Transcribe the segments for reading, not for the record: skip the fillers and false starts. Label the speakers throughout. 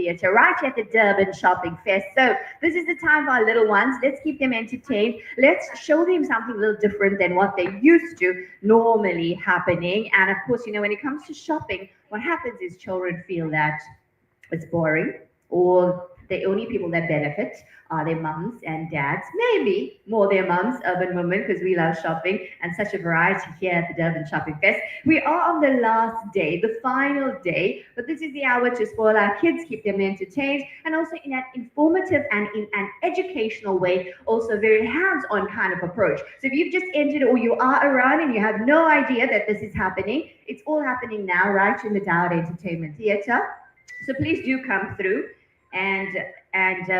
Speaker 1: Theatre right at the Durban Shopping Fest. So this is the time for our little ones. Let's keep them entertained. Let's show them something a little different than what they used to normally happening. And of course, when it comes to shopping, what happens is children feel that it's boring, or the only people that benefit are their mums and dads, maybe more their mums, urban women, because we love shopping and such a variety here at the Durban Shopping Fest. We are on the last day, the final day, but this is the hour to spoil our kids, keep them entertained, and also in an informative and in an educational way, also very hands-on kind of approach. So if you've just entered or you are around and you have no idea that this is happening, it's all happening now right in the Dawood Entertainment Theatre. So please do come through and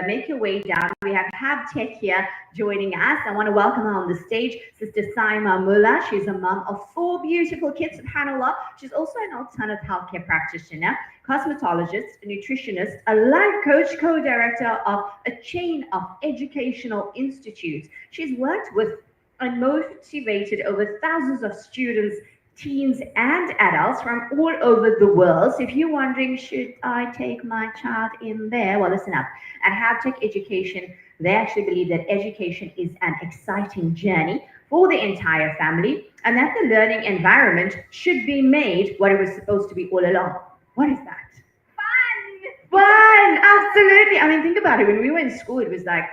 Speaker 1: make your way down. We have Tech here joining us. I want to welcome her on the stage, Sister Saima Mullah. She's a mum of 4 beautiful kids, subhanAllah. She's also an alternative healthcare practitioner, cosmetologist, a nutritionist, a life coach, co-director of a chain of educational institutes. She's worked with and motivated over thousands of students, teens and adults from all over the world. So if you're wondering, should I take my child in there? Well, listen up. At HabTech Education, they actually believe that education is an exciting journey for the entire family and that the learning environment should be made what it was supposed to be all along. What is that? Fun, absolutely. I mean, think about it. When we were in school, it was like,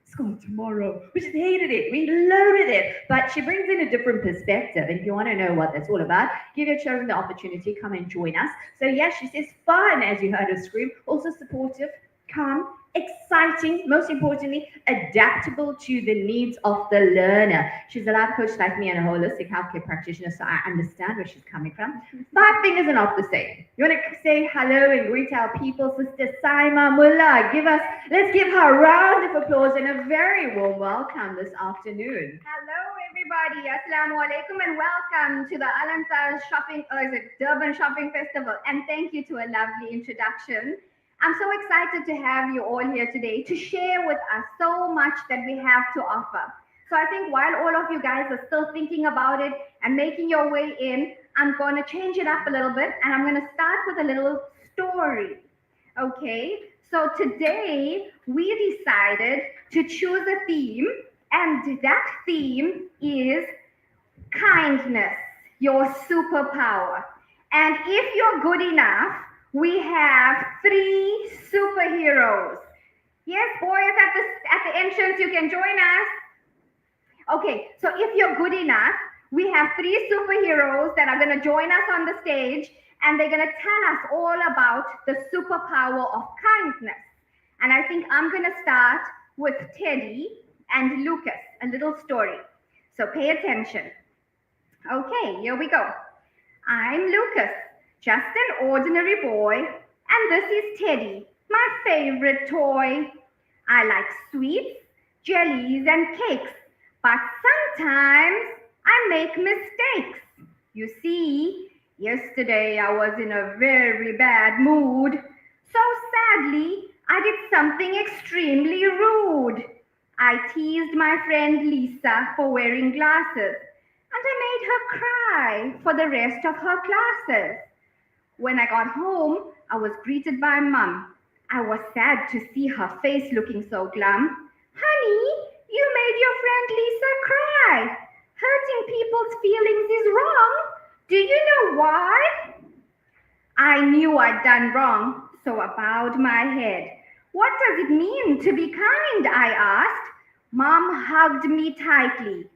Speaker 1: school tomorrow. We just hated it. We loathed it. But she brings in a different perspective. And if you want to know what that's all about, give your children the opportunity. Come and join us. So yes, she says fun, as you heard her scream. Also supportive, calm, exciting, most importantly, adaptable to the needs of the learner. She's a life coach like me and a holistic healthcare practitioner, so I understand where she's coming from. 5 fingers are not the same. You want to say hello and greet our people, Sister Saima Mullah. Let's give her a round of applause and a very warm welcome this afternoon.
Speaker 2: Hello, everybody. Assalamu alaikum and welcome to the Al-Ansar Durban Shopping Festival. And thank you to a lovely introduction. I'm so excited to have you all here today to share with us so much that we have to offer. So I think while all of you guys are still thinking about it and making your way in, I'm going to change it up a little bit and I'm going to start with a little story. Okay, so today we decided to choose a theme, and that theme is kindness, your superpower. And if you're good enough, we have 3 superheroes. Yes, boys at the entrance, you can join us. Okay, so if you're good enough, we have 3 superheroes that are going to join us on the stage, and they're going to tell us all about the superpower of kindness. And I think I'm going to start with Teddy and Lucas, a little story. So pay attention. Okay, here we go. I'm Lucas, just an ordinary boy, and this is Teddy, my favorite toy. I like sweets, jellies, and cakes, but sometimes I make mistakes. You see, yesterday I was in a very bad mood, so sadly I did something extremely rude. I teased my friend Lisa for wearing glasses, and I made her cry for the rest of her classes. When I got home, I was greeted by Mum. I was sad to see her face looking so glum. Honey, you made your friend Lisa cry. Hurting people's feelings is wrong. Do you know why? I knew I'd done wrong, so I bowed my head. What does it mean to be kind? I asked. Mom hugged me tightly.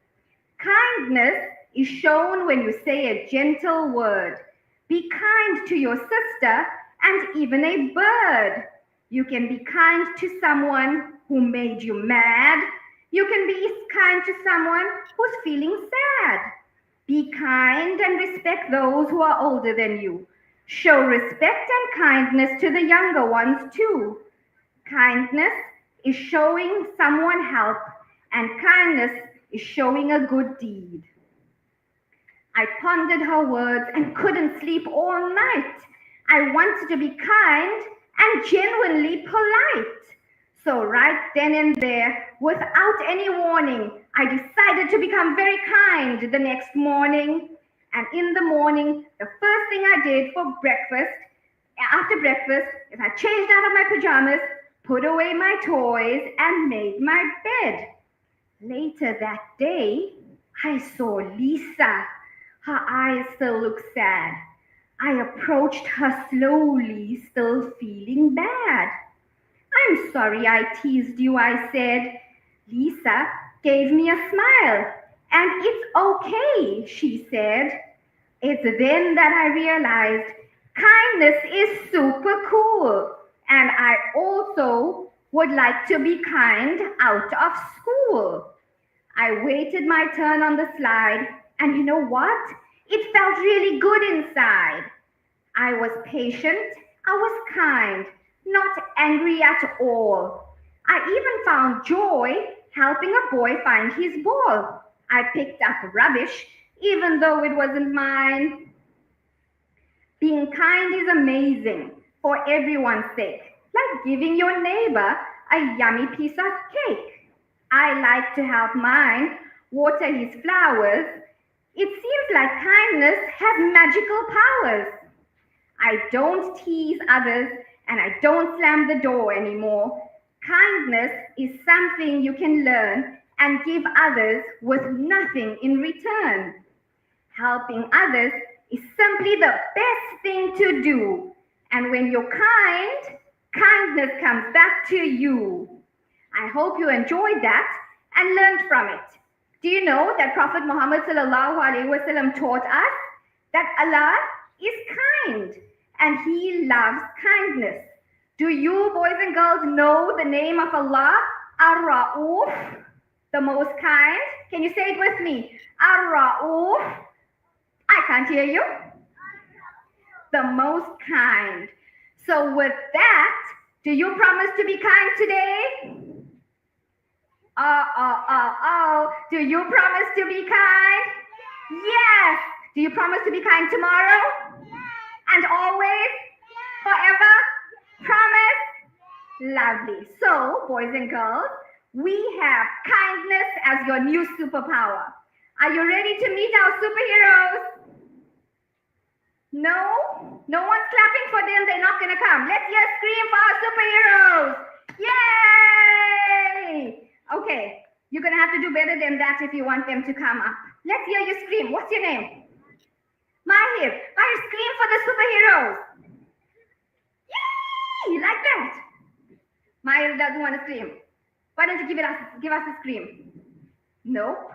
Speaker 2: Kindness is shown when you say a gentle word. Be kind to your sister and even a bird. You can be kind to someone who made you mad. You can be kind to someone who's feeling sad. Be kind and respect those who are older than you. Show respect and kindness to the younger ones too. Kindness is showing someone help, and kindness is showing a good deed. I pondered her words and couldn't sleep all night. I wanted to be kind and genuinely polite. So right then and there, without any warning, I decided to become very kind the next morning. And in the morning, the first thing I did for breakfast, After breakfast, if I changed out of my pajamas, put away my toys, and made my bed. Later that day, I saw Lisa. Her eyes still looked sad. I approached her slowly, still feeling bad. I'm sorry I teased you, I said. Lisa gave me a smile. And it's okay, she said. It's then that I realized kindness is super cool. And I also would like to be kind out of school. I waited my turn on the slide, and you know what? It felt really good inside. I was patient, I was kind, not angry at all. I even found joy helping a boy find his ball. I picked up rubbish, even though it wasn't mine. Being kind is amazing for everyone's sake, like giving your neighbor a yummy piece of cake. I like to help mine water his flowers. It seems like kindness has magical powers. I don't tease others and I don't slam the door anymore. Kindness is something you can learn and give others with nothing in return. Helping others is simply the best thing to do. And when you're kind, kindness comes back to you. I hope you enjoyed that and learned from it. Do you know that Prophet Muhammad sallallahu alaihi wasallam taught us that Allah is kind and He loves kindness? Do you boys and girls know the name of Allah? Ar-Ra'uf, the most kind. Can you say it with me? Ar-Ra'uf. I can't hear you. The most kind. So with that, do you promise to be kind today? Do you promise to be kind? Yes. Do you promise to be kind tomorrow? And always? Forever? Promise? Lovely. So, boys and girls, we have kindness as your new superpower. Are you ready to meet our superheroes? No? No one's clapping for them. They're not going to come. Let's hear a scream for our superheroes. Yay! Okay. You're going to have to do better than that if you want them to come up. Let's hear you scream. What's your name? Mahir. Mahir, scream for the superheroes. Yay! Like that. Mahir doesn't want to scream. Why don't you give us a scream? Nope.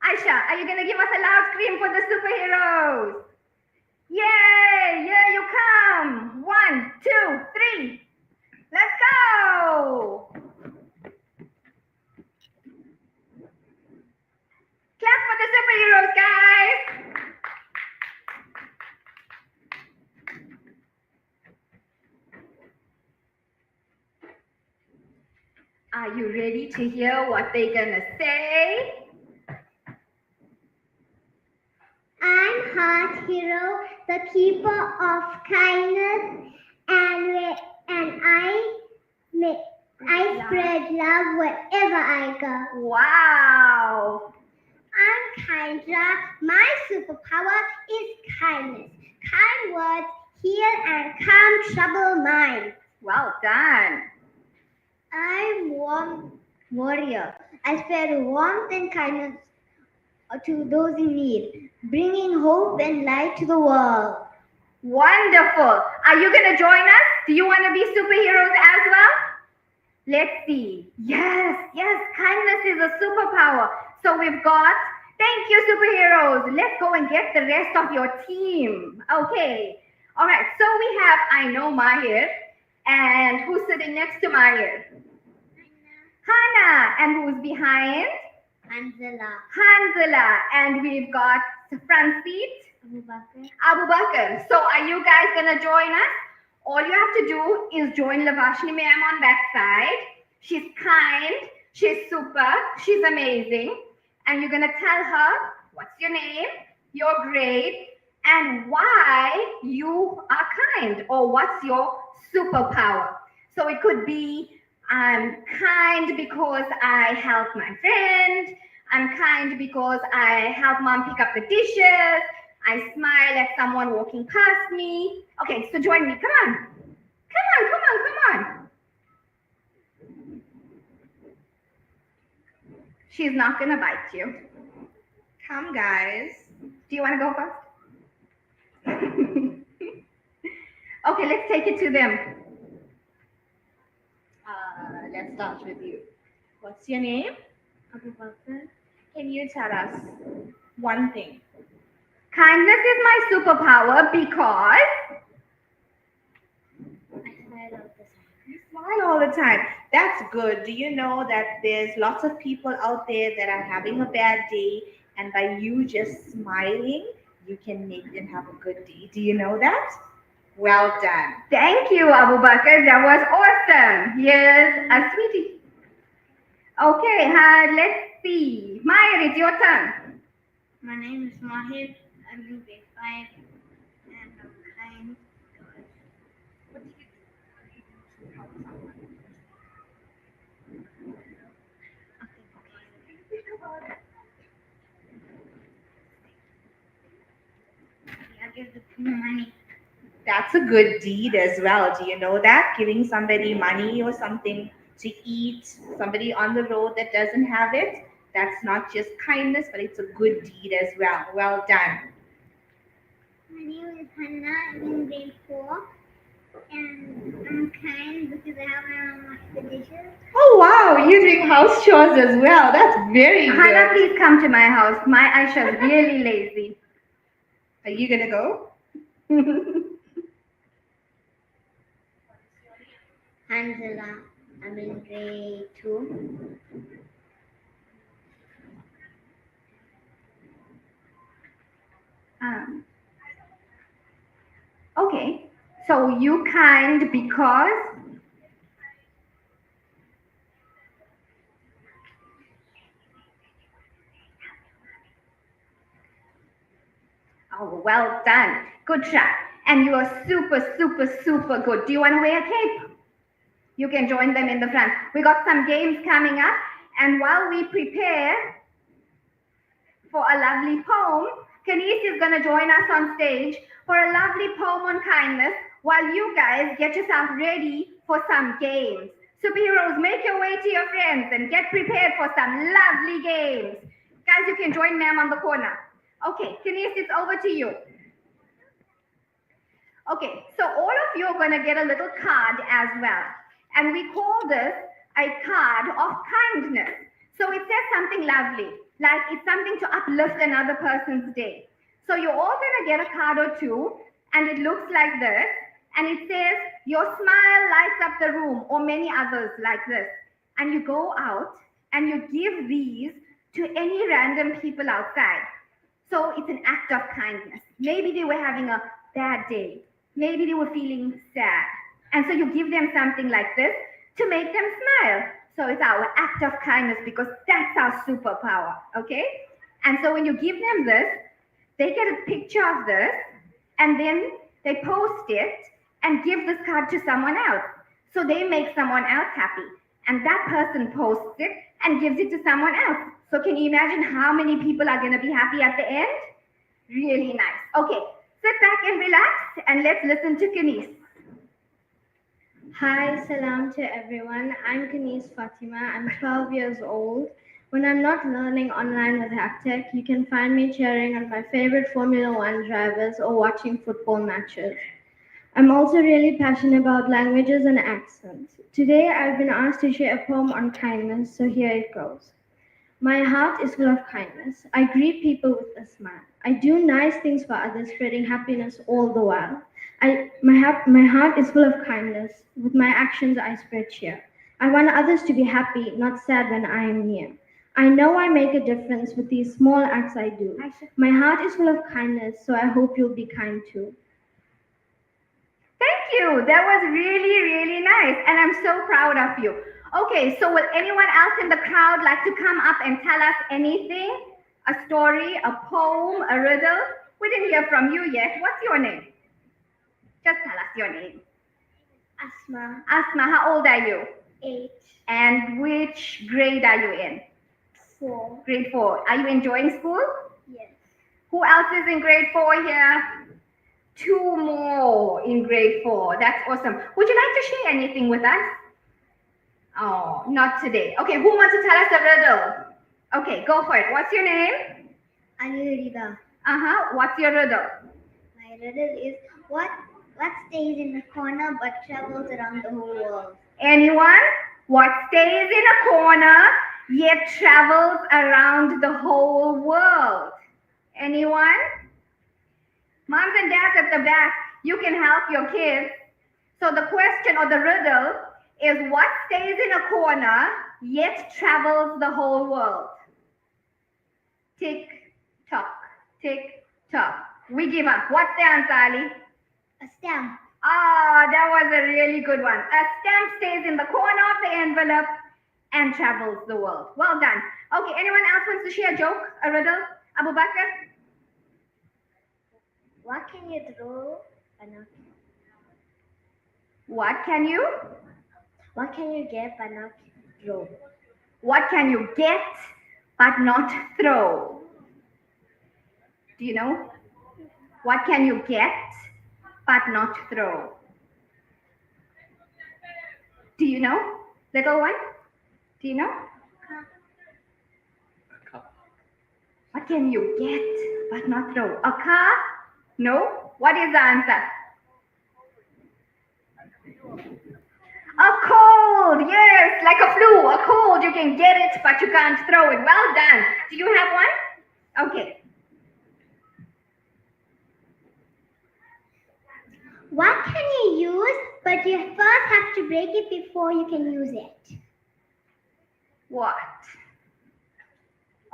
Speaker 2: Aisha, are you going to give us a loud scream for the superheroes? Yay! Here you come. 1, 2, 3. Let's go. Clap for the superheroes, guys. Are you ready to hear what they're gonna say?
Speaker 3: I'm Heart Hero, the keeper of kindness, and I spread love wherever I go.
Speaker 2: Wow!
Speaker 3: I'm Kindra. My superpower is kindness. Kind words heal and calm troubled minds.
Speaker 2: Well done.
Speaker 3: I'm warm warrior. I spread warmth and kindness to those in need, bringing hope and light to the world.
Speaker 2: Wonderful. Are you going to join us? Do you want to be superheroes as well? Let's see. Yes, kindness is a superpower. So we've got, thank you, superheroes. Let's go and get the rest of your team. Okay. All right. So we have, I know Mahir. And who's sitting next to Mahir? Hannah. And who's behind? Hanzala. And we've got the front seat. Abu Bakr. So are you guys going to join us? All you have to do is join Lavashni ma'am on that side. She's kind. She's super. She's amazing. And you're going to tell her what's your name, your grade, and why you are kind, or what's your superpower. So it could be, I'm kind because I help my friend. I'm kind because I help mom pick up the dishes. I smile at someone walking past me. Okay, so join me. Come on. Come on, come on, come on. She's not going to bite you.
Speaker 4: Come, guys.
Speaker 2: Do you want to go first? Okay, let's take it to them.
Speaker 4: Let's start with you. What's your name?
Speaker 3: Abu Bakr.
Speaker 4: Can you tell us one thing?
Speaker 2: Kindness is my superpower because
Speaker 3: I smile all the time.
Speaker 4: You smile all the time. That's good. Do you know that there's lots of people out there that are having a bad day, and by you just smiling, you can make them have a good day? Do you know that? Well done.
Speaker 2: thank you, Abu Bakr. That was awesome. Here's a sweetie. Okay, let's see. Maya, it's your turn.
Speaker 3: My name is Mahir. I'm in grade 5 and I'm kind.
Speaker 4: What do you do to help someone?
Speaker 3: I give the people money.
Speaker 4: That's a good deed as well. Do you know that? Giving somebody money or something to eat, somebody on the road that doesn't have it, that's not just kindness, but it's a good deed as well. Well done.
Speaker 3: My name is Hannah. I'm in grade 4 and I'm kind because I have my own expedition.
Speaker 4: Oh wow, you're doing house chores as well. That's very
Speaker 2: Hannah,
Speaker 4: good.
Speaker 2: please come to my house. My Aisha is really lazy.
Speaker 4: Are you gonna go?
Speaker 3: Angela. I'm in grade 2.
Speaker 2: Okay, so you kind because oh, well done. Good try. And you are super, super, super good. Do you want to wear a cape? You can join them in the front. We got some games coming up, and while we prepare for a lovely poem, Kenise is going to join us on stage for a lovely poem on kindness while you guys get yourself ready for some games. Superheroes, make your way to your friends and get prepared for some lovely games. Guys, you can join ma'am on the corner. Okay, Kenise, it's over to you. Okay, so all of you are going to get a little card as well. And we call this a card of kindness. So it says something lovely, like it's something to uplift another person's day. So you're all going to get a card or two, and it looks like this. And it says, your smile lights up the room, or many others like this. And you go out and you give these to any random people outside. So it's an act of kindness. Maybe they were having a bad day. Maybe they were feeling sad. And so you give them something like this to make them smile. So it's our act of kindness because that's our superpower, okay? And so when you give them this, they get a picture of this and then they post it and give this card to someone else. So they make someone else happy. And that person posts it and gives it to someone else. So can you imagine how many people are going to be happy at the end? Really nice. Okay, sit back and relax and let's listen to Kenise.
Speaker 5: Hi, salam to everyone. I'm Kenise Fatima. I'm 12 years old. When I'm not learning online with Haptech, you can find me cheering on my favorite Formula One drivers or watching football matches. I'm also really passionate about languages and accents. Today, I've been asked to share a poem on kindness, so here it goes. My heart is full of kindness. I greet people with a smile. I do nice things for others, spreading happiness all the while. My heart is full of kindness. With my actions, I spread cheer. I want others to be happy, not sad when I am near. I know I make a difference with these small acts I do. My heart is full of kindness, so I hope you'll be kind too.
Speaker 2: Thank you. That was really, really nice. And I'm so proud of you. Okay, so will anyone else in the crowd like to come up and tell us anything? A story, a poem, a riddle? We didn't hear from you yet. What's your name? Just tell us your name.
Speaker 3: Asma.
Speaker 2: Asma, how old are you?
Speaker 3: 8.
Speaker 2: And which grade are you in?
Speaker 3: 4.
Speaker 2: Grade 4. Are you enjoying school?
Speaker 3: Yes.
Speaker 2: Who else is in grade 4 here? 2 more in grade 4. That's awesome. Would you like to share anything with us? Oh, not today. Okay, who wants to tell us a riddle? Okay, go for it. What's your name?
Speaker 3: Anurida.
Speaker 2: What's your riddle?
Speaker 3: My riddle is what stays in the corner but travels around the whole world?
Speaker 2: Anyone? What stays in a corner yet travels around the whole world? Anyone? Moms and dads at the back, you can help your kids. So the question or the riddle is what stays in a corner yet travels the whole world? Tick, tock, tick, tock. We give up. What's the answer, Ali?
Speaker 3: A stamp.
Speaker 2: Ah, that was a really good one. A stamp stays in the corner of the envelope and travels the world. Well done. Okay, anyone else wants to share a joke, a riddle? Abu Bakr?
Speaker 3: What can you throw but not?
Speaker 2: What can you?
Speaker 3: What can you get but not throw?
Speaker 2: What can you get but not throw? Do you know? What can you get but not throw? Do you know? Little one? Do you know? What can you get but not throw? A car? No? What is the answer? A cold, yes, like a flu, a cold. You can get it, but you can't throw it. Well done. Do you have one? Okay.
Speaker 3: What can you use but you first have to break it before you can use it?
Speaker 2: What?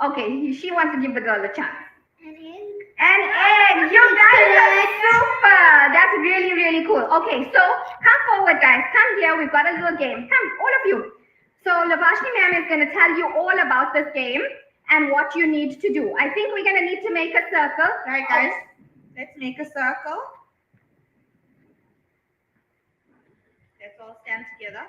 Speaker 2: Okay, she wants to give the girl a chance.
Speaker 3: An egg.
Speaker 2: An egg. You guys are super. That's really, really cool. Okay, so come forward, guys. Come here. We've got a little game. Come, all of you. So Lavashni ma'am is going to tell you all about this game and what you need to do. I think we're going to need to make a circle.
Speaker 4: Right, guys? Let's make a circle. Let's all stand together.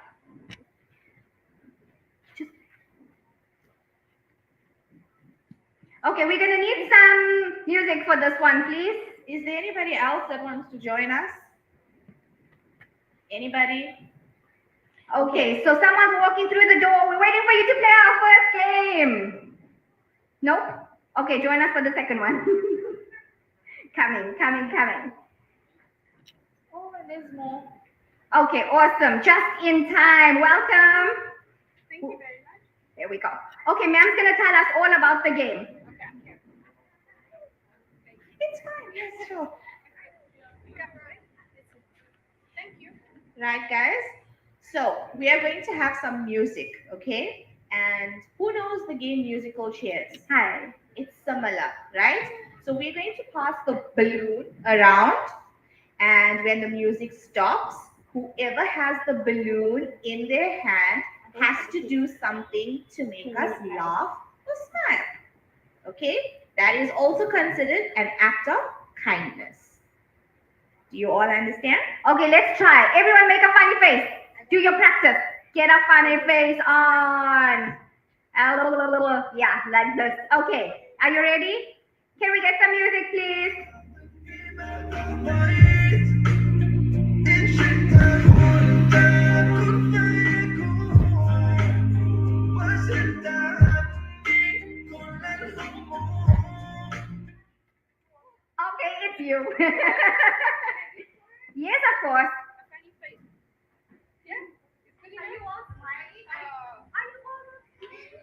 Speaker 2: Okay, we're going to need some music for this one, please.
Speaker 4: Is there anybody else that wants to join us? Anybody?
Speaker 2: Okay, so someone's walking through the door. We're waiting for you to play our first game. Nope? Okay, join us for the second one. Coming.
Speaker 4: Oh, and there's more.
Speaker 2: Okay, awesome. Just in time. Welcome.
Speaker 4: Thank you very much.
Speaker 2: There we go. Okay, ma'am's going to tell us all about the game.
Speaker 4: It's fine. Yes, sure. Thank you. Right, guys. So we are going to have some music, okay? And who knows the game musical chairs?
Speaker 2: Hi.
Speaker 4: It's similar, right? So we're going to pass the balloon around, and when the music stops, whoever has the balloon in their hand has to do something to make us laugh or smile. Okay? That is also considered an act of kindness. Do you all understand?
Speaker 2: Okay, let's try. Everyone make a funny face. Do your practice. Get a funny face on. Yeah, like this. Okay, are you ready? Can we get some music, please? Okay, it's you. Yes, of course.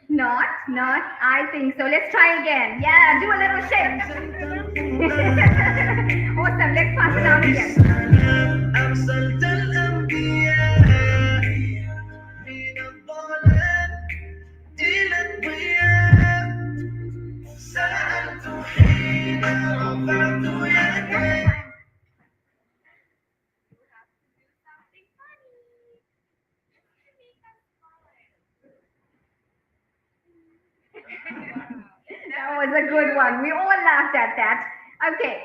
Speaker 2: Not. I think so. Let's try again. Yeah, do a little shake. Awesome. Let's pass it out again. That was a good one. We all laughed at that. Okay.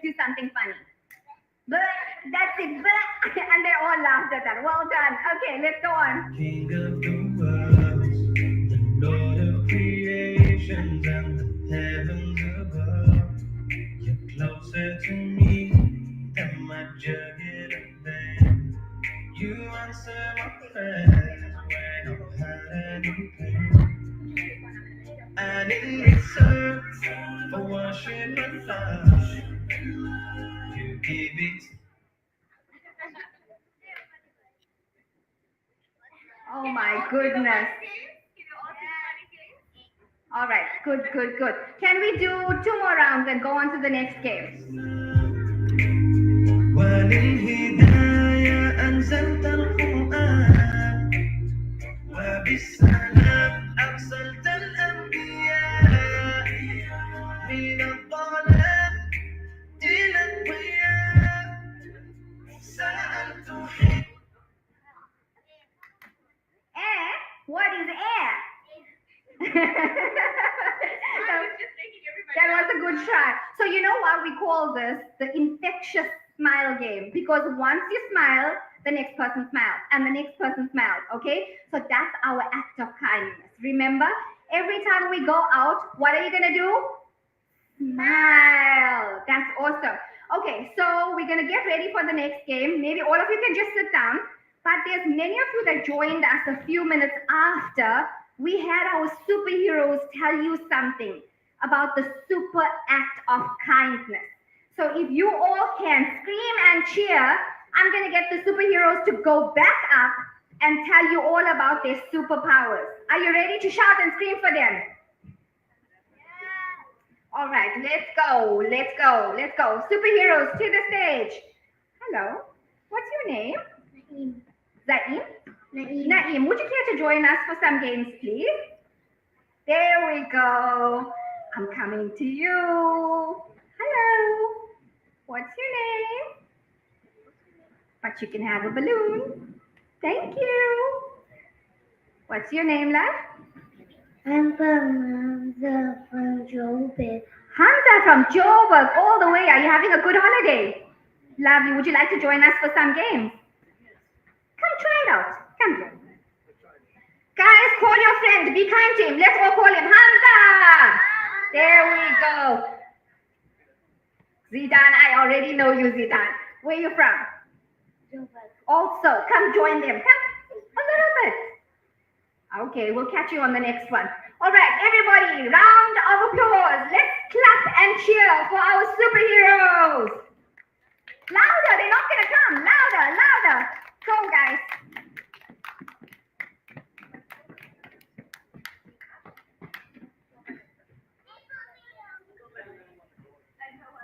Speaker 2: let's do something funny. But that's it. But and they all laughed at that. Well done. Okay, let's go on.
Speaker 6: King of the worlds, the Lord of creations and the heavens above. You're closer to me than my jagged band. You answer my prayers when I've had any pain. And in return for worship and love, you give it.
Speaker 2: Oh my goodness. All right, good, good, good. Can we do 2 more rounds and go on to the next game?
Speaker 6: وللهداية أنزلت القرآن وبالسلام أرسلت الأنبياء من الظلام إلى الضياء سألت حين
Speaker 2: Air? What is air? That was a good try. So you know what we call this? The infectious smile game. Because once you smile, the next person smiles and the next person smiles. Okay? So that's our act of kindness. Remember, every time we go out, what are you gonna do? Smile. That's awesome. Okay, so we're gonna get ready for the next game. Maybe all of you can just sit down. But there's many of you that joined us a few minutes after we had our superheroes tell you something about the super act of kindness. So if you all can scream and cheer, I'm going to get the superheroes to go back up and tell you all about their superpowers. Are you ready to shout and scream for them? All right, let's go, let's go, let's go. Superheroes to the stage. Hello, what's your name? Zaim? Naeem, would you care to join us for some games, please? There we go. I'm coming to you. Hello. What's your name? But you can have a balloon. Thank you. What's your name, love?
Speaker 3: I'm from Joburg.
Speaker 2: Hamza from Joburg, all the way. Are you having a good holiday? Lovely. Would you like to join us for some games? Come try it out. Come here. Guys, call your friend. Be kind to him. Let's all call him Hamza. There we go. Zidan, I already know you, Zidan. Where are you from?
Speaker 3: Joburg.
Speaker 2: Also, come join them. Come a little bit. Okay, we'll catch you on the next one. All right, everybody, round of applause. Let's clap and cheer for our superheroes. Louder, they're not going to come. Louder, louder. Go, guys.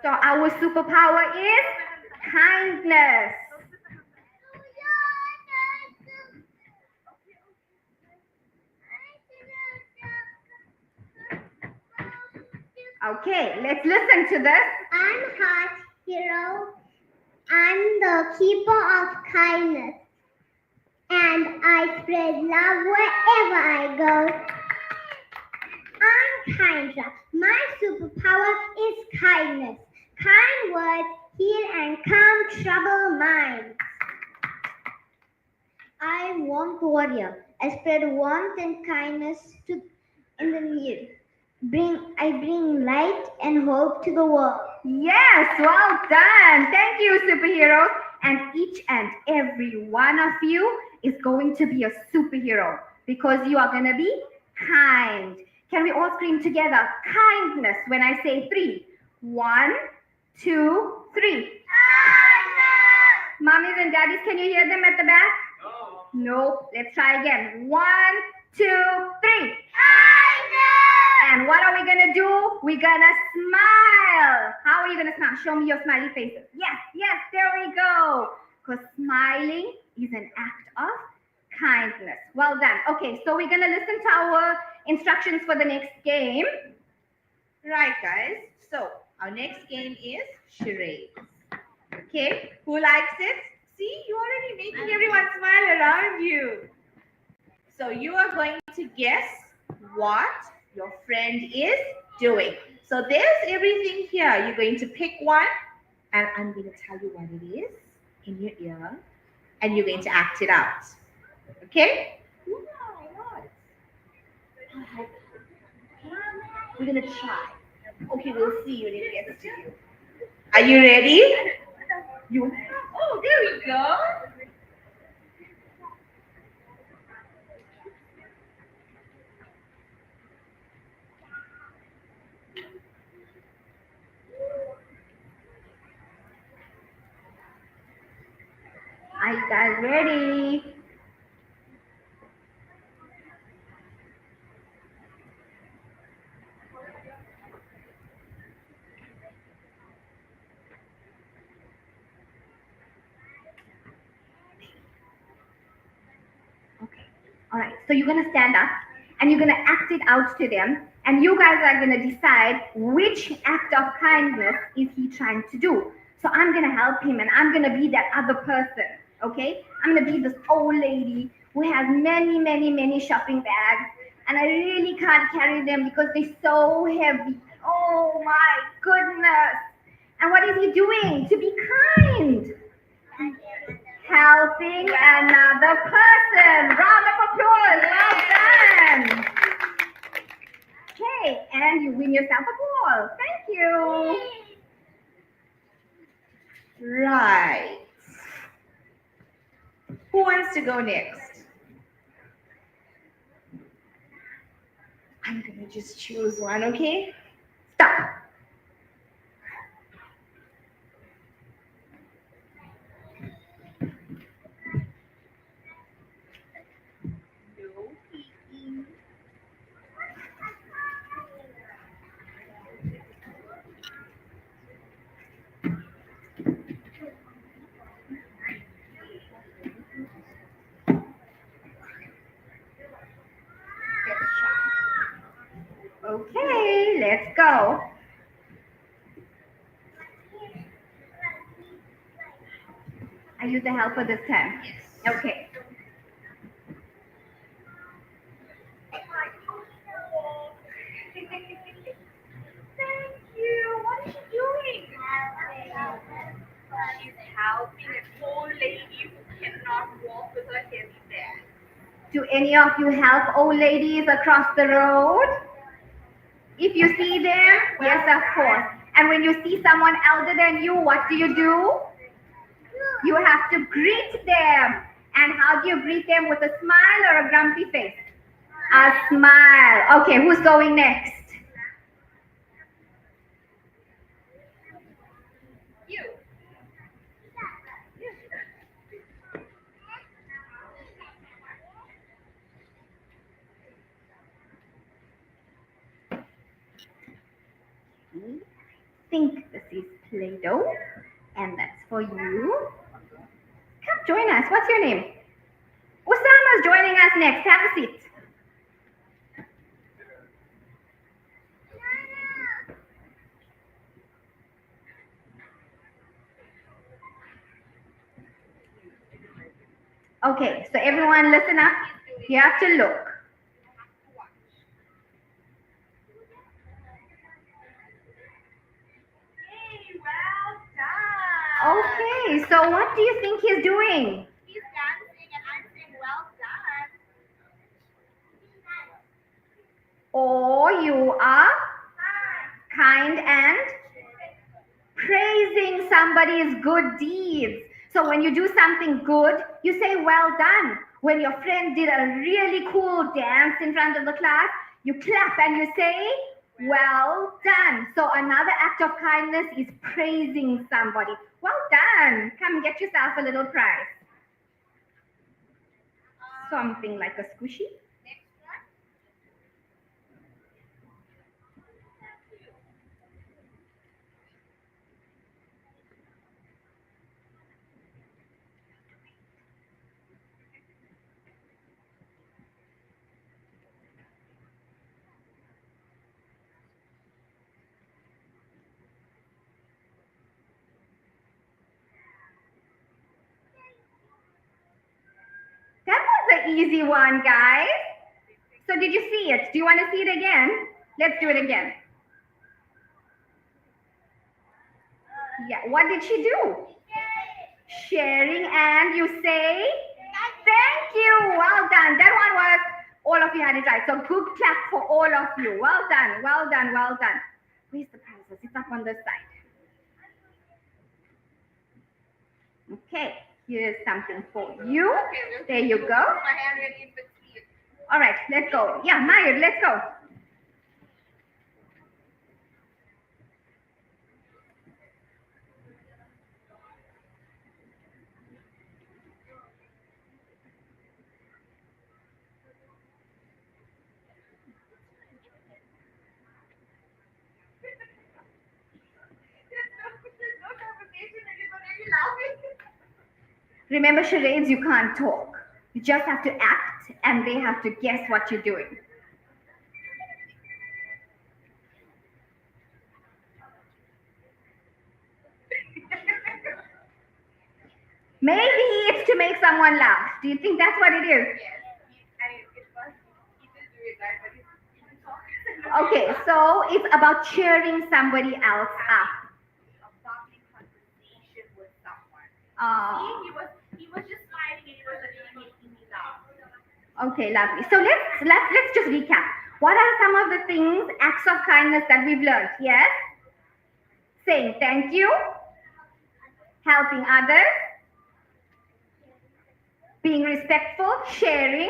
Speaker 2: So our superpower is kindness. Okay, let's listen to this.
Speaker 3: I'm Heart Hero. I'm the keeper of kindness. And I spread love wherever I go. I'm Kindra. My superpower is kindness. Kind words heal and calm troubled minds. I'm Warmth Warrior. I spread warmth and kindness in the need. I bring light and hope to the world.
Speaker 2: Yes, well done. Thank you, superheroes. And each and every one of you is going to be a superhero because you are going to be kind. Can we all scream together? Kindness when I say 3. 1, 2, 3. Kindness! Mommies and daddies, can you hear them at the back? No. Let's try again. 1, 2, 3. Kindness! And what are we going to do? We're going to smile. How are you going to smile? Show me your smiley faces. Yes, yes, there we go. Because smiling is an act of kindness. Well done. Okay, so we're going to listen to our instructions for the next game.
Speaker 4: Right, guys. So our next game is charades. Okay, who likes it? See, you're already making everyone smile around you. So you are going to guess what your friend is doing. So there's everything here. You're going to pick one and I'm going to tell you what it is in your ear, and you're going to act it out. Okay? We're going to try. Okay, we'll see when it gets to you. Are you ready? You. Oh, there we go.
Speaker 2: Are you guys ready? Okay. All right. So you're going to stand up and you're going to act it out to them. And you guys are going to decide which act of kindness is he trying to do. So I'm going to help him and I'm going to be that other person. Okay. I'm going to be this old lady who has many, many, many shopping bags. And I really can't carry them because they're so heavy. Oh my goodness. And what is he doing? To be kind. Helping another person. Round of applause. Well done. Okay, and you win yourself a ball. Thank you.
Speaker 4: Right. Who wants to go next? I'm going to just choose one, okay?
Speaker 2: Stop. Okay, let's go. Are you the helper this time?
Speaker 4: Yes.
Speaker 2: Okay. Thank you. What is she doing?
Speaker 1: She's helping an old lady who cannot walk with her heavy bag.
Speaker 2: Do any of you help old ladies across the road? If you see them, yes, of course. And when you see someone elder than you, what do? You have to greet them. And how do you greet them? With a smile or a grumpy face? A smile. Okay, who's going next?
Speaker 1: You.
Speaker 2: I think this is Play-Doh. And that's for you. Come join us. What's your name? Osama's joining us next. Have a seat. Okay, so everyone listen up. You have to look.
Speaker 1: Hey, well done.
Speaker 2: Okay, so what do you think he's doing?
Speaker 1: He's dancing and I'm saying well done.
Speaker 2: Or you are kind and praising somebody's good deeds. So when you do something good, you say well done. When your friend did a really cool dance in front of the class, you clap and you say well done. So another act of kindness is praising somebody. Well done. Come get yourself a little prize. Something like a squishy. That was an easy one, guys. So did you see it? Do you want to see it again? Let's do it again. Yeah, what did she do? Sharing, and you say, thank you. Well done. That one was, all of you had it right. So good clap for all of you. Well done, well done, well done. Where's the princess? It's up on this side. Okay, here's something for you. There you go. All right, let's go. Yeah, Mayur, let's go. Remember, charades, you can't talk. You just have to act, and they have to guess what you're doing. Maybe it's to make someone laugh. Do you think that's what it is? Okay, so it's about cheering somebody else up.
Speaker 4: He was just smiling and he was making me laugh.
Speaker 2: Okay, lovely. So let's just recap. What are some of the things, acts of kindness that we've learned? Yes? Saying thank you, helping others, being respectful, sharing,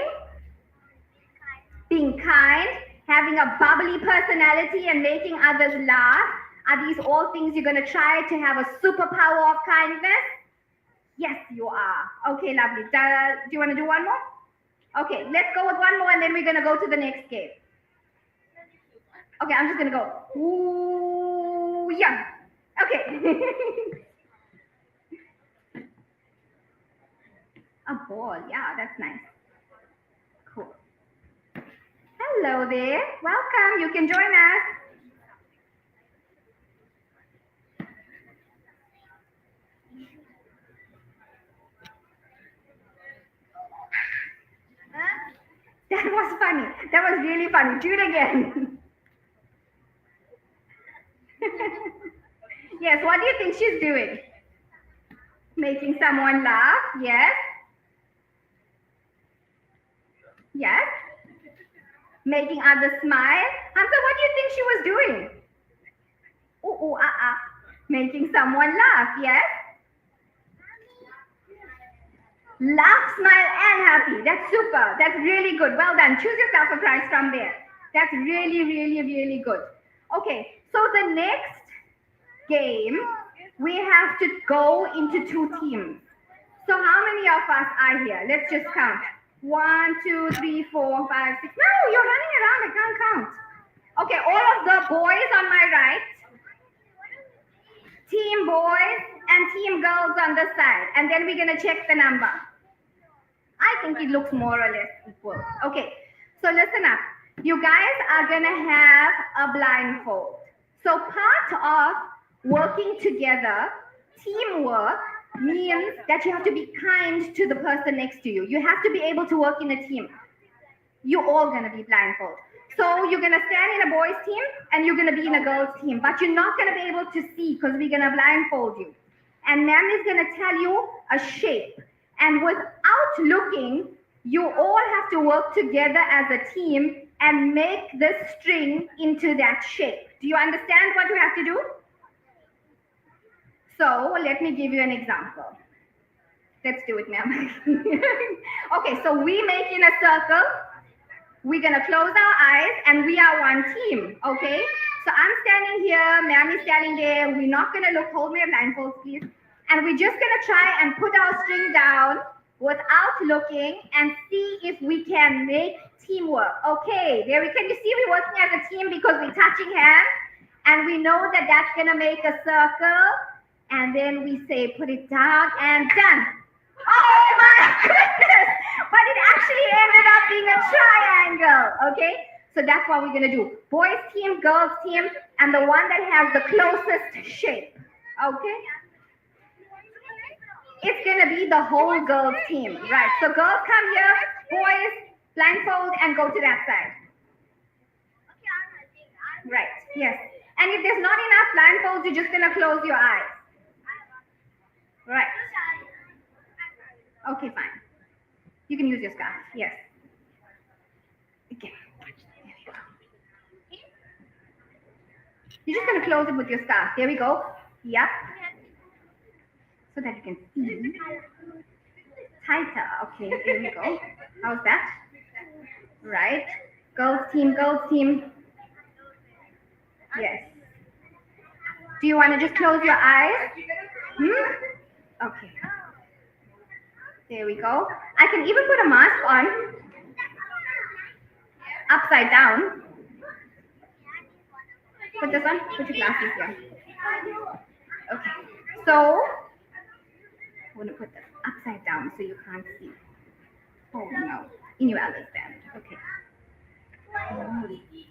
Speaker 2: being kind, having a bubbly personality and making others laugh. Are these all things you're going to try to have a superpower of kindness? Yes, you are. Okay, lovely. Do you want to do one more? Okay, let's go with one more and then we're going to go to the next game. Okay, I'm just going to go. Ooh, yeah. Okay. A ball. Yeah, that's nice. Cool. Hello there. Welcome. You can join us. That was funny. That was really funny. Do it again. Yes, what do you think she's doing? Making someone laugh. Yes. Yes. Making others smile. Hamza, what do you think she was doing? Making someone laugh. Yes. Laugh, smile, and happy. That's super. That's really good. Well done. Choose yourself a prize from there. That's really, really, really good. Okay, so the next game, we have to go into two teams. So how many of us are here? Let's just count. 1, 2, 3, 4, 5, 6. No, you're running around. I can't count. Okay, all of the boys on my right, team boys and team girls on the side. And then we're going to check the number. I think it looks more or less equal. Okay, so listen up. You guys are going to have a blindfold. So part of working together, teamwork, means that you have to be kind to the person next to you. You have to be able to work in a team. You're all going to be blindfold. So you're going to stand in a boys' team and you're going to be in a girls' team. But you're not going to be able to see because we're going to blindfold you. And ma'am is going to tell you a shape. And without looking, you all have to work together as a team and make the string into that shape. Do you understand what you have to do? So let me give you an example. Let's do it, ma'am. Okay, so we make in a circle. We're going to close our eyes and we are one team, okay? So I'm standing here, ma'am is standing there. We're not going to look. Hold my blindfolds, please. And we're just going to try and put our string down without looking and see if we can make teamwork. Okay, there we can. You see we're working as a team because we're touching hands and we know that that's going to make a circle. And then we say, put it down and done. Oh my goodness! But it actually ended up being a triangle, okay? So that's what we're going to do. Boys team, girls team, and the one that has the closest shape, okay? It's going to be the whole girls team, right? So girls come here, boys blindfold and go to that side. Right, yes. And if there's not enough blindfolds, you're just going to close your eyes. Okay, fine. You can use your scarf. Yes. Okay. There we go. You're just going to close it with your scarf. There we go. Yep. So that you can see. Tighter. Okay, there we go. How's that? Right. Girls team, girls team. Yes. Do you want to just close your eyes? Okay. There we go. I can even put a mask on. Upside down. Put this on. Put your glasses here. Okay. So, I'm going to put this upside down so you can't see. Oh no. You understand. Okay.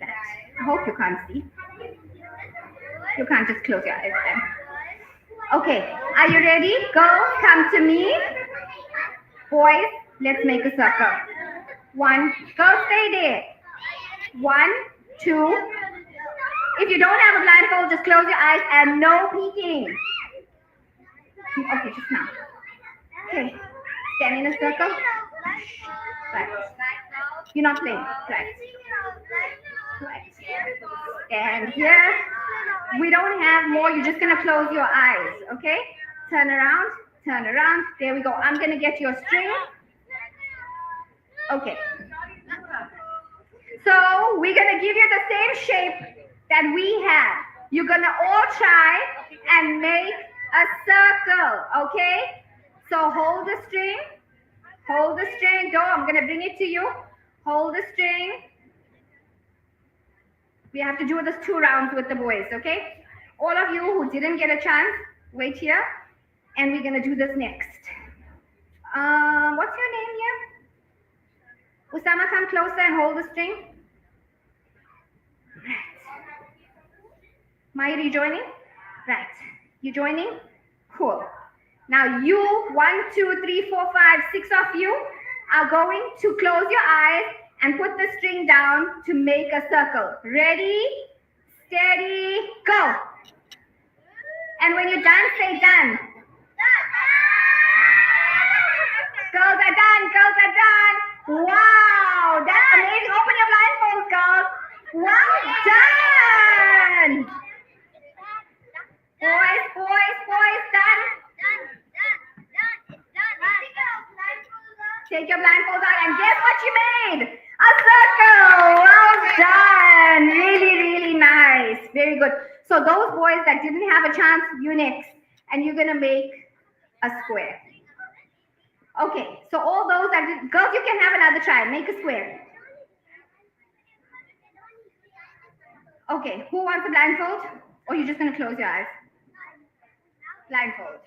Speaker 2: That. I hope you can't see. You can't just close your eyes then. Okay. Are you ready? Girls, come to me. Boys, let's make a circle. 1. Girls, stay there. 1, 2. If you don't have a blindfold, just close your eyes and no peeking. Okay, just now. Okay. Stand in a circle. Right. You're not playing. Right. Right. Stand here. We don't have more. You're just going to close your eyes. Okay? Turn around. Turn around. There we go. I'm going to get your string. Okay. So we're going to give you the same shape that we had. You're going to all try and make a circle. Okay? So hold the string. Hold the string. Go. I'm going to bring it to you. Hold the string. We have to do this 2 rounds with the boys, okay? All of you who didn't get a chance, wait here. And we're going to do this next. What's your name here? Usama, come closer and hold the string. Right. Maya, are you joining? Right. You joining? Cool. Now you, 1, 2, 3, 4, 5, 6 of you are going to close your eyes and put the string down to make a circle. Ready, steady, go. And when you're done, say done. Girls are done, girls are done. Wow, that's amazing. Open your blindfolds, girls. Well done. Boys, done. Take your blindfolds out and guess what you made? A circle. Well done. Really, really nice. Very good. So those boys that didn't have a chance, you next. And you're going to make a square. Okay. So all those that did, girls, you can have another try. Make a square. Okay. Who wants a blindfold? Or you're just going to close your eyes? Blindfold.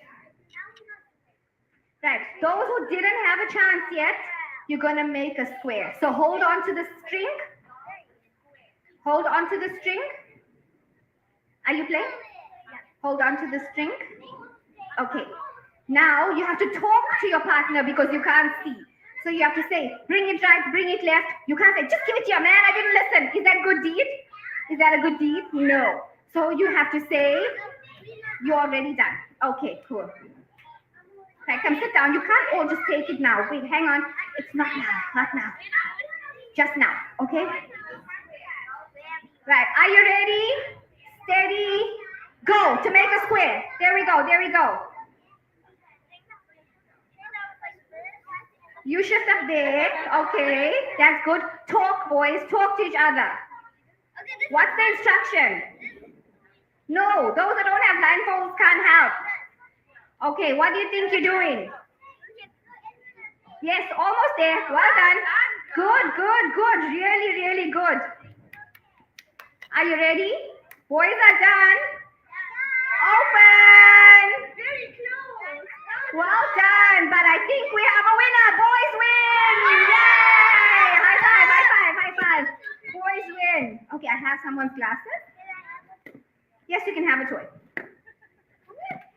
Speaker 2: Right. Those who didn't have a chance yet, you're going to make a square. So hold on to the string. Hold on to the string. Are you playing? Hold on to the string. Okay. Now you have to talk to your partner because you can't see. So you have to say, bring it right, bring it left. You can't say, just give it to your man. I didn't listen. Is that a good deed? Is that a good deed? No. So you have to say, you're already done. Okay, cool. Okay, come sit down. You can't all just take it now. Wait, hang on. It's not now. Not now. Just now. Okay? Right. Are you ready? Steady. Go to make a square. There we go. There we go. You shift up there. Okay. That's good. Talk, boys. Talk to each other. What's the instruction? No, those that don't have blindfolds can't help. Okay, what do you think you're doing? Yes, almost there. Well done. Good, good, good. Really, really good. Are you ready? Boys are done. Open. Very close. Well done. But I think we have a winner. Boys win. Yay. High five, high five, high five. Boys win. Okay, I have someone's glasses. Yes, you can have a toy.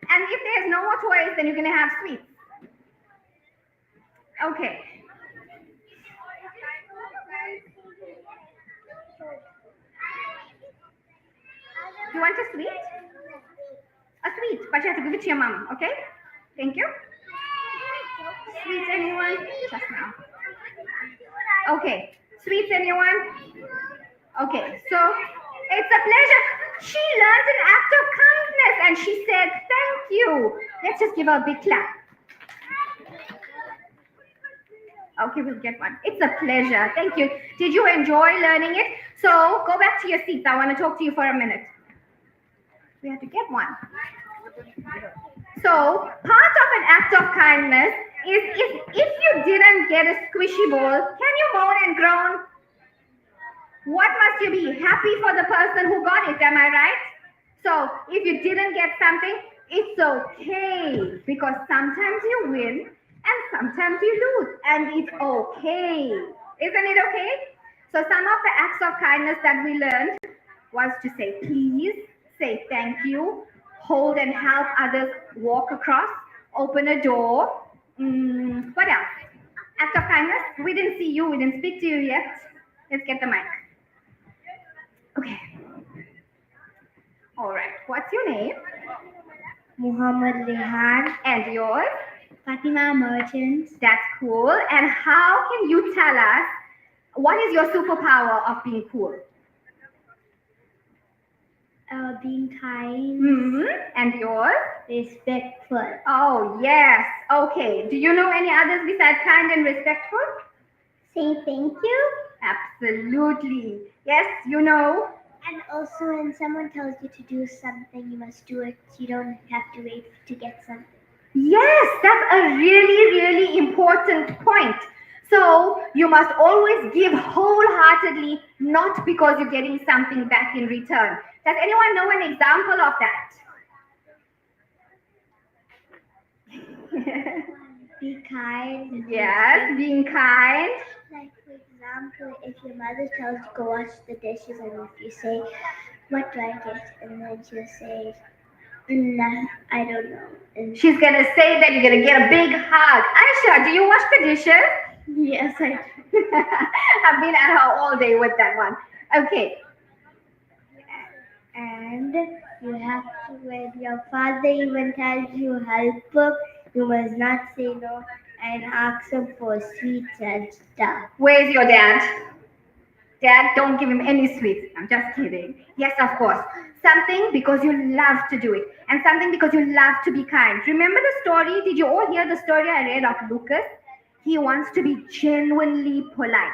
Speaker 2: And if there's no more toys, then you're going to have sweets. Okay. You want a sweet? A sweet, but you have to give it to your mom, okay? Thank you. Sweets, anyone? Just now. Okay. Sweets, anyone? Okay. So it's a pleasure. She learned an act of kindness and she said, thank you. Let's just give her a big clap. Okay, we'll get one. It's a pleasure. Thank you. Did you enjoy learning it? So go back to your seats. I want to talk to you for a minute. We have to get one. So part of an act of kindness is if you didn't get a squishy ball, can you moan and groan? What must you be? Happy for the person who got it, am I right? So if you didn't get something, it's okay because sometimes you win and sometimes you lose and it's okay. Isn't it okay? So some of the acts of kindness that we learned was to say please, say thank you, hold and help others walk across, open a door. What else? Act of kindness. We didn't see you. We didn't speak to you yet. Let's get the mic. Okay. All right. What's your name?
Speaker 3: Muhammad Rehan,
Speaker 2: And yours?
Speaker 3: Fatima Merchant,
Speaker 2: That's cool. And how can you tell us what is your superpower of being cool?
Speaker 3: being kind,
Speaker 2: And yours?
Speaker 3: respectful,
Speaker 2: Oh, yes. Okay. Do you know any others besides kind and respectful?
Speaker 3: say thank you.
Speaker 2: Absolutely. Yes, you know.
Speaker 3: And also, when someone tells you to do something, you must do it. You don't have to wait to get something.
Speaker 2: Yes, that's a really, really important point. So you must always give wholeheartedly, not because you're getting something back in return. Does anyone know an example of that?
Speaker 3: Be kind.
Speaker 2: Yes, being kind.
Speaker 3: Like, for example, if your mother tells you to go wash the dishes, and if you say, what do I get? And then she'll say, nah, I don't know. And
Speaker 2: She's going to say that you're going to get a big hug. Aisha, do you wash the dishes?
Speaker 3: yes, I do.
Speaker 2: I've been at her all day with that one. Okay.
Speaker 3: And you have to, when your father even tells you help, you must not say no and ask him for sweets and stuff.
Speaker 2: Where's your dad? Dad, don't give him any sweets. I'm just kidding. Yes, of course. Something because you love to do it. And something because you love to be kind. Remember the story? Did you all hear the story I read of Lucas? He wants to be genuinely polite.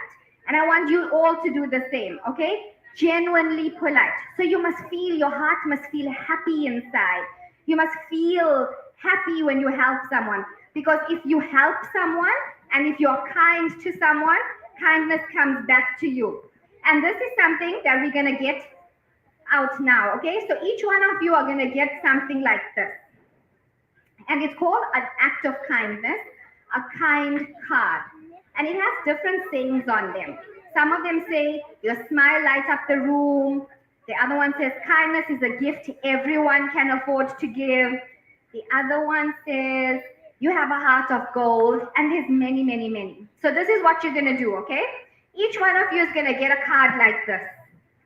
Speaker 2: And I want you all to do the same, okay? Genuinely polite. So you must feel, your heart must feel happy inside. You must feel happy when you help someone. Because if you help someone and if you're kind to someone, kindness comes back to you. And this is something that we're going to get out now, okay? So each one of you are going to get something like this. And it's called an act of kindness, a kind card. And it has different sayings on them. Some of them say, your smile lights up the room. The other one says, kindness is a gift everyone can afford to give. The other one says, you have a heart of gold. And there's many, many, many. So this is what you're going to do, okay? Each one of you is going to get a card like this.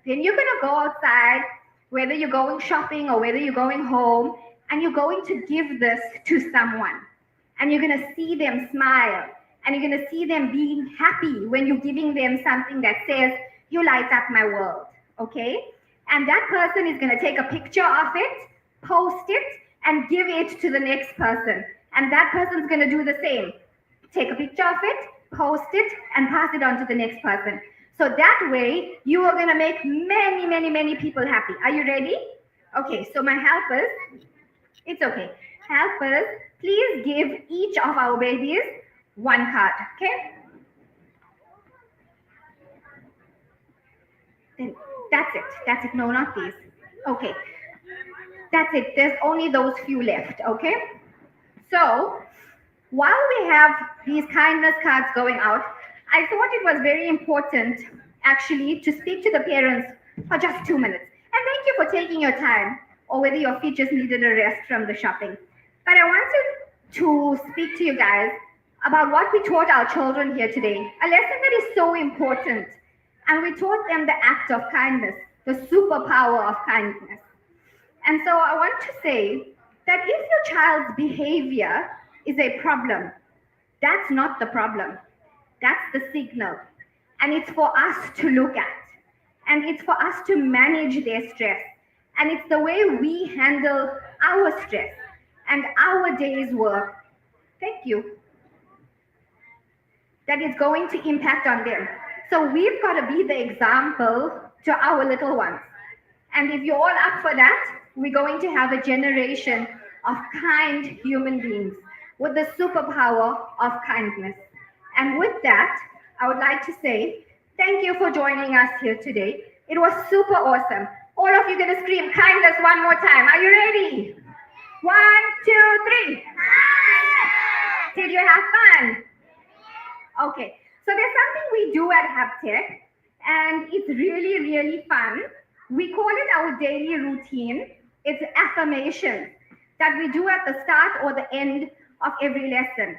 Speaker 2: Then you're going to go outside, whether you're going shopping or whether you're going home, and you're going to give this to someone. And you're going to see them smile. And you're going to see them being happy when you're giving them something that says, you light up my world, okay? And that person is going to take a picture of it, post it, and give it to the next person. And that person's going to do the same. Take a picture of it, post it, and pass it on to the next person. So that way, you are going to make many, many, many people happy. Are you ready? Okay, so my helpers, it's okay. Helpers, please give each of our babies one card, okay? Then that's it. That's it. No, not these. Okay. That's it. There's only those few left, okay? So while we have these kindness cards going out, I thought it was very important actually to speak to the parents for just 2 minutes. And thank you for taking your time, or whether your feet just needed a rest from the shopping. But I wanted to speak to you guys about what we taught our children here today, a lesson that is so important. And we taught them the act of kindness, the superpower of kindness. And so I want to say that if your child's behavior is a problem, That's not the problem. That's the signal. And it's for us to look at. And it's for us to manage their stress. And it's the way we handle our stress and our day's work. Thank you. That is going to impact on them. So we've got to be the example to our little ones. And if you're all up for that, we're going to have a generation of kind human beings with the superpower of kindness. And with that, I would like to say thank you for joining us here today. It was super awesome. All of you going to scream kindness one more time. Are you ready? 1, 2, 3. Did you have fun? Okay, so there's something we do at Haptech, and it's really, really fun. We call it our daily routine. It's affirmations that we do at the start or the end of every lesson.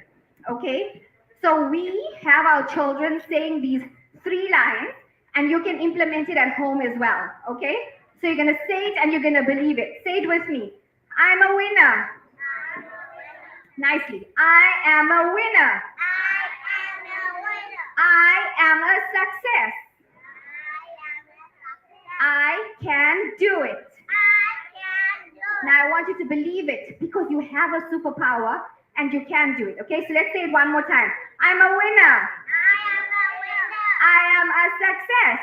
Speaker 2: Okay, so we have our children saying these 3 lines, and you can implement it at home as well. Okay, so you're gonna say it and you're gonna believe it. Say it with me. I'm a winner. Nicely. I am a winner. I am a success. I can do it. Now I want you to believe it because you have a superpower and you can do it. Okay, so let's say it one more time. I'm a winner. I am a success.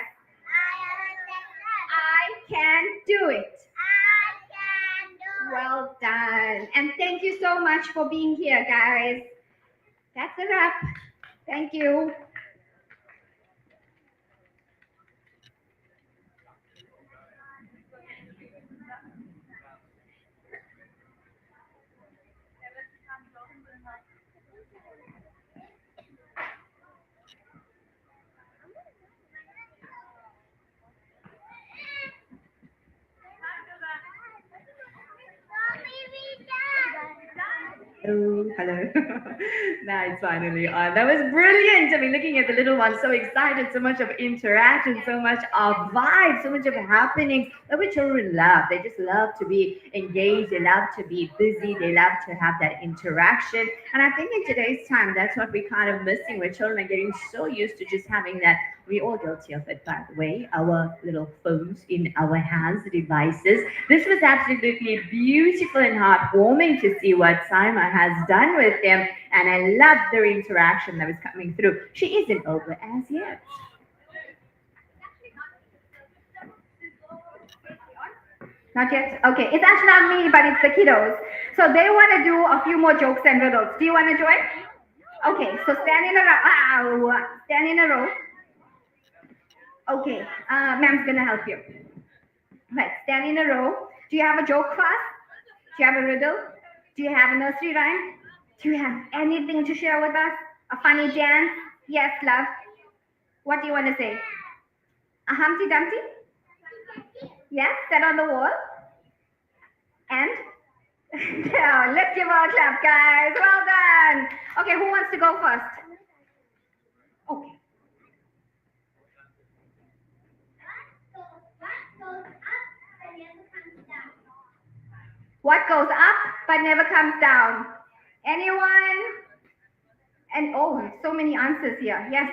Speaker 2: I can do it. Well done. And thank you so much for being here, guys. That's a wrap. Thank you.
Speaker 1: Oh, hello. Nice, finally on. That was brilliant. I mean, looking at the little ones, so excited, so much of interaction, so much of vibe, so much of happenings that we children love. They just love to be engaged, they love to be busy, they love to have that interaction. And I think in today's time, that's what we're kind of missing, where children are getting so used to just having that. We're all guilty of it, by the way, our little phones in our hands, devices. This was absolutely beautiful and heartwarming to see what Saima has done with them, and I love their interaction that was coming through. She isn't over as yet.
Speaker 2: Not yet? Okay, it's actually not me, but it's the kiddos. So they want to do a few more jokes and riddles. Do you want to join? Okay, so stand in a row. Stand in a row. Okay, ma'am's gonna help you. Right, stand in a row. Do you have a joke for us? Do you have a riddle? Do you have a nursery rhyme? Do you have anything to share with us? A funny dance? Yes, love. What do you want to say? A Humpty Dumpty? Yes, set on the wall. And? Yeah, let's give her a clap, guys. Well done. Okay, who wants to go first? Okay. What goes up but never comes down? Anyone? And oh, so many answers here. Yes.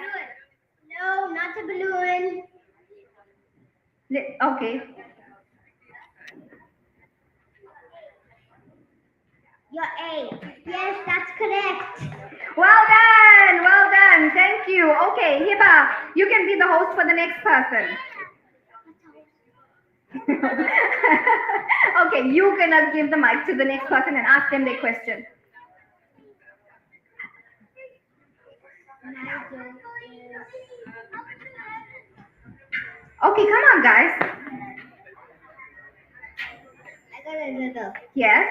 Speaker 3: No, not a balloon.
Speaker 2: Okay.
Speaker 3: Your A. Yes, that's correct.
Speaker 2: Well done. Well done. Thank you. Okay, Hiba, you can be the host for the next person. Okay, you're gonna give the mic to the next person and ask them their question. Okay, come on, guys.
Speaker 3: I got a riddle.
Speaker 2: Yes.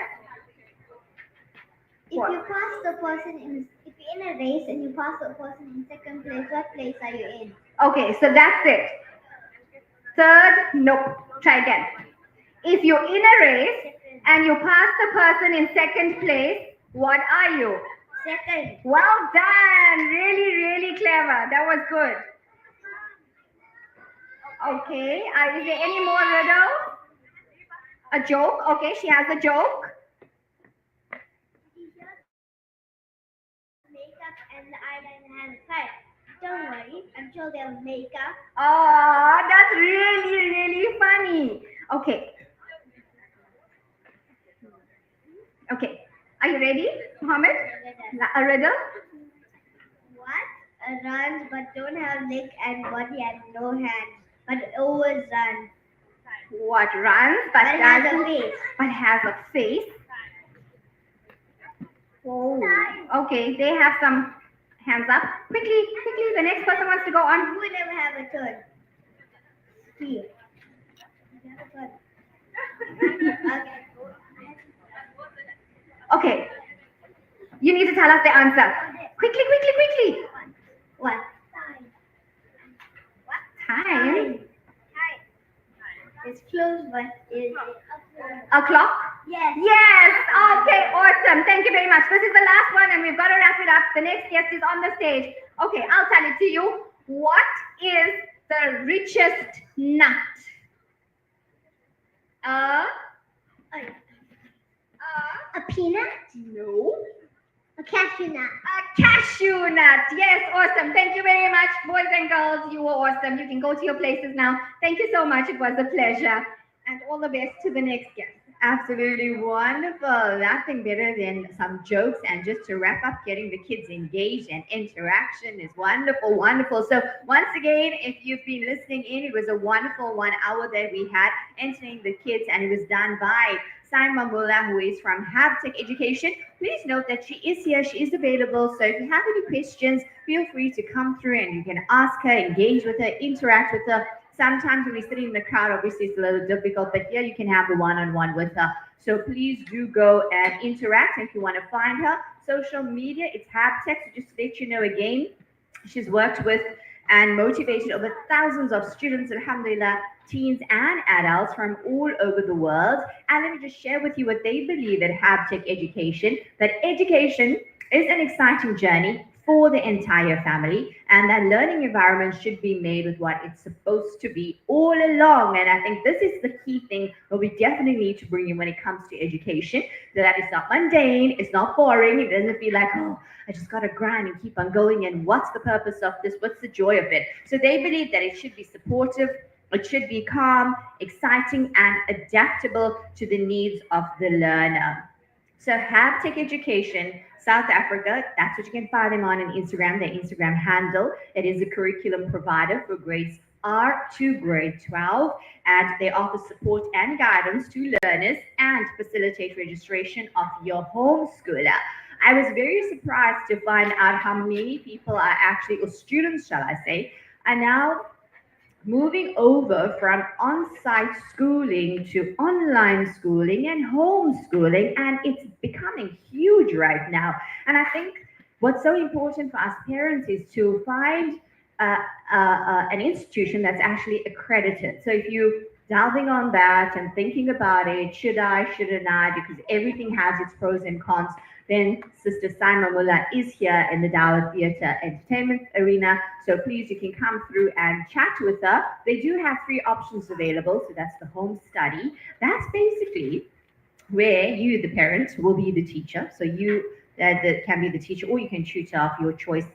Speaker 3: If
Speaker 2: What?
Speaker 3: you pass the person if you're in a race and you pass the person in second place, what place are you in?
Speaker 2: Okay, so that's it. Third, nope. Try again. If you're in a race and you pass the person in second place, what are you?
Speaker 3: Second.
Speaker 2: Well done. Really, really clever. That was good. Okay. Is there any more riddle? A joke? Okay, she has a joke.
Speaker 3: Makeup and the eyeliner has a fire. Don't worry, I'm sure they'll make up.
Speaker 2: Oh, that's really, really funny. Okay, okay. Are you ready, Mohammed? A riddle?
Speaker 3: What? Runs but don't have legs and body and no hands, but always runs.
Speaker 2: What runs but
Speaker 3: But has a
Speaker 2: doesn't,
Speaker 3: face.
Speaker 2: but has a face? Oh, okay. They have some hands up. Quickly, quickly. The next person wants to go on.
Speaker 3: Who will never have a turn? Here. Okay.
Speaker 2: Okay. You need to tell us the answer. Quickly, quickly, quickly.
Speaker 3: What?
Speaker 2: Time.
Speaker 3: It's close, but it's
Speaker 2: A clock?
Speaker 3: yes.
Speaker 2: Yes. Okay, awesome. Thank you very much. This is the last one and we've got to wrap it up. The next guest is on the stage. Okay, I'll tell it to you. What is the richest nut?
Speaker 3: A peanut?
Speaker 2: No.
Speaker 3: A cashew nut.
Speaker 2: A cashew nut. Yes, awesome. Thank you very much, boys and girls. You were awesome. You can go to your places now. Thank you so much. It was a pleasure. And all the best to the next guest.
Speaker 1: Absolutely wonderful. Nothing better than some jokes. And just to wrap up, getting the kids engaged and interaction is wonderful, wonderful. So, once again, if you've been listening in, it was a wonderful 1 hour that we had entertaining the kids, and it was done by Saima Mullah, who is from Habtech Education. Please note that she is here, she is available. So, if you have any questions, feel free to come through and you can ask her, engage with her, interact with her. Sometimes when we're sitting in the crowd, obviously it's a little difficult, but here you can have the one-on-one with her. So please do go and interact. And if you want to find her, social media, it's Habtech. So just to let you know again, she's worked with and motivated over thousands of students, alhamdulillah, teens and adults from all over the world. And let me just share with you what they believe at Habtech Education, that education is an exciting journey for the entire family, and that learning environment should be made with what it's supposed to be all along. And I think this is the key thing that we definitely need to bring in when it comes to education, that it's not mundane, it's not boring, it doesn't feel like, oh, I just got to grind and keep on going, and what's the purpose of this, what's the joy of it? So they believe that it should be supportive, it should be calm, exciting, and adaptable to the needs of the learner. So Habtech Education South Africa, that's what you can find them on Instagram, their Instagram handle. It is a curriculum provider for grades R to grade 12, and they offer support and guidance to learners and facilitate registration of your homeschooler. I was very surprised to find out how many people are actually, or students, shall I say, are now moving over from on-site schooling to online schooling and homeschooling, and it's becoming huge right now. And I think what's so important for us parents is to find an institution that's actually accredited. So if you delving on that and thinking about it, should I, shouldn't I, because everything has its pros and cons, then Sister Saima Mullah is here in the Dawood Theatre Entertainment Arena. So please, you can come through and chat with her. They do have 3 options available. So that's the home study. That's basically where you, the parent, will be the teacher. So you can be the teacher, or you can tutor of your choice.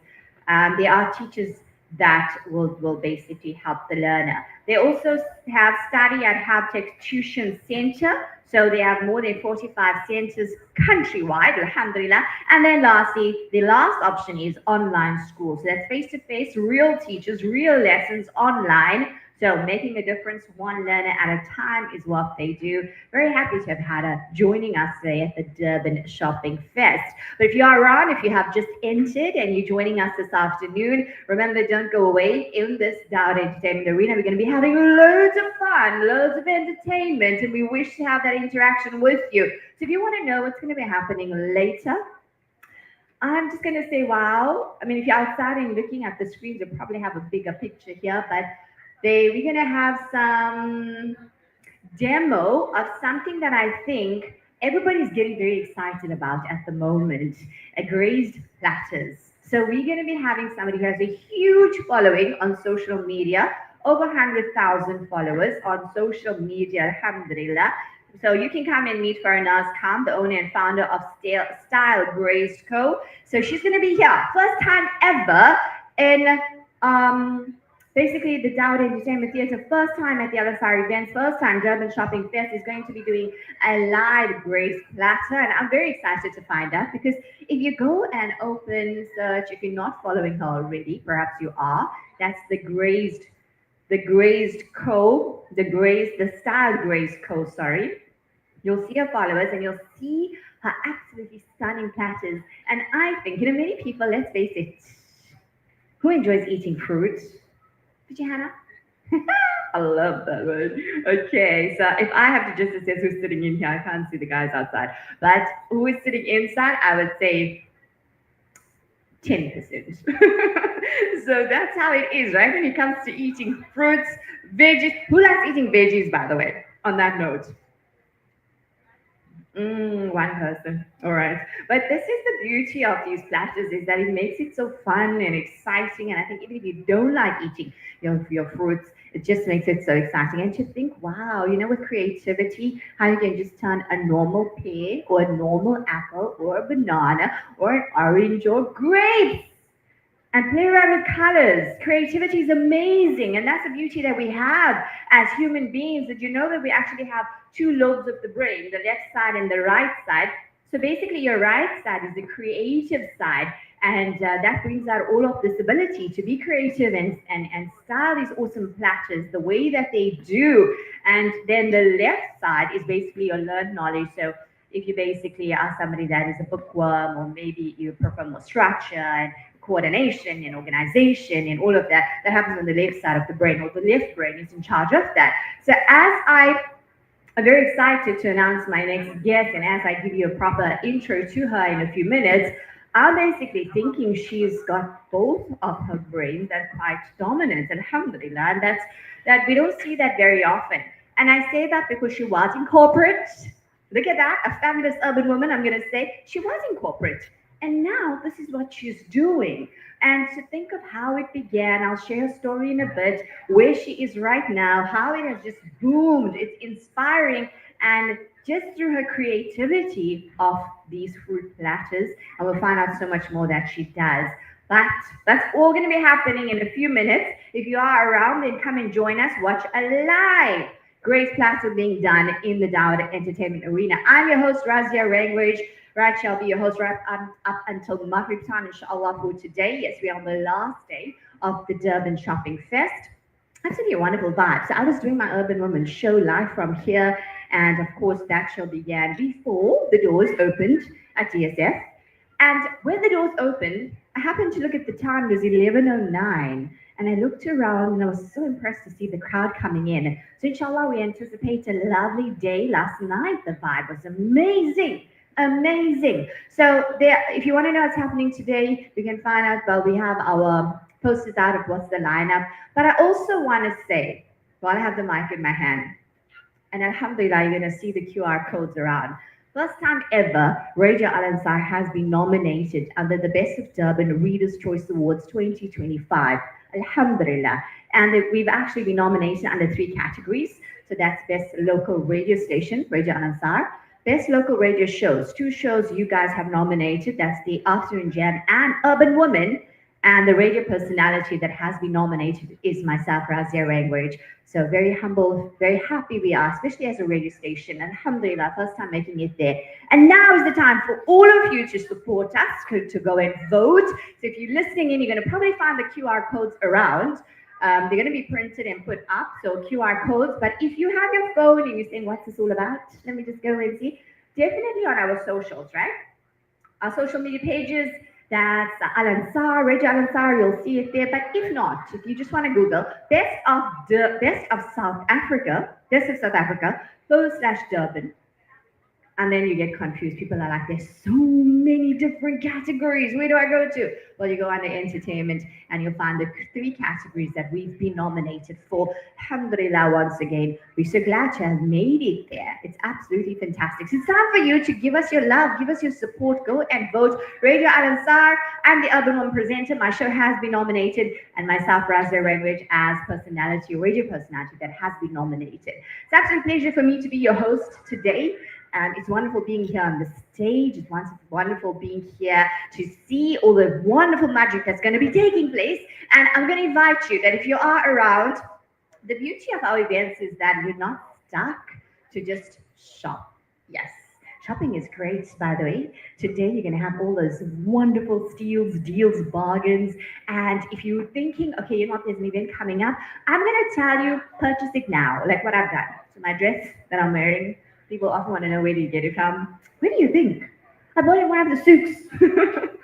Speaker 1: There are teachers that will basically help the learner. They also have study at Habtech Tuition Center. So they have more than 45 centers countrywide, alhamdulillah. And then lastly, the last option is online school. So that's face-to-face, real teachers, real lessons online. So making a difference one learner at a time is what they do. Very happy to have had her joining us today at the Durban Shopping Fest. But if you are around, if you have just entered and you're joining us this afternoon, remember, don't go away. In this Dawood Entertainment Arena, we're going to be having loads of fun, loads of entertainment, and we wish to have that interaction with you. So if you want to know what's going to be happening later, I'm just going to say, wow. I mean, if you're outside and looking at the screens, you'll probably have a bigger picture here, but we're going to have some demo of something that I think everybody's getting very excited about at the moment, grazed platters. So we're going to be having somebody who has a huge following on social media, over 100,000 followers on social media, alhamdulillah. So you can come and meet Farnaz Khan, the owner and founder of Style Graced Co. So she's going to be here, first time ever in basically the Dawood Entertainment Theatre, first time at the Al Ansar events, first time Durban Shopping Fest is going to be doing a live Grace platter, and I'm very excited to find out because if you go and open search, if you're not following her already, perhaps you are. That's the Style Grace Co. Sorry, you'll see her followers and you'll see her absolutely stunning platters. And I think, many people, let's face it, who enjoys eating fruit? Did you, Hannah? I love that one. Okay, so if I have to just assess who's sitting in here, I can't see the guys outside. But who is sitting inside, I would say 10%. So that's how it is, right? When it comes to eating fruits, veggies. Who likes eating veggies, by the way, on that note? One person. All right. But this is the beauty of these platters is that it makes it so fun and exciting. And I think even if you don't like eating your fruits, it just makes it so exciting. And to think, wow, with creativity, how you can just turn a normal pear or a normal apple or a banana or an orange or grapes and play around with colors. Creativity is amazing, and that's the beauty that we have as human beings. Did you know that we actually have two lobes of the brain, the left side and the right side? So basically, your right side is the creative side, and that brings out all of this ability to be creative and style these awesome platters the way that they do. And then the left side is basically your learned knowledge. So if you basically are somebody that is a bookworm, or maybe you prefer more structure and coordination and organization and all of that, that happens on the left side of the brain, or the left brain is in charge of that. So I'm very excited to announce my next guest, and as I give you a proper intro to her in a few minutes, I'm basically thinking she's got both of her brains that are quite dominant, alhamdulillah, and that we don't see that very often. And I say that because she was in corporate. Look at that, a fabulous urban woman, I'm going to say. She was in corporate. And now this is what she's doing. And to think of how it began, I'll share her story in a bit, where she is right now, how it has just boomed. It's inspiring. And just through her creativity of these fruit platters, and we'll find out so much more that she does. But that's all going to be happening in a few minutes. If you are around, then come and join us. Watch a live Grace platter being done in the Dawood Entertainment Arena. I'm your host, Razia Rangwage. Right, shall be your host right up until Maghrib time, inshallah, for today. Yes, we are on the last day of the Durban Shopping Fest. Absolutely a wonderful vibe. So I was doing my Urban Woman show live from here, and of course that show began before the doors opened at DSF. And when the doors opened, I happened to look at the time, it was 11:09. And I looked around and I was so impressed to see the crowd coming in. So inshallah, we anticipate a lovely day. Last night, the vibe was amazing. Amazing. So there, if you want to know what's happening today, we can find out. Well, we have our posters out of what's the lineup. But I also want to say, while I have the mic in my hand, and alhamdulillah, you're going to see the QR codes around. First time ever, Radio Al Ansar has been nominated under the Best of Durban Readers' Choice Awards 2025. Alhamdulillah. And we've actually been nominated under 3 categories. So that's Best Local Radio Station, Radio Al Ansar. Best Local Radio Shows. 2 shows you guys have nominated. That's the Afternoon Jam and Urban Woman. And the radio personality that has been nominated is myself, Razia Rangwage. So very humble, very happy we are, especially as a radio station. Alhamdulillah, first time making it there. And now is the time for all of you to support us, to go and vote. So if you're listening in, you're going to probably find the QR codes around. They're going to be printed and put up, so QR codes. But if you have your phone and you're saying, what's this all about? Let me just go and see. Definitely on our socials, right? Our social media pages. That's Al Ansar, Radio Al Ansar, you'll see it there. But if not, if you just want to Google Best of South Africa /Durban, And then you get confused. People are like, there's so many different categories. Where do I go to? Well, you go under entertainment and you'll find the three categories that we've been nominated for. Alhamdulillah, once again, we're so glad to have made it there. It's absolutely fantastic. So it's time for you to give us your love, give us your support. Go and vote. Radio Al Ansar, I'm the Urban Woman presenter. My show has been nominated, and myself, Razia Renwich, as personality, radio personality that has been nominated. It's absolute pleasure for me to be your host today. And it's wonderful being here on the stage. It's wonderful being here to see all the wonderful magic that's going to be taking place. And I'm going to invite you that if you are around, the beauty of our events is that we're not stuck to just shop. Yes, shopping is great, by the way. Today you're going to have all those wonderful steals, deals, bargains. And if you're thinking, okay, you know what, there's an event coming up, I'm going to tell you, purchase it now, like what I've done. So my dress that I'm wearing, people often want to know, where do you get it from? Where do you think? I bought it in one of the souks.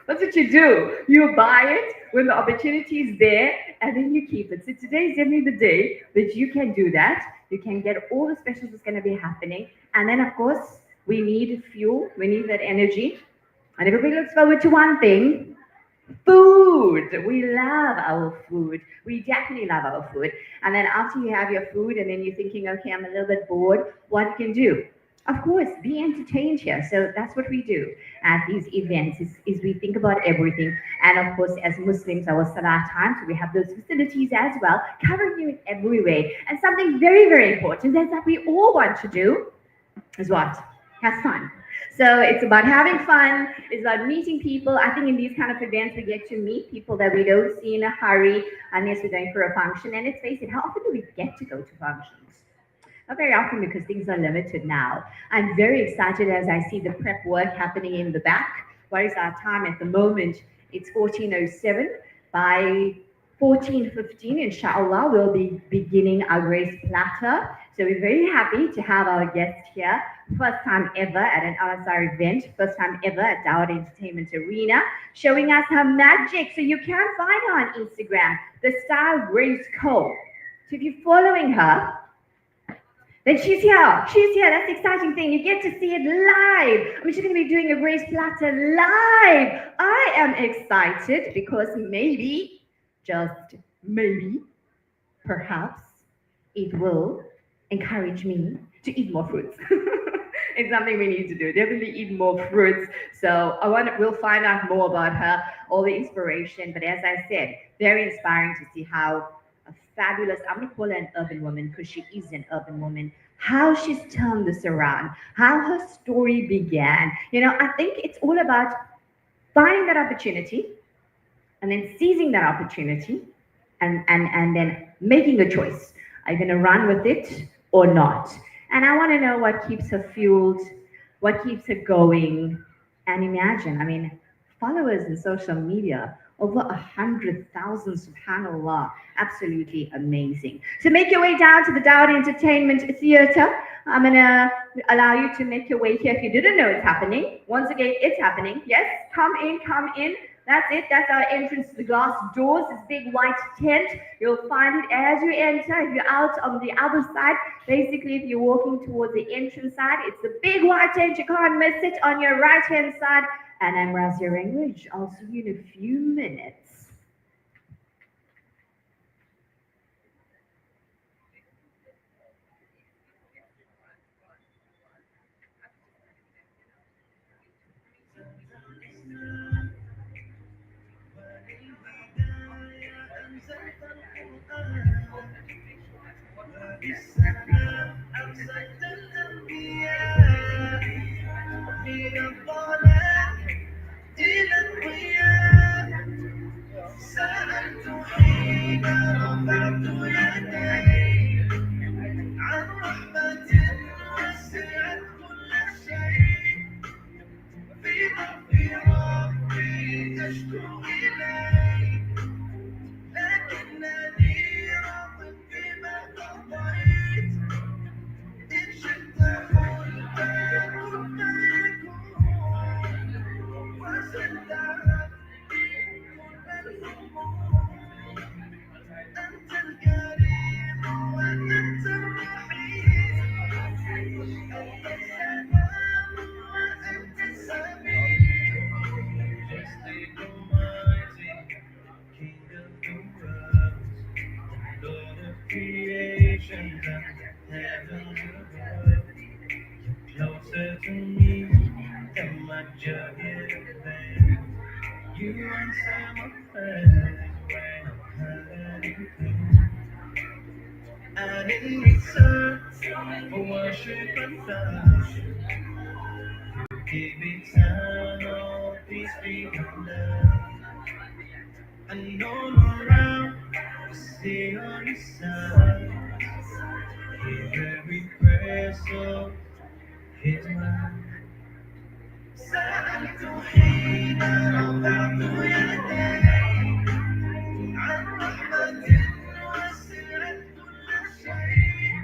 Speaker 1: That's what you do. You buy it when the opportunity is there, and then you keep it. So today is definitely the day that you can do that. You can get all the specials that's going to be happening. And then, of course, we need fuel. We need that energy. And everybody looks forward to one thing: food. We love our food. We definitely love our food. And then after you have your food, and then you're thinking, okay, I'm a little bit bored, what you can do? Of course, be entertained here. So that's what we do at these events is we think about everything. And of course, as Muslims, our Salah time, so we have those facilities as well, covering you in every way. And something very, very important is that we all want to do is what? Have fun. So it's about having fun. It's about meeting people. I think in these kind of events, we get to meet people that we don't see in a hurry unless we're going for a function. And let's face it, how often do we get to go to functions? Not very often, because things are limited now. I'm very excited as I see the prep work happening in the back. What is our time at the moment? It's 14:07. By 14:15, inshallah, we'll be beginning our grace platter. So we're very happy to have our guest here. First time ever at an Al-Azhar event, first time ever at Dawood Entertainment Arena, showing us her magic. So you can find her on Instagram, the Style Grace Co. So if you're following her, then she's here. She's here. That's the exciting thing. You get to see it live. I mean, she's going to be doing a Grace Platter live. I am excited because maybe, just maybe, perhaps, it will encourage me to eat more fruits. It's something we need to do. Definitely eat more fruits. So we'll find out more about her, all the inspiration. But as I said, very inspiring to see how a fabulous, I'm going to call her an urban woman because she is an urban woman, how she's turned this around, how her story began. You know, I think it's all about finding that opportunity and then seizing that opportunity and then making a choice. Are you going to run with it or not? And I want to know what keeps her fueled, what keeps her going. And imagine, I mean, followers in social media, over 100,000, subhanallah, absolutely amazing. So make your way down to the Dawood Entertainment Theatre. I'm gonna allow you to make your way here if you didn't know it's happening. Once again, it's happening. Yes, come in, come in. That's it. That's our entrance to the glass doors, this big white tent. You'll find it as you enter. If you're out on the other side, basically, if you're walking towards the entrance side, it's the big white tent. You can't miss it on your right-hand side. And I'm Razia Renwich. I'll see you in a few minutes.
Speaker 6: سألت حين رفعت يدي عن رحمة وسعت كل شيء في ضعف ربي تشكو إلي لكنني راض بما قضيت إن شئت قلت كن فيكون وزدت ربي كل الأمور أنت الكريم وأنت الرحيم أنت السلام You answer my prayers when I'm hurting. And in return for worship and love, you give eternal peace beyond love. And all around, we see on the side, hear every prayer, so here's mine. سألت حين رفعت يدي عن رحمة وسعت كل شيء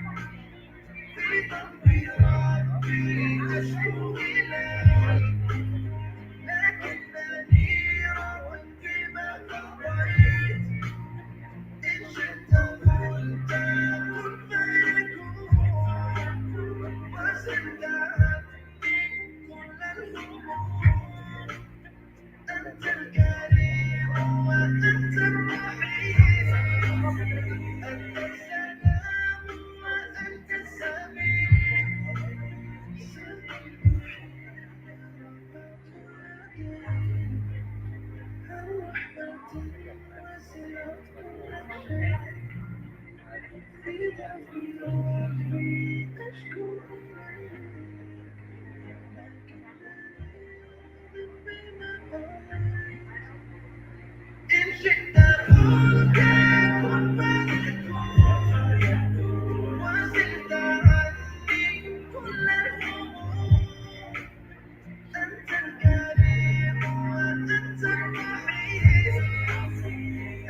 Speaker 6: في ضمي ربي أشكو إليه لكنني رويت ما قضيت إن شئت قلت كن فيكون وزدت عني كل الهموم أنت الكريم وأنت الرحيم أنت السلام وأنت السميع إن شئت قلت كن فيكون وزدت عني كل الهموم أنت الكريم وأنت الرحيم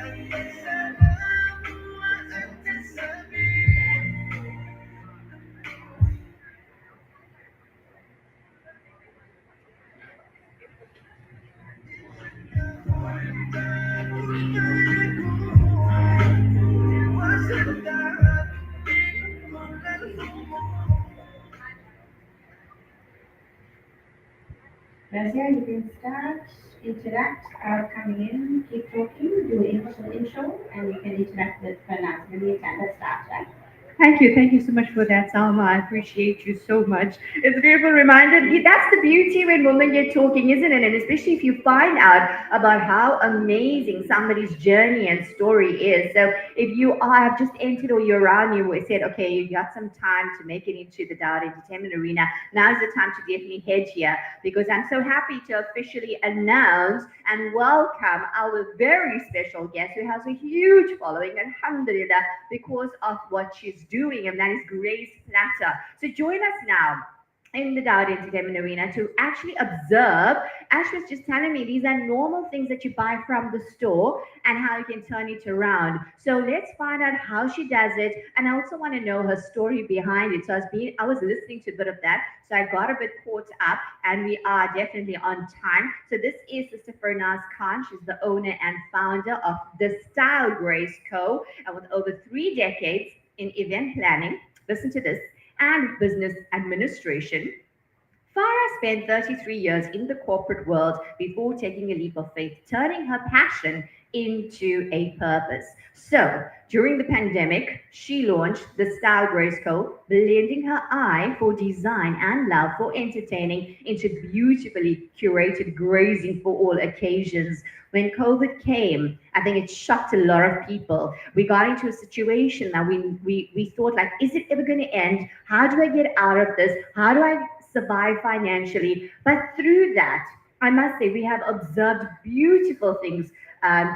Speaker 6: أنت السلام وأنت السميع وزدت عني كل الهموم.
Speaker 4: Razia, you can start, interact, coming in, keep talking, do an intro, and you can interact with Pranaz. When you can, let's start, right?
Speaker 1: Thank you so much for that, Salma. I appreciate you so much. It's a beautiful reminder. That's the beauty when women get talking, isn't it? And especially if you find out about how amazing somebody's journey and story is. So if you have just entered or you're around, you said, okay, you got some time to make it into the Dawood Entertainment Arena. Now's the time to definitely head here because I'm so happy to officially announce and welcome our very special guest who has a huge following, alhamdulillah, because of what she's doing, and that is Grace Platter. So join us now in the Dawood Entertainment Arena to actually observe. Ash was just telling me these are normal things that you buy from the store and how you can turn it around. So let's find out how she does it. And I also want to know her story behind it. So I was listening to a bit of that. So I got a bit caught up and we are definitely on time. So this is Sister Fernaz Khan. She's the owner and founder of the Style Grace Co. And with over 3 decades in event planning, listen to this, and business administration. Farah spent 33 years in the corporate world before taking a leap of faith, turning her passion into a purpose. So, during the pandemic, she launched the Style Grace Co., blending her eye for design and love for entertaining into beautifully curated grazing for all occasions. When COVID came, I think it shocked a lot of people. We got into a situation that we thought like, is it ever going to end? How do I get out of this? How do I survive financially? But through that, I must say, we have observed beautiful things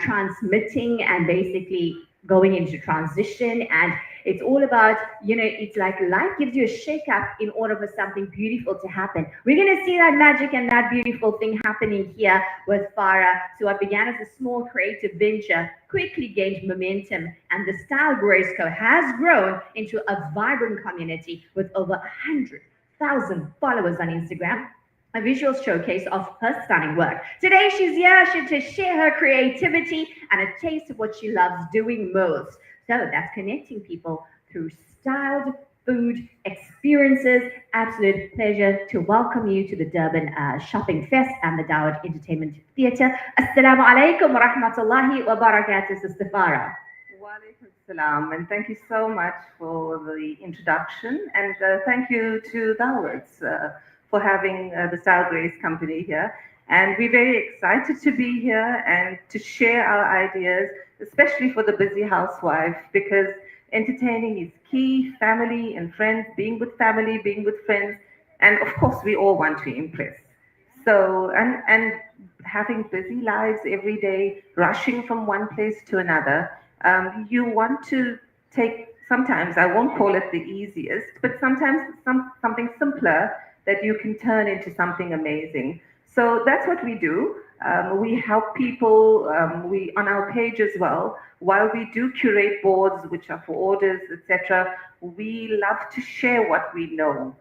Speaker 1: transmitting and basically going into transition. And it's all about, it's like life gives you a shake up in order for something beautiful to happen. We're going to see that magic and that beautiful thing happening here with Farah. So what began as a small creative venture quickly gained momentum, and the Style Grace Co. has grown into a vibrant community with over 100,000 followers on Instagram, a visual showcase of her stunning work. Today, she's here to share her creativity and a taste of what she loves doing most. So that's connecting people through styled food experiences. Absolute pleasure to welcome you to the Durban Shopping Fest and the Dawood Entertainment Theatre. Assalamu alaikum wa rahmatullahi wa barakatuh, Sister Farah.
Speaker 7: Walaikum salam, and thank you so much for the introduction, and thank you to Dawood for having the Style Grace Company here. And we're very excited to be here and to share our ideas, especially for the busy housewife, because entertaining is key, family and friends, being with family, being with friends, and of course, we all want to impress. So, and having busy lives every day, rushing from one place to another, you want to take, sometimes I won't call it the easiest, but sometimes something simpler that you can turn into something amazing. So that's what we do. We help people. We on our page as well. While we do curate boards, which are for orders, etc., we love to share what we know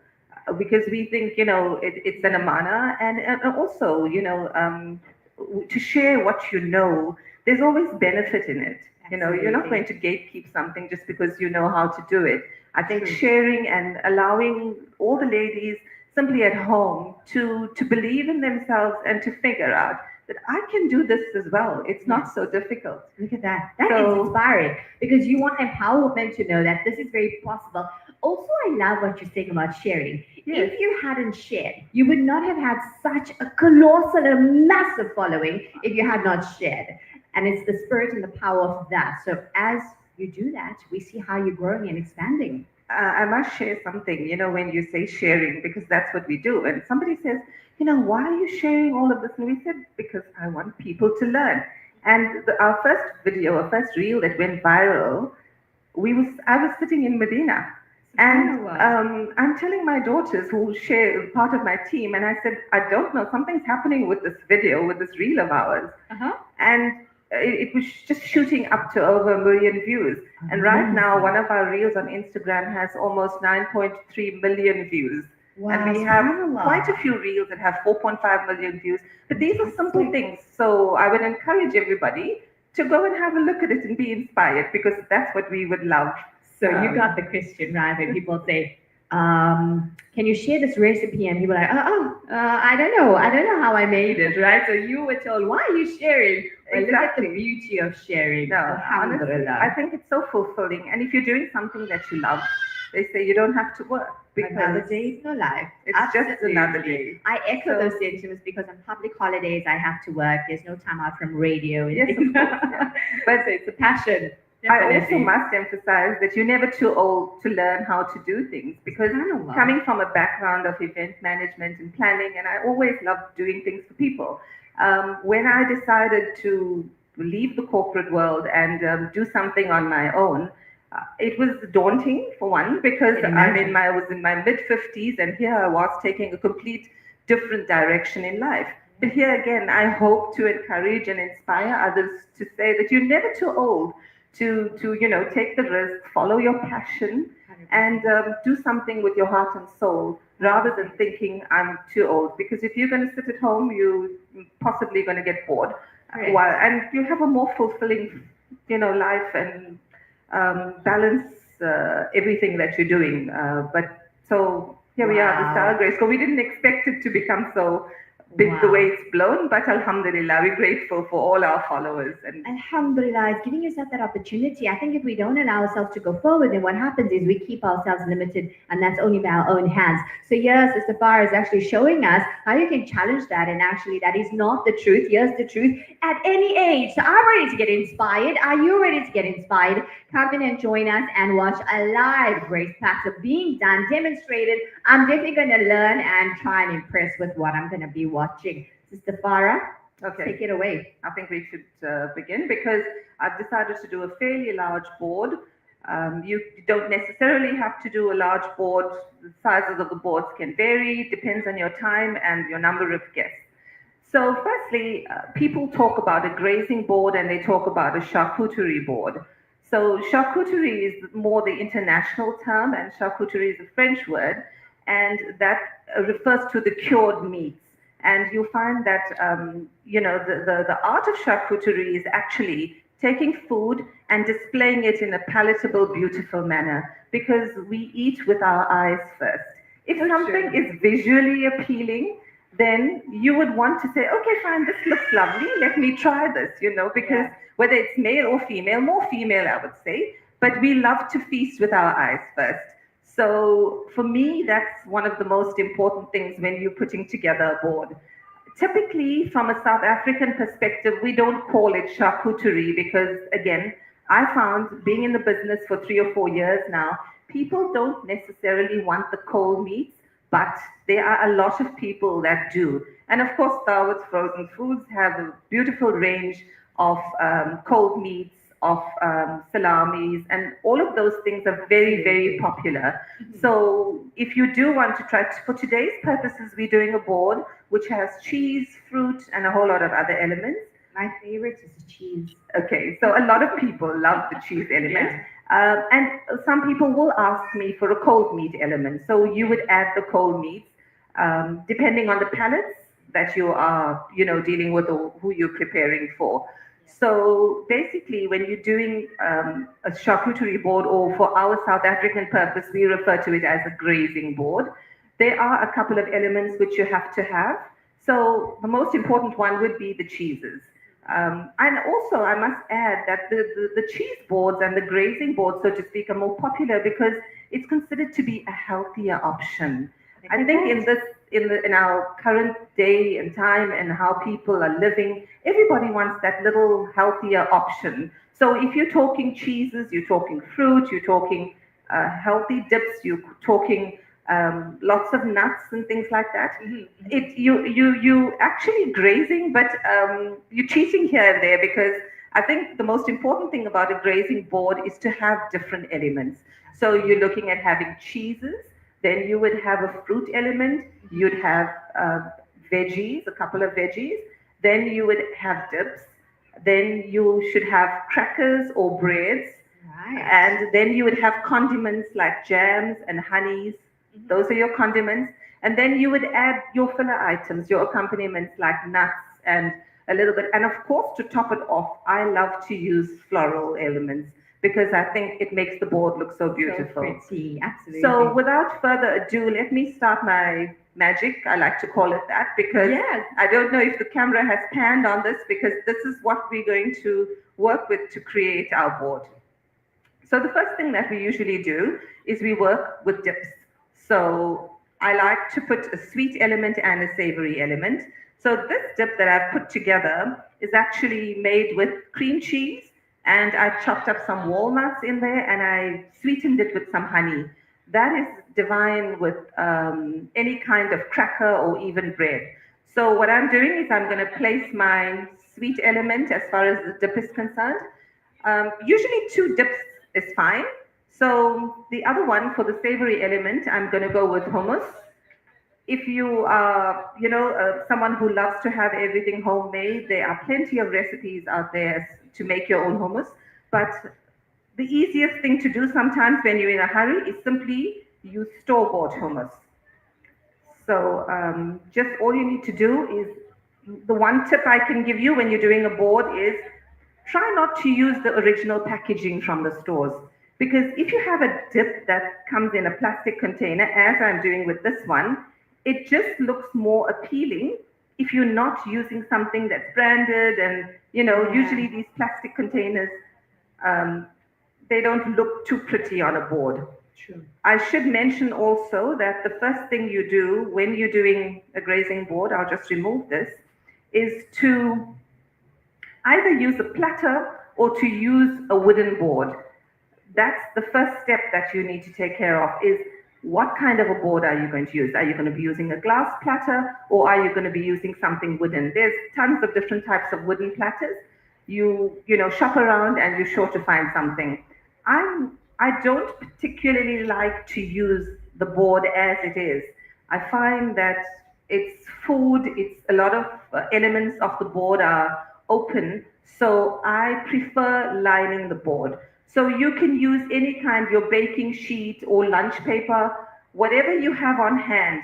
Speaker 7: because we think it's an amana, and also to share what you know. There's always benefit in it. You're not going to gatekeep something just because you know how to do it. I think sharing and allowing all the ladies simply at home to believe in themselves and to figure out that I can do this as well. It's not so difficult.
Speaker 1: Look at that. That is inspiring because you want empowerment to know that this is very possible. Also, I love what you're saying about sharing.
Speaker 7: Yes.
Speaker 1: If you hadn't shared, you would not have had such a colossal, a massive following if you had not shared. And it's the spirit and the power of that. So as you do that, we see how you're growing and expanding.
Speaker 7: I must share something, when you say sharing, because that's what we do. And somebody says, why are you sharing all of this? And we said, because I want people to learn. And our first video, our first reel that went viral, I was sitting in Medina. And I'm telling my daughters who share part of my team, and I said, I don't know, something's happening with this video, with this reel of ours. And it was just shooting up to over 1 million views. And right now, one of our reels on Instagram has almost 9.3 million views.
Speaker 1: Wow,
Speaker 7: and we have quite a few reels that have 4.5 million views. But these are simple things. So I would encourage everybody to go and have a look at it and be inspired, because that's what we would love.
Speaker 1: So you got the question right when people say, can you share this recipe? And people are like, I don't know. I don't know how I made it, right? So you were told, why are you sharing? Well, look at the beauty of sharing.
Speaker 7: No, honestly, I think it's so fulfilling. And if you're doing something that you love, they say you don't have to work. Because
Speaker 1: another day is no life.
Speaker 7: It's just another day.
Speaker 1: I echo those sentiments because on public holidays, I have to work. There's no time out from radio.
Speaker 7: Yes, of course. Yeah.
Speaker 1: But it's a passion.
Speaker 7: Definitely. I also must emphasize that you're never too old to learn how to do things, because coming from a background of event management and planning, and I always loved doing things for people. When I decided to leave the corporate world and do something on my own, it was daunting for one, because I was in my mid-50s, and here I was taking a complete different direction in life. But here again, I hope to encourage and inspire others to say that you're never too old to take the risk, follow your passion, and do something with your heart and soul, rather than thinking I'm too old. Because if you're going to sit at home, you're possibly going to get bored, and you have a more fulfilling, life and balance everything that you're doing. But so here we are, the Star Grace. So we didn't expect it to become so big the way it's blown, but alhamdulillah, we're grateful for all our followers. And
Speaker 1: alhamdulillah, it's giving yourself that opportunity. I think if we don't allow ourselves to go forward, then what happens is we keep ourselves limited, and that's only by our own hands. So yes, Sister Farah is actually showing us how you can challenge that, and actually that is not the truth. Here's the truth at any age. So I'm ready to get inspired. Are you ready to get inspired? Come in and join us and watch a live grace practice being done, demonstrated. I'm definitely going to learn and try and impress with what I'm going to be watching. Sister Farah, take it away.
Speaker 7: I think we should begin, because I've decided to do a fairly large board. You don't necessarily have to do a large board. The sizes of the boards can vary, depends on your time and your number of guests. So firstly, people talk about a grazing board and they talk about a charcuterie board. So charcuterie is more the international term, and charcuterie is a French word, and that refers to the cured meats. And you'll find that, the art of charcuterie is actually taking food and displaying it in a palatable, beautiful manner, because we eat with our eyes first. If something is visually appealing, then you would want to say, okay, fine, this looks lovely, let me try this, because whether it's male or female, more female, I would say, but we love to feast with our eyes first. So for me, that's one of the most important things when you're putting together a board. Typically, from a South African perspective, we don't call it charcuterie because, again, I found being in the business for 3 or 4 years now, people don't necessarily want the cold meats, but there are a lot of people that do. And of course, Dawood's frozen foods have a beautiful range of cold meats, of salamis, and all of those things are very, very popular. So if you do want to try, for today's purposes, we're doing a board which has cheese, fruit, and a whole lot of other elements.
Speaker 1: My favorite is the cheese.
Speaker 7: Okay, so a lot of people love the cheese element. And some people will ask me for a cold meat element. So you would add the cold meats, depending on the palates that you are, dealing with or who you're preparing for. So basically, when you're doing a charcuterie board, or for our South African purpose, we refer to it as a grazing board, there are a couple of elements which you have to have. So the most important one would be the cheeses. And also, I must add that the cheese boards and the grazing boards, so to speak, are more popular because it's considered to be a healthier option. I think in our current day and time and how people are living, everybody wants that little healthier option. So if you're talking cheeses, you're talking fruit, you're talking healthy dips, you're talking lots of nuts and things like that. You actually grazing, but you're cheating here and there because I think the most important thing about a grazing board is to have different elements. So you're looking at having cheeses, then you would have a fruit element, you'd have veggies, a couple of veggies, then you would have dips, then you should have crackers or breads, and then you would have condiments like jams and honeys. Those are your condiments. And then you would add your filler items, your accompaniments like nuts and a little bit. And of course, to top it off, I love to use floral elements because I think it makes the board look so beautiful.
Speaker 1: So pretty, absolutely.
Speaker 7: So without further ado, let me start my magic. I like to call it that because I don't know if the camera has panned on this because this is what we're going to work with to create our board. So the first thing that we usually do is we work with dips. So I like to put a sweet element and a savory element. So this dip that I've put together is actually made with cream cheese, and I chopped up some walnuts in there and I sweetened it with some honey. That is divine with any kind of cracker or even bread. So what I'm doing is I'm going to place my sweet element as far as the dip is concerned. Usually 2 dips is fine. So the other one for the savory element, I'm going to go with hummus. If you are, someone who loves to have everything homemade, there are plenty of recipes out there to make your own hummus. But the easiest thing to do sometimes when you're in a hurry is simply use store-bought hummus. So just all you need to do is, the one tip I can give you when you're doing a board is try not to use the original packaging from the stores. Because if you have a dip that comes in a plastic container, as I'm doing with this one, it just looks more appealing if you're not using something that's branded. And, usually these plastic containers, they don't look too pretty on a board.
Speaker 1: True.
Speaker 7: I should mention also that the first thing you do when you're doing a grazing board, I'll just remove this, is to either use a platter or to use a wooden board. That's the first step that you need to take care of is what kind of a board are you going to use? Are you going to be using a glass platter or are you going to be using something wooden? There's tons of different types of wooden platters. You shop around and you're sure to find something. I don't particularly like to use the board as it is. I find that it's food, it's a lot of elements of the board are open, so I prefer lining the board. So you can use any kind, your baking sheet or lunch paper, whatever you have on hand.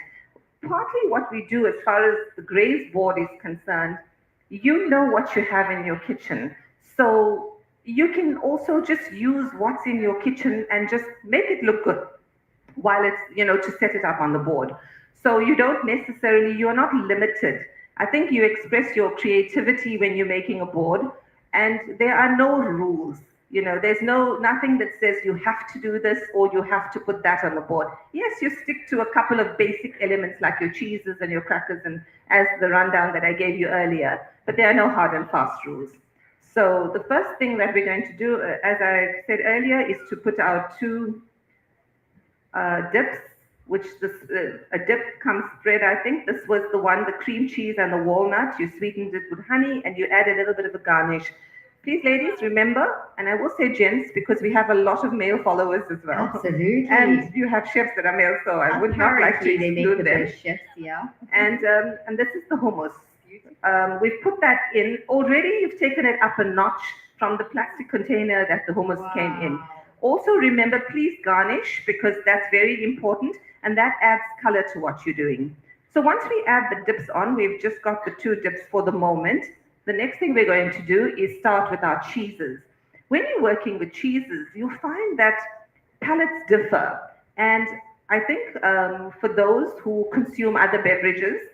Speaker 7: Partly what we do as far as the graze board is concerned, you know what you have in your kitchen. So you can also just use what's in your kitchen and just make it look good while it's, to set it up on the board. So you don't necessarily, you're not limited. I think you express your creativity when you're making a board, and there are no rules. There's nothing that says you have to do this or you have to put that on the board. Yes, you stick to a couple of basic elements like your cheeses and your crackers as the rundown that I gave you earlier, but there are no hard and fast rules. So the first thing that we're going to do, as I said earlier, is to put our two dips, which a dip comes spread, I think. This was the one, the cream cheese and the walnut. You sweetened it with honey and you add a little bit of a garnish. Please, ladies, remember, and I will say gents, because we have a lot of male followers as well.
Speaker 1: Absolutely.
Speaker 7: And you have chefs that are male, so I would not like to
Speaker 1: Apparently, they make
Speaker 7: exclude
Speaker 1: the
Speaker 7: them.
Speaker 1: best chefs, yeah.
Speaker 7: And this is the hummus. We've put that in. Already you've taken it up a notch from the plastic container that the hummus came in. Also remember, please garnish, because that's very important and that adds color to what you're doing. So once we add the dips on, we've just got the two dips for the moment. The next thing we're going to do is start with our cheeses. When you're working with cheeses, you'll find that palates differ. And I think for those who consume other beverages,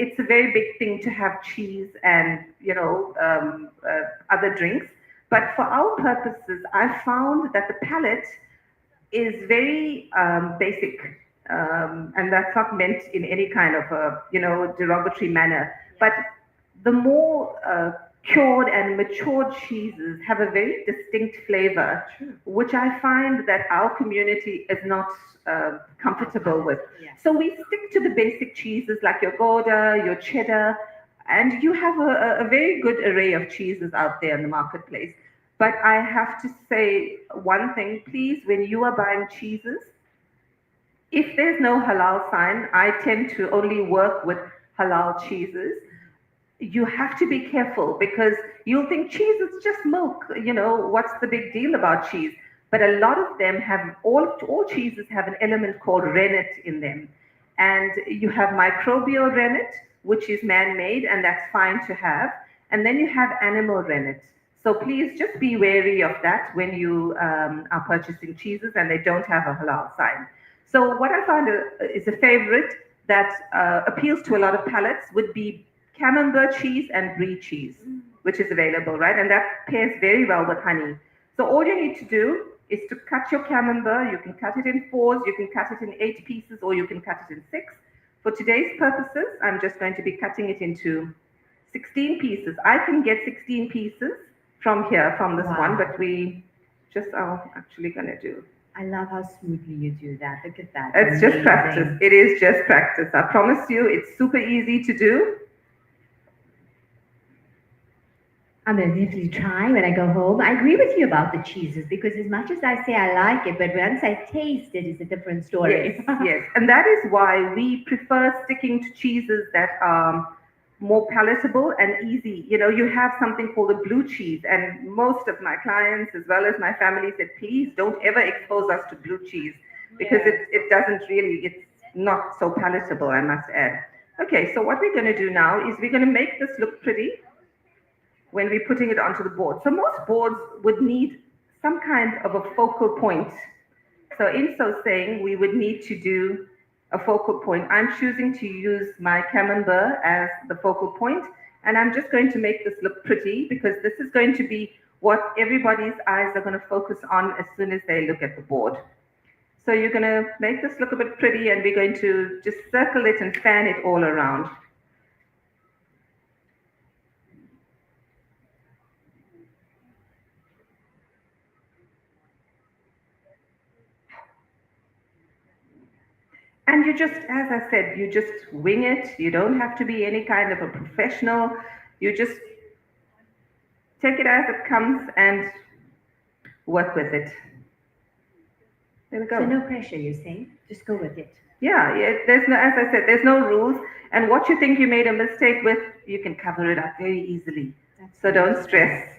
Speaker 7: it's a very big thing to have cheese and, other drinks. But for our purposes, I found that the palate is very basic, and that's not meant in any kind of a, derogatory manner. But the more cured and matured cheeses have a very distinct flavor, which I find that our community is not comfortable with.
Speaker 1: Yeah.
Speaker 7: So we stick to the basic cheeses like your Gouda, your cheddar, and you have a very good array of cheeses out there in the marketplace. But I have to say one thing, please, when you are buying cheeses, if there's no halal sign, I tend to only work with halal cheeses. You have to be careful because you'll think cheese is just milk. What's the big deal about cheese? But a lot of them have, all cheeses have an element called rennet in them. And you have microbial rennet, which is man-made, and that's fine to have. And then you have animal rennet. So please just be wary of that when you are purchasing cheeses and they don't have a halal sign. So what I find is a favorite that appeals to a lot of palates would be camembert cheese and brie cheese, which is available, right? And that pairs very well with honey. So all you need to do is to cut your camembert. You can cut it in 4s, you can cut it in 8 pieces, or you can cut it in 6. For today's purposes, I'm just going to be cutting it into 16 pieces. I can get 16 pieces from here, from this one, but we just are actually going to do.
Speaker 1: I love how smoothly you do that. Look at that.
Speaker 7: It's just
Speaker 1: Amazing.
Speaker 7: practice. It is just practice. I promise you, it's super easy to do.
Speaker 1: I'm going to definitely try when I go home. I agree with you about the cheeses because as much as I say I like it, but once I taste it, it's a different story.
Speaker 7: Yes, yes. And that is why we prefer sticking to cheeses that are more palatable and easy. You have something called a blue cheese, and most of my clients, as well as my family, said, please don't ever expose us to blue cheese because it doesn't really, it's not so palatable, I must add. Okay, so what we're going to do now is we're going to make this look pretty when we're putting it onto the board. So most boards would need some kind of a focal point. So in so saying, we would need to do a focal point. I'm choosing to use my camembert as the focal point, and I'm just going to make this look pretty because this is going to be what everybody's eyes are going to focus on as soon as they look at the board. So you're going to make this look a bit pretty, and we're going to just circle it and fan it all around. And you just, as I said, you just wing it. You don't have to be any kind of a professional. You just take it as it comes and work with it. There we go.
Speaker 1: So no pressure, you say? Just go with it.
Speaker 7: Yeah, there's no, as I said, there's no rules. And what you think you made a mistake with, you can cover it up very easily. So don't stress.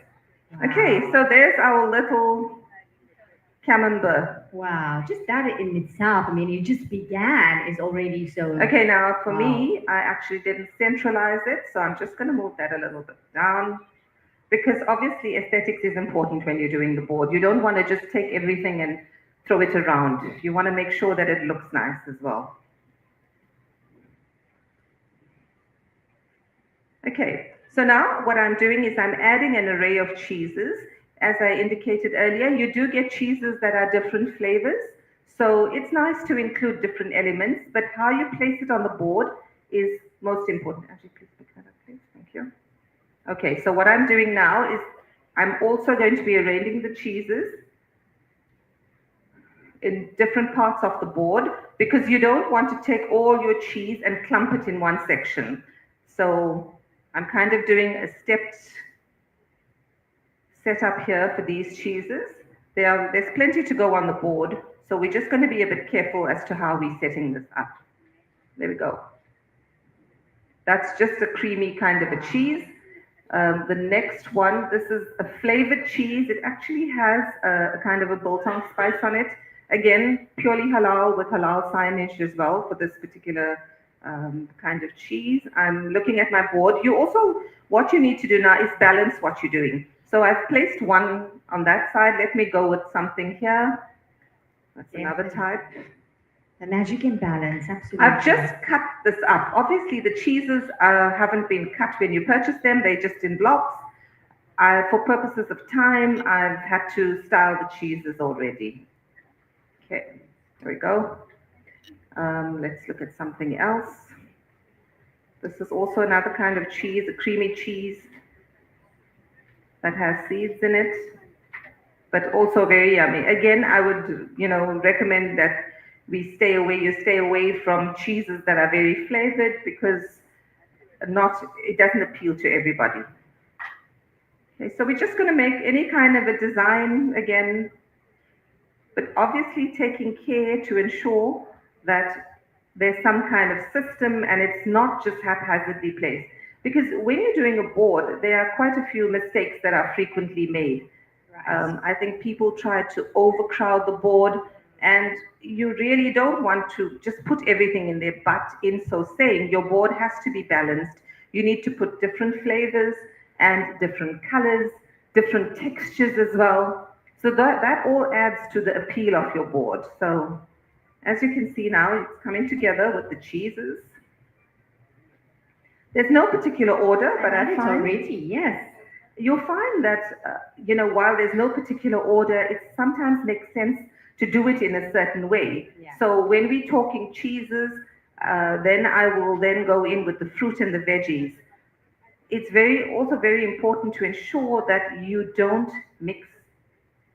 Speaker 1: Wow.
Speaker 7: Okay, so there's our little camembert.
Speaker 1: Wow, just that in itself, I mean, you just began is already so.
Speaker 7: Okay, now for me, I actually didn't centralize it, so I'm just going to move that a little bit down because obviously aesthetics is important when you're doing the board. You don't want to just take everything and throw it around. You want to make sure that it looks nice as well. Okay, so now what I'm doing is I'm adding an array of cheeses. As I indicated earlier, you do get cheeses that are different flavors. So it's nice to include different elements, but how you place it on the board is most important. Actually, please pick that up, please. Thank you. Okay, so what I'm doing now is I'm also going to be arranging the cheeses in different parts of the board because you don't want to take all your cheese and clump it in one section. So I'm kind of doing a stepped setup here for these cheeses. There's plenty to go on the board, so we're just going to be a bit careful as to how we're setting this up. There we go. That's just a creamy kind of a cheese. The next one, this is a flavored cheese. It actually has a kind of a biltong spice on it. Again, purely halal with halal signage as well for this particular kind of cheese. I'm looking at my board. You also, what you need to do now is balance what you're doing. So I've placed one on that side. Let me go with something here. That's another type.
Speaker 1: The magic in balance, absolutely.
Speaker 7: I've just cut this up. Obviously, the cheeses haven't been cut when you purchase them. They're just in blocks. For purposes of time, I've had to style the cheeses already. Okay, there we go. Let's look at something else. This is also another kind of cheese, a creamy cheese that has seeds in it, but also very yummy. Again, I would, recommend that you stay away from cheeses that are very flavored because it doesn't appeal to everybody. Okay, so we're just going to make any kind of a design again, but obviously taking care to ensure that there's some kind of system and it's not just haphazardly placed. Because when you're doing a board, there are quite a few mistakes that are frequently made. Right. I think people try to overcrowd the board, and you really don't want to just put everything in there. But in so saying, your board has to be balanced. You need to put different flavors and different colors, different textures as well. So that all adds to the appeal of your board. So as you can see now, it's coming together with the cheeses. There's no particular order, but I find
Speaker 1: already, yes.
Speaker 7: You'll find that, while there's no particular order, it sometimes makes sense to do it in a certain way. Yeah. So when we're talking cheeses, then I will then go in with the fruit and the veggies. It's also very important to ensure that you don't mix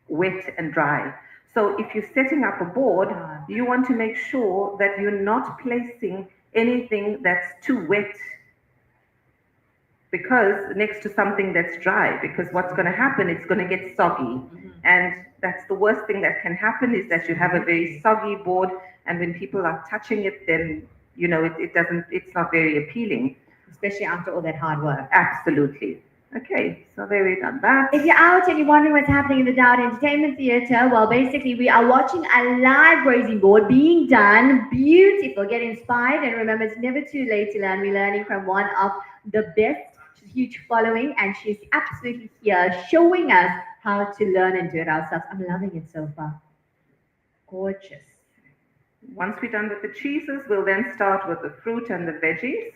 Speaker 7: wet and dry. So if you're setting up a board, you want to make sure that you're not placing anything that's too wet next to something that's dry, because what's going to happen, it's going to get soggy. Mm-hmm. And that's the worst thing that can happen, is that you have a very soggy board, and when people are touching it, then it's not very appealing,
Speaker 1: especially after all that hard work.
Speaker 7: Absolutely. Okay, so there we've done that.
Speaker 1: If you're out and you're wondering what's happening in the Dawood Entertainment Theatre, well, basically we are watching a live raising board being done. Beautiful. Get inspired, and remember, it's never too late to learn. We're learning from one of the best. Huge following, and she's absolutely here showing us how to learn and do it ourselves. I'm loving it so far. Gorgeous.
Speaker 7: Once we're done with the cheeses, we'll then start with the fruit and the veggies,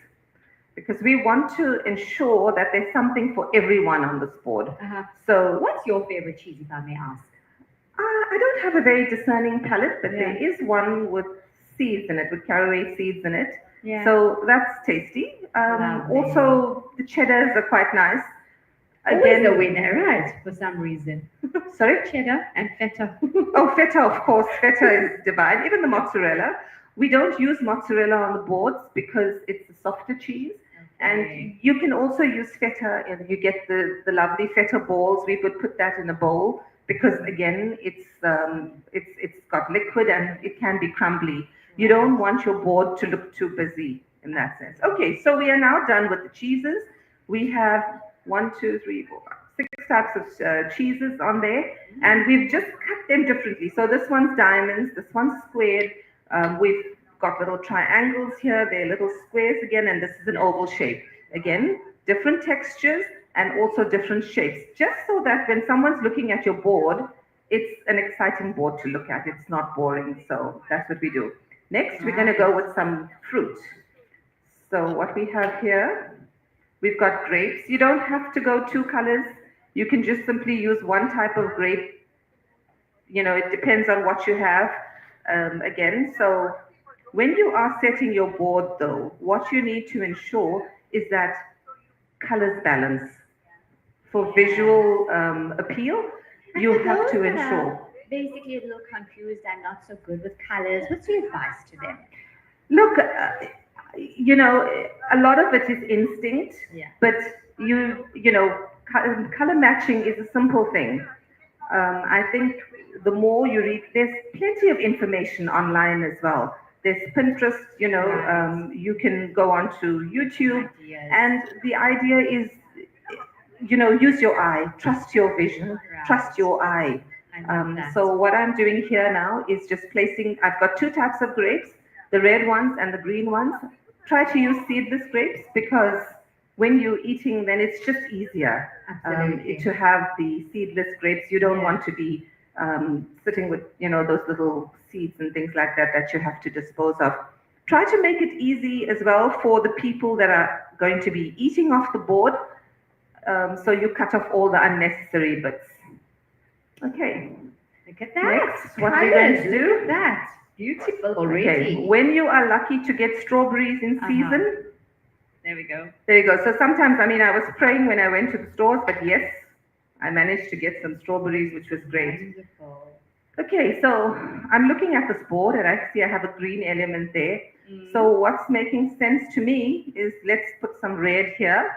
Speaker 7: because we want to ensure that there's something for everyone on this board.
Speaker 1: Uh-huh. So what's your favorite cheese, if I may ask?
Speaker 7: I don't have a very discerning palate, but there is one with seeds in it, with caraway seeds in it. Yeah. So that's tasty. Also, the cheddars are quite nice.
Speaker 1: Again, the winner, right? For some reason.
Speaker 7: Sorry?
Speaker 1: Cheddar and feta.
Speaker 7: Oh, feta, of course. Feta is divine. Even the mozzarella. We don't use mozzarella on the boards because it's a softer cheese. Okay. And you can also use feta, and you get the lovely feta balls. We would put that in a bowl because, again, it's got liquid and it can be crumbly. You don't want your board to look too busy in that sense. Okay, so we are now done with the cheeses. We have 1, 2, 3, 4, 5, 6 types of cheeses on there, and we've just cut them differently. So this one's diamonds, this one's squared. We've got little triangles here. They're little squares again, and this is an oval shape. Again, different textures and also different shapes, just so that when someone's looking at your board, it's an exciting board to look at. It's not boring. So that's what we do. Next, we're going to go with some fruit. So what we have here, we've got grapes. You don't have to go 2 colors. You can just simply use one type of grape. It depends on what you have. Again, so When you are setting your board, though, what you need to ensure is that colors balance. For
Speaker 1: Yes.
Speaker 7: visual appeal,
Speaker 1: And
Speaker 7: you
Speaker 1: for
Speaker 7: have
Speaker 1: those
Speaker 7: to
Speaker 1: that are
Speaker 7: ensure.
Speaker 1: basically a little confused and not so good with colors, what's your advice to them?
Speaker 7: Look, a lot of it is instinct,
Speaker 1: Yeah.
Speaker 7: but color matching is a simple thing. I think the more you read, there's plenty of information online as well. There's Pinterest,
Speaker 1: Right.
Speaker 7: you can go on to YouTube,
Speaker 1: Ideas.
Speaker 7: and the idea is, use your eye, trust your vision,
Speaker 1: Right.
Speaker 7: trust your eye.
Speaker 1: I love that.
Speaker 7: So what I'm doing here now is just placing, I've got two types of grapes, the red ones and the green ones. Try to use seedless grapes because when you're eating, then it's just easier
Speaker 1: Absolutely.
Speaker 7: to have the seedless grapes. You don't
Speaker 1: Yeah.
Speaker 7: want to be sitting with, those little seeds and things like that that you have to dispose of. Try to make it easy as well for the people that are going to be eating off the board. So you cut off all the unnecessary bits. Okay,
Speaker 1: Look at that.
Speaker 7: next, what we're going to
Speaker 1: Colors. Look
Speaker 7: do.
Speaker 1: at that. Beautiful
Speaker 7: Okay,
Speaker 1: already.
Speaker 7: when you are lucky to get strawberries in season,
Speaker 1: There we go.
Speaker 7: there you go. So sometimes, I mean, I was praying when I went to the stores, but yes, I managed to get some strawberries, which was great.
Speaker 1: Wonderful.
Speaker 7: Okay, so I'm looking at this board and I see I have a green element there.
Speaker 1: Mm.
Speaker 7: So what's making sense to me is let's put some red here.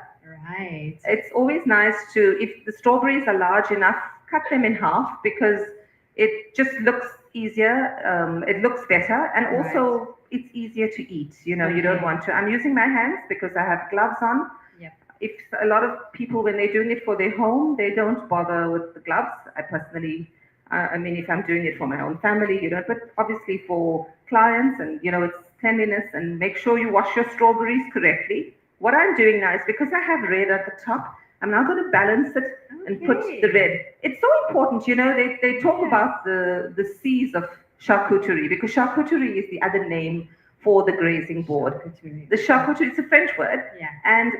Speaker 1: Right.
Speaker 7: It's always nice to, if the strawberries are large enough, cut them in half because it just looks easier, it looks better, and also it's easier to eat. You don't
Speaker 1: Okay.
Speaker 7: want to. I'm using my hands because I have gloves on.
Speaker 1: Yep.
Speaker 7: If a lot of people, when they're doing it for their home, they don't bother with the gloves. I personally, I mean, if I'm doing it for my own family, but obviously for clients and, it's cleanliness and make sure you wash your strawberries correctly. What I'm doing now is because I have red at the top, I'm now going to balance it and put the red. It's so important, they talk about the C's of charcuterie because charcuterie is the other name for the grazing board.
Speaker 1: Charcuterie.
Speaker 7: The charcuterie, it's a French word,
Speaker 1: Yeah.
Speaker 7: and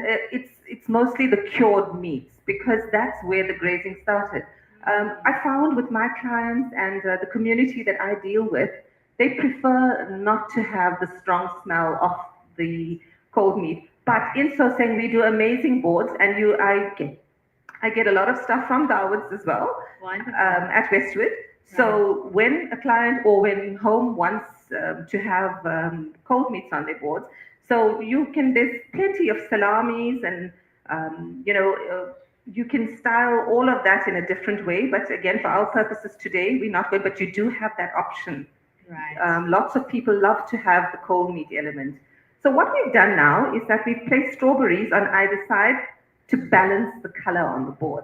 Speaker 7: it's mostly the cured meats because that's where the grazing started. I found with my clients and the community that I deal with, they prefer not to have the strong smell of the cold meat. But in so saying, we do amazing boards, and I get a lot of stuff from Dawood's as well
Speaker 1: Wonderful.
Speaker 7: at Westwood. So when a client or when home wants to have cold meats on their boards, so there's plenty of salamis and you can style all of that in a different way. But again, for our purposes today, we're not good. But you do have that option.
Speaker 1: Right.
Speaker 7: Lots of people love to have the cold meat element. So what we've done now is that we've placed strawberries on either side to balance the color on the board.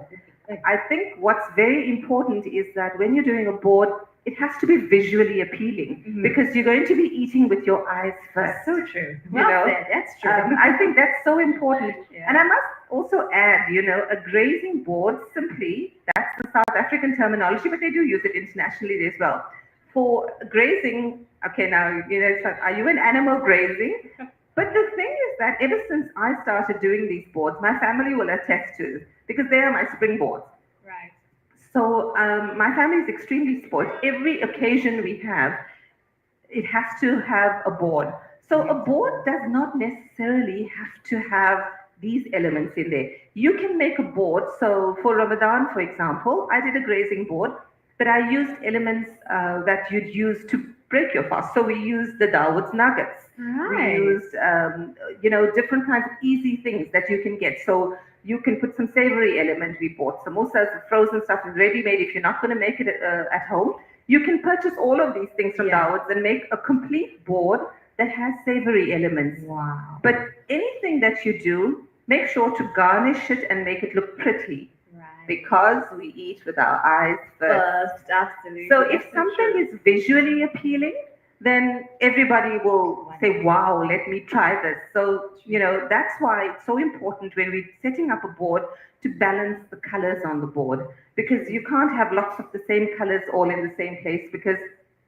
Speaker 7: I think what's very important is that when you're doing a board, it has to be visually appealing because you're going to be eating with your eyes first.
Speaker 1: So true.
Speaker 7: You know?
Speaker 1: Said. That's true.
Speaker 7: I think that's so important.
Speaker 1: Yeah.
Speaker 7: And I must also add, a grazing board simply, that's the South African terminology, but they do use it internationally as well. For grazing, okay, now, it's like, are you an animal grazing? But the thing is that ever since I started doing these boards, my family will attest to because they are my springboards.
Speaker 1: Right.
Speaker 7: So my family is extremely spoiled. Every occasion we have, it has to have a board. So a board does not necessarily have to have these elements in there. You can make a board. So for Ramadan, for example, I did a grazing board, but I used elements that you'd use to break your fast. So we used the Dawood's nuggets.
Speaker 1: Right.
Speaker 7: We used, different kinds of easy things that you can get. So you can put some savory element. We bought samosas, frozen stuff is ready-made. If you're not going to make it at home, you can purchase all of these things from Dawood's and make a complete board that has savory elements.
Speaker 1: Wow.
Speaker 7: But anything that you do, make sure to garnish it and make it look pretty. Because we eat with our eyes first.
Speaker 1: Absolutely.
Speaker 7: So if something is visually appealing, then everybody will say, wow, let me try this. So, that's why it's so important when we're setting up a board to balance the colors on the board. Because you can't have lots of the same colors all in the same place because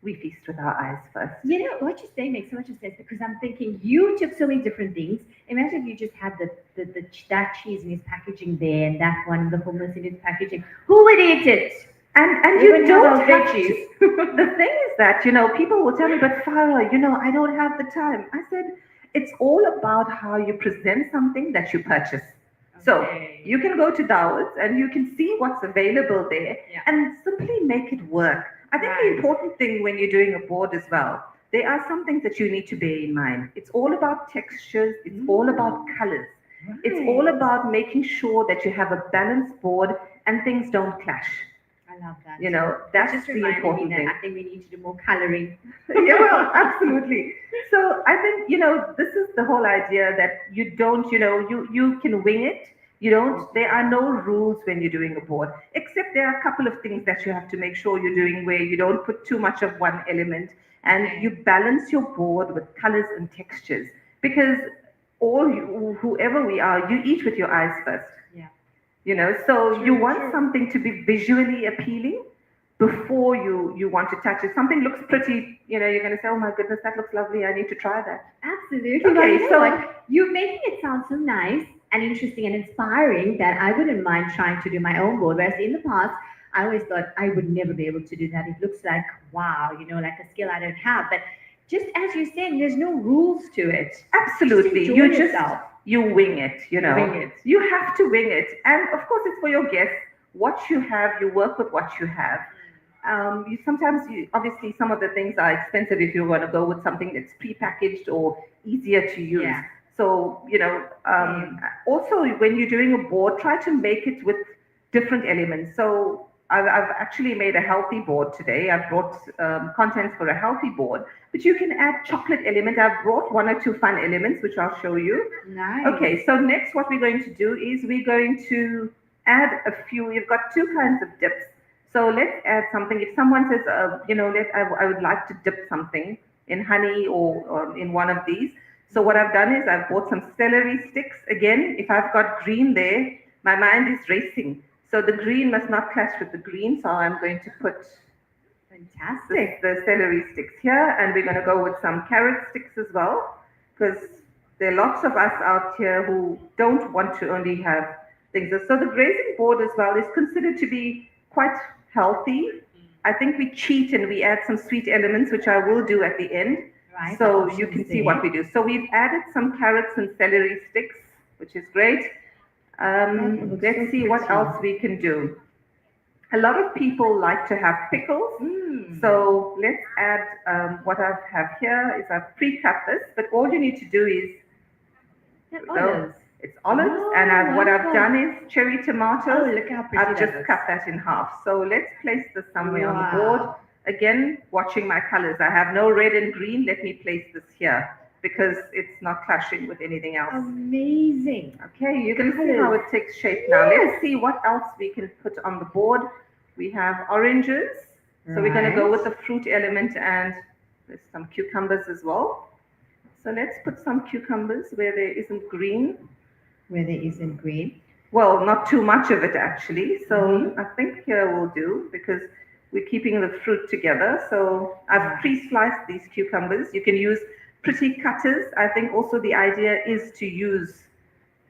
Speaker 7: we feast with our eyes first.
Speaker 1: What you say makes so much sense because I'm thinking you took so many different things. Imagine if you just had that cheese in his packaging there and that one, the hummus in his packaging. Who would eat it?
Speaker 7: And
Speaker 1: We
Speaker 7: you
Speaker 1: would have
Speaker 7: don't
Speaker 1: our
Speaker 7: have
Speaker 1: veggies.
Speaker 7: to. The thing is that, people will tell me, but Farah, I don't have the time. I said, it's all about how you present something that you purchase. So
Speaker 1: Okay.
Speaker 7: you can go to Dawood's and you can see what's available there
Speaker 1: Yeah.
Speaker 7: and simply make it work. I think the
Speaker 1: Right.
Speaker 7: important thing when you're doing a board as well, there are some things that you need to bear in mind. It's all about textures, it's all about colors. It's all
Speaker 1: Right.
Speaker 7: about making sure that you have a balanced board and things don't clash.
Speaker 1: I love that.
Speaker 7: That's
Speaker 1: Just
Speaker 7: the
Speaker 1: reminded me
Speaker 7: important
Speaker 1: that
Speaker 7: thing.
Speaker 1: I think we need to do more coloring.
Speaker 7: Yeah, well, absolutely. So I think, this is the whole idea that you don't, you can wing it. There are no rules when you're doing a board, except there are a couple of things that you have to make sure you're doing where you don't put too much of one element and
Speaker 1: Okay.
Speaker 7: you balance your board with colors and textures because whoever we are, you eat with your eyes first.
Speaker 1: Yeah.
Speaker 7: So you
Speaker 1: True,
Speaker 7: want
Speaker 1: true.
Speaker 7: something to be visually appealing before you want to touch it. Something looks pretty, you're going to say, oh my goodness, that looks lovely, I need to try that.
Speaker 1: Absolutely. Well,
Speaker 7: Okay,
Speaker 1: you know
Speaker 7: so
Speaker 1: what? You're making it sound so nice and interesting and inspiring that I wouldn't mind trying to do my own board. Whereas in the past, I always thought I would never be able to do that. It looks like, wow, like a skill I don't have. But just as you're saying, there's no rules to it.
Speaker 7: absolutely,
Speaker 1: Just enjoy yourself.
Speaker 7: you wing it,
Speaker 1: Wing it.
Speaker 7: You have to wing it. And of course, it's for your guests. What you have, you work with what you have. Obviously, some of the things are expensive if you want to go with something that's prepackaged or easier to use.
Speaker 1: Yeah.
Speaker 7: So, also when you're doing a board, try to make it with different elements. So, I've actually made a healthy board today. I've brought contents for a healthy board, but you can add chocolate element. I've brought one or two fun elements, which I'll show you.
Speaker 1: Nice.
Speaker 7: Okay, so next what we're going to do is we're going to add a few. You've got two kinds of dips. So let's add something. If someone says, I would like to dip something in honey or in one of these. So what I've done is I've bought some celery sticks. Again, if I've got green there, my mind is racing. So the green must not clash with the green. So I'm going to put
Speaker 1: Fantastic.
Speaker 7: the celery sticks here, and we're going to go with some carrot sticks as well, because there are lots of us out here who don't want to only have things. So the grazing board as well is considered to be quite healthy. I think we cheat and we add some sweet elements, which I will do at the end.
Speaker 1: Right.
Speaker 7: So
Speaker 1: the
Speaker 7: you can
Speaker 1: options
Speaker 7: see what
Speaker 1: there.
Speaker 7: we do. So we've added some carrots and celery sticks, which is great.
Speaker 1: looks
Speaker 7: Let's
Speaker 1: so
Speaker 7: see what
Speaker 1: pretty.
Speaker 7: else we can do. A lot of people like to have pickles.
Speaker 1: Mm.
Speaker 7: So let's add, what I have here is I've pre-cut this, but all you need to do is,
Speaker 1: And
Speaker 7: so
Speaker 1: olives.
Speaker 7: it's olives,
Speaker 1: Oh,
Speaker 7: and what I've
Speaker 1: wonderful.
Speaker 7: done is cherry tomatoes.
Speaker 1: Oh, look how pretty
Speaker 7: I've
Speaker 1: that
Speaker 7: just
Speaker 1: looks.
Speaker 7: cut that in half. So let's place this somewhere on the
Speaker 1: Wow.
Speaker 7: board. Again, watching my colors. I have no red and green. Let me place this here because it's not clashing with anything else.
Speaker 1: Amazing.
Speaker 7: Okay, you can see how it takes shape now.
Speaker 1: Yes.
Speaker 7: Let's see what else we can put on the board. We have oranges. So we're going to go with the fruit element, and there's some cucumbers as well. So let's put some cucumbers where there isn't green.
Speaker 1: Where there isn't green.
Speaker 7: Well, not too much of it actually. So
Speaker 1: Mhm.
Speaker 7: I think here will do because we're keeping the fruit together. So I've pre-sliced these cucumbers. You can use pretty cutters. I think also the idea is to use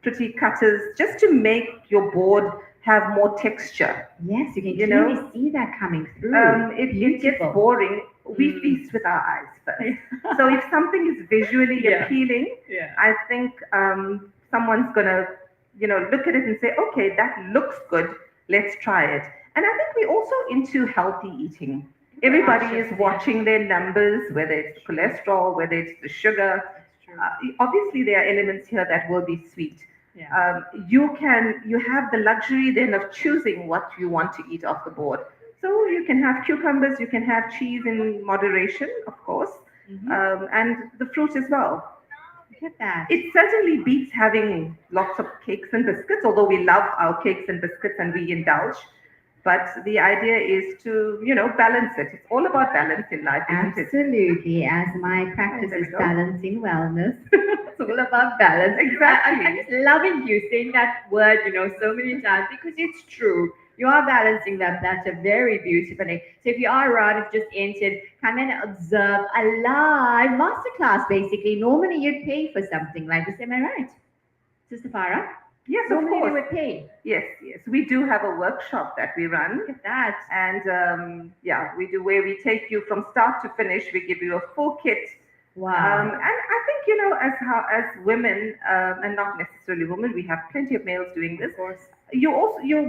Speaker 7: pretty cutters just to make your board have more texture.
Speaker 1: Yes, you can
Speaker 7: You
Speaker 1: clearly
Speaker 7: know,
Speaker 1: see that coming through.
Speaker 7: It gets
Speaker 1: Beautiful.
Speaker 7: boring. We
Speaker 1: Mm.
Speaker 7: feast with our eyes first. So if something is visually
Speaker 1: Yeah.
Speaker 7: appealing,
Speaker 1: Yeah.
Speaker 7: I think someone's gonna, look at it and say, okay, that looks good. Let's try it. And I think we're also into healthy eating. Everybody is watching their numbers, whether it's the cholesterol, whether it's the sugar. Obviously, there are elements here that will be sweet.
Speaker 1: Yeah.
Speaker 7: You have the luxury then of choosing what you want to eat off the board. So you can have cucumbers, you can have cheese in moderation, of course, and the fruit as well.
Speaker 1: Look at that.
Speaker 7: It certainly beats having lots of cakes and biscuits, although we love our cakes and biscuits and we indulge. But the idea is to, balance it. It's all about balance in life, isn't it?
Speaker 1: Absolutely. As my practice
Speaker 7: There we
Speaker 1: is
Speaker 7: go.
Speaker 1: balancing wellness, it's all about balance.
Speaker 7: Exactly.
Speaker 1: I'm just loving you saying that word, so many times because it's true. You are balancing that platter very beautifully. So if you are around, if you just entered, come and observe a live masterclass. Basically, normally you'd pay for something like this. Am I right, Sister Farah?
Speaker 7: Yes, of
Speaker 1: Normally they
Speaker 7: course.
Speaker 1: would pay.
Speaker 7: Yes, yes. We do have a workshop that we run.
Speaker 1: Look at that.
Speaker 7: And yeah, we do where we take you from start to finish. We give you a full kit.
Speaker 1: Wow.
Speaker 7: And I think, as women, and not necessarily women, we have plenty of males doing this.
Speaker 1: Of course.
Speaker 7: You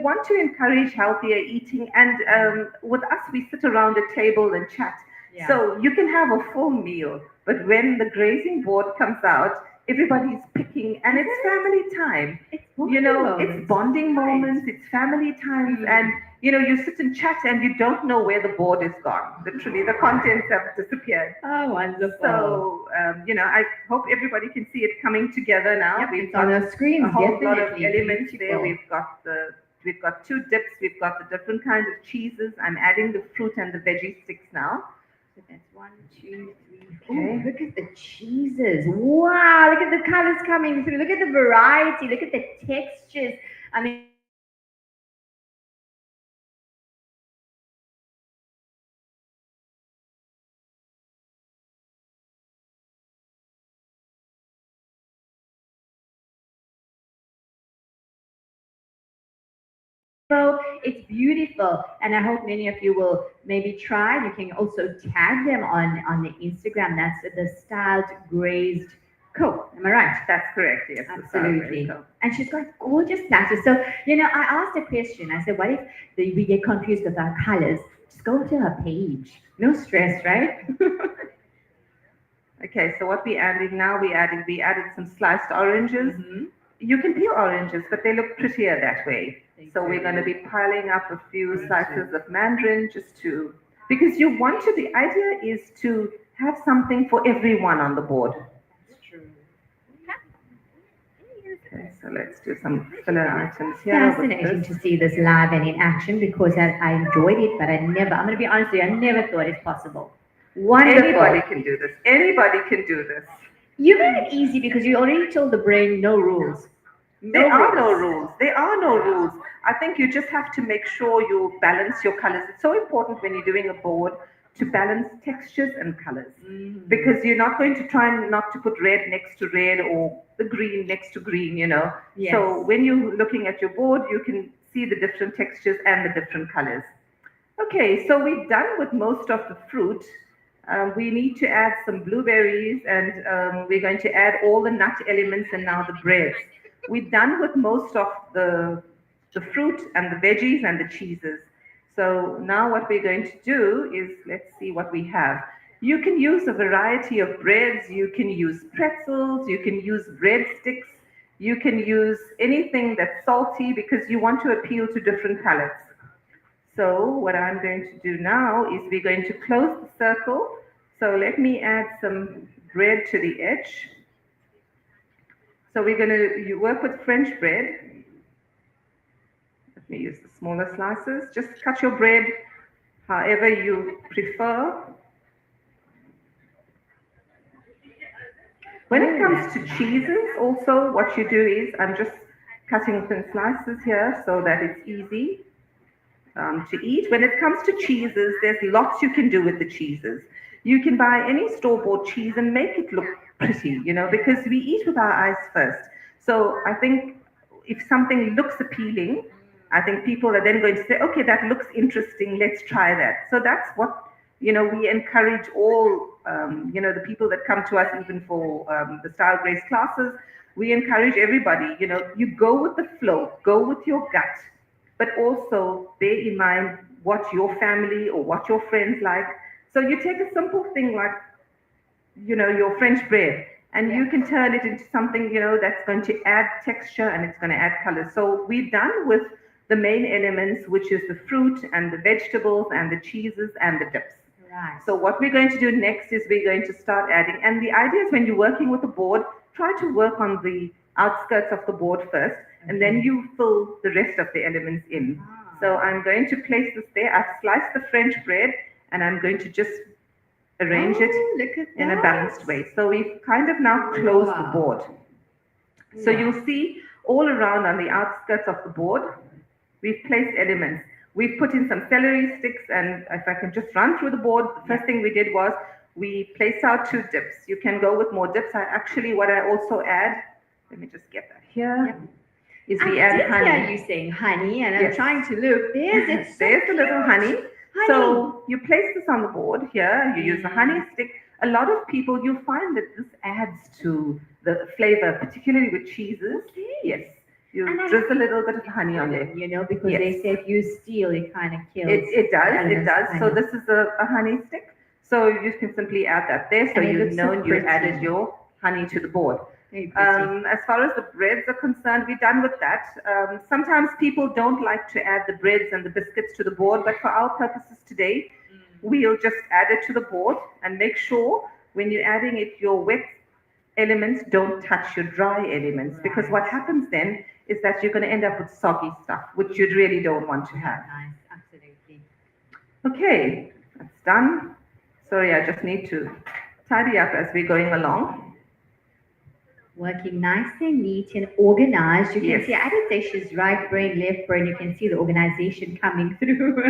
Speaker 7: want to encourage healthier eating, and with us, we sit around a table and chat.
Speaker 1: Yeah.
Speaker 7: So you can have a full meal, but when the grazing board comes out, everybody's picking, and it's family time.
Speaker 1: It's
Speaker 7: It's bonding moments, it's family times, and you sit and chat, and you don't know where the board is gone. Literally, the contents have disappeared.
Speaker 1: Oh, wonderful.
Speaker 7: So, I hope everybody can see it coming together now.
Speaker 1: Yep,
Speaker 7: We've
Speaker 1: it's on
Speaker 7: got
Speaker 1: our screens,
Speaker 7: a whole lot of
Speaker 1: definitely.
Speaker 7: elements there.
Speaker 1: Beautiful.
Speaker 7: We've got two dips. We've got the different kinds of cheeses. I'm adding the fruit and the veggie sticks now.
Speaker 1: So that's 1, 2, 3, 4.
Speaker 7: Okay.
Speaker 1: Look at the cheeses. Wow, look at the colors coming through. Look at the variety. Look at the textures. I mean, it's beautiful, and I hope many of you will maybe try. You can also tag them on the Instagram. That's the styled grazed co. Am I right?
Speaker 7: That's correct. Yes, the style
Speaker 1: Absolutely.
Speaker 7: gray coat.
Speaker 1: And she's got gorgeous platters. So, I asked a question. I said, what if we get confused with our colors? Just go to her page. No stress, right?
Speaker 7: Okay, so what we're adding now, we added some sliced oranges.
Speaker 1: Mhm.
Speaker 7: You can peel oranges, but they look prettier that way. So we're going to be piling up a few slices of mandarin because the idea is to have something for everyone on the board.
Speaker 1: That's true.
Speaker 7: Okay, so let's do some filler items here. with
Speaker 1: Fascinating
Speaker 7: this.
Speaker 1: to see this live and in action because I enjoyed it, but I'm going to be honest with you, I never thought it's possible. Wonderful.
Speaker 7: Anybody can do this. Anybody can do this.
Speaker 1: You made it easy because you already told the brain no rules.
Speaker 7: There are no rules. There are no rules. I think you just have to make sure you balance your colors. It's so important when you're doing a board to balance textures and colors because you're not going to try not to put red next to red or the green next to green,
Speaker 1: Yes.
Speaker 7: So when you're looking at your board, you can see the different textures and the different colors. Okay, so we're done with most of the fruit. We need to add some blueberries, and we're going to add all the nut elements and now the breads. We're done with most of the fruit and the veggies and the cheeses. So now what we're going to do is, let's see what we have. You can use a variety of breads. You can use pretzels. You can use breadsticks. You can use anything that's salty because you want to appeal to different palates. So what I'm going to do now is we're going to close the circle. So let me add some bread to the edge. So we're going to work with French bread. Let me use the smaller slices. Just cut your bread however you prefer. When it comes to cheeses, also what you do is, I'm just cutting thin slices here so that it's easy to eat. When it comes to cheeses, there's lots you can do with the cheeses. You can buy any store-bought cheese and make it look pretty, because we eat with our eyes first. So I think if something looks appealing, I think people are then going to say, okay, that looks interesting, let's try that. So that's what, we encourage all, the people that come to us even for the Style Grace classes, we encourage everybody, you go with the flow, go with your gut, but also bear in mind what your family or what your friends like. So you take a simple thing like, your French bread, and you can turn it into something, that's going to add texture and it's going to add color. So we're done with the main elements, which is the fruit and the vegetables and the cheeses and the dips.
Speaker 1: Right.
Speaker 7: So what we're going to do next is we're going to start adding, and the idea is when you're working with the board, try to work on the outskirts of the board first, and then you fill the rest of the elements in. So I'm going to place this there. I've sliced the French bread, and I'm going to just arrange it in a balanced way. So we've kind of now closed the board. So you'll see all around on the outskirts of the board, we've placed elements. We've put in some celery sticks, and if I can just run through the board, the first thing we did was we placed out 2 dips. You can go with more dips. What I also add, let me just get that here. is
Speaker 1: I
Speaker 7: we add
Speaker 1: did
Speaker 7: honey.
Speaker 1: hear you saying honey, and I'm
Speaker 7: Yes.
Speaker 1: trying to look. There's it. So
Speaker 7: There's a little
Speaker 1: cute.
Speaker 7: honey.
Speaker 1: Honey.
Speaker 7: So you place this on the board here. You use a honey
Speaker 1: Mm.
Speaker 7: stick. A lot of people, you find that this adds to the flavor, particularly with cheeses.
Speaker 1: Okay.
Speaker 7: Yes. You
Speaker 1: And I
Speaker 7: drizzle a little bit of honey on there.
Speaker 1: You know, because
Speaker 7: Yes.
Speaker 1: they say if you steal, it kind of kills.
Speaker 7: It
Speaker 1: the
Speaker 7: does. It
Speaker 1: elements
Speaker 7: does.
Speaker 1: of
Speaker 7: So
Speaker 1: honey.
Speaker 7: this is a honey stick. So you can simply add that there. So
Speaker 1: And it
Speaker 7: you
Speaker 1: looks so
Speaker 7: know you
Speaker 1: pretty.
Speaker 7: added your honey to the board.
Speaker 1: Very pretty.
Speaker 7: As far as the breads are concerned, we're done with that. Sometimes people don't like to add the breads and the biscuits to the board, but for our purposes today, we'll just add it to the board and make sure when you're adding it, your wet elements don't touch your dry elements, because what happens then is that you're going to end up with soggy stuff, which you really don't want to have.
Speaker 1: Nice, absolutely.
Speaker 7: Okay, that's done. Sorry, I just need to tidy up as we're going along.
Speaker 1: Working nice and neat and organized. You can
Speaker 7: Yes.
Speaker 1: see, I did say she's right brain, left brain. You can see the organization coming through.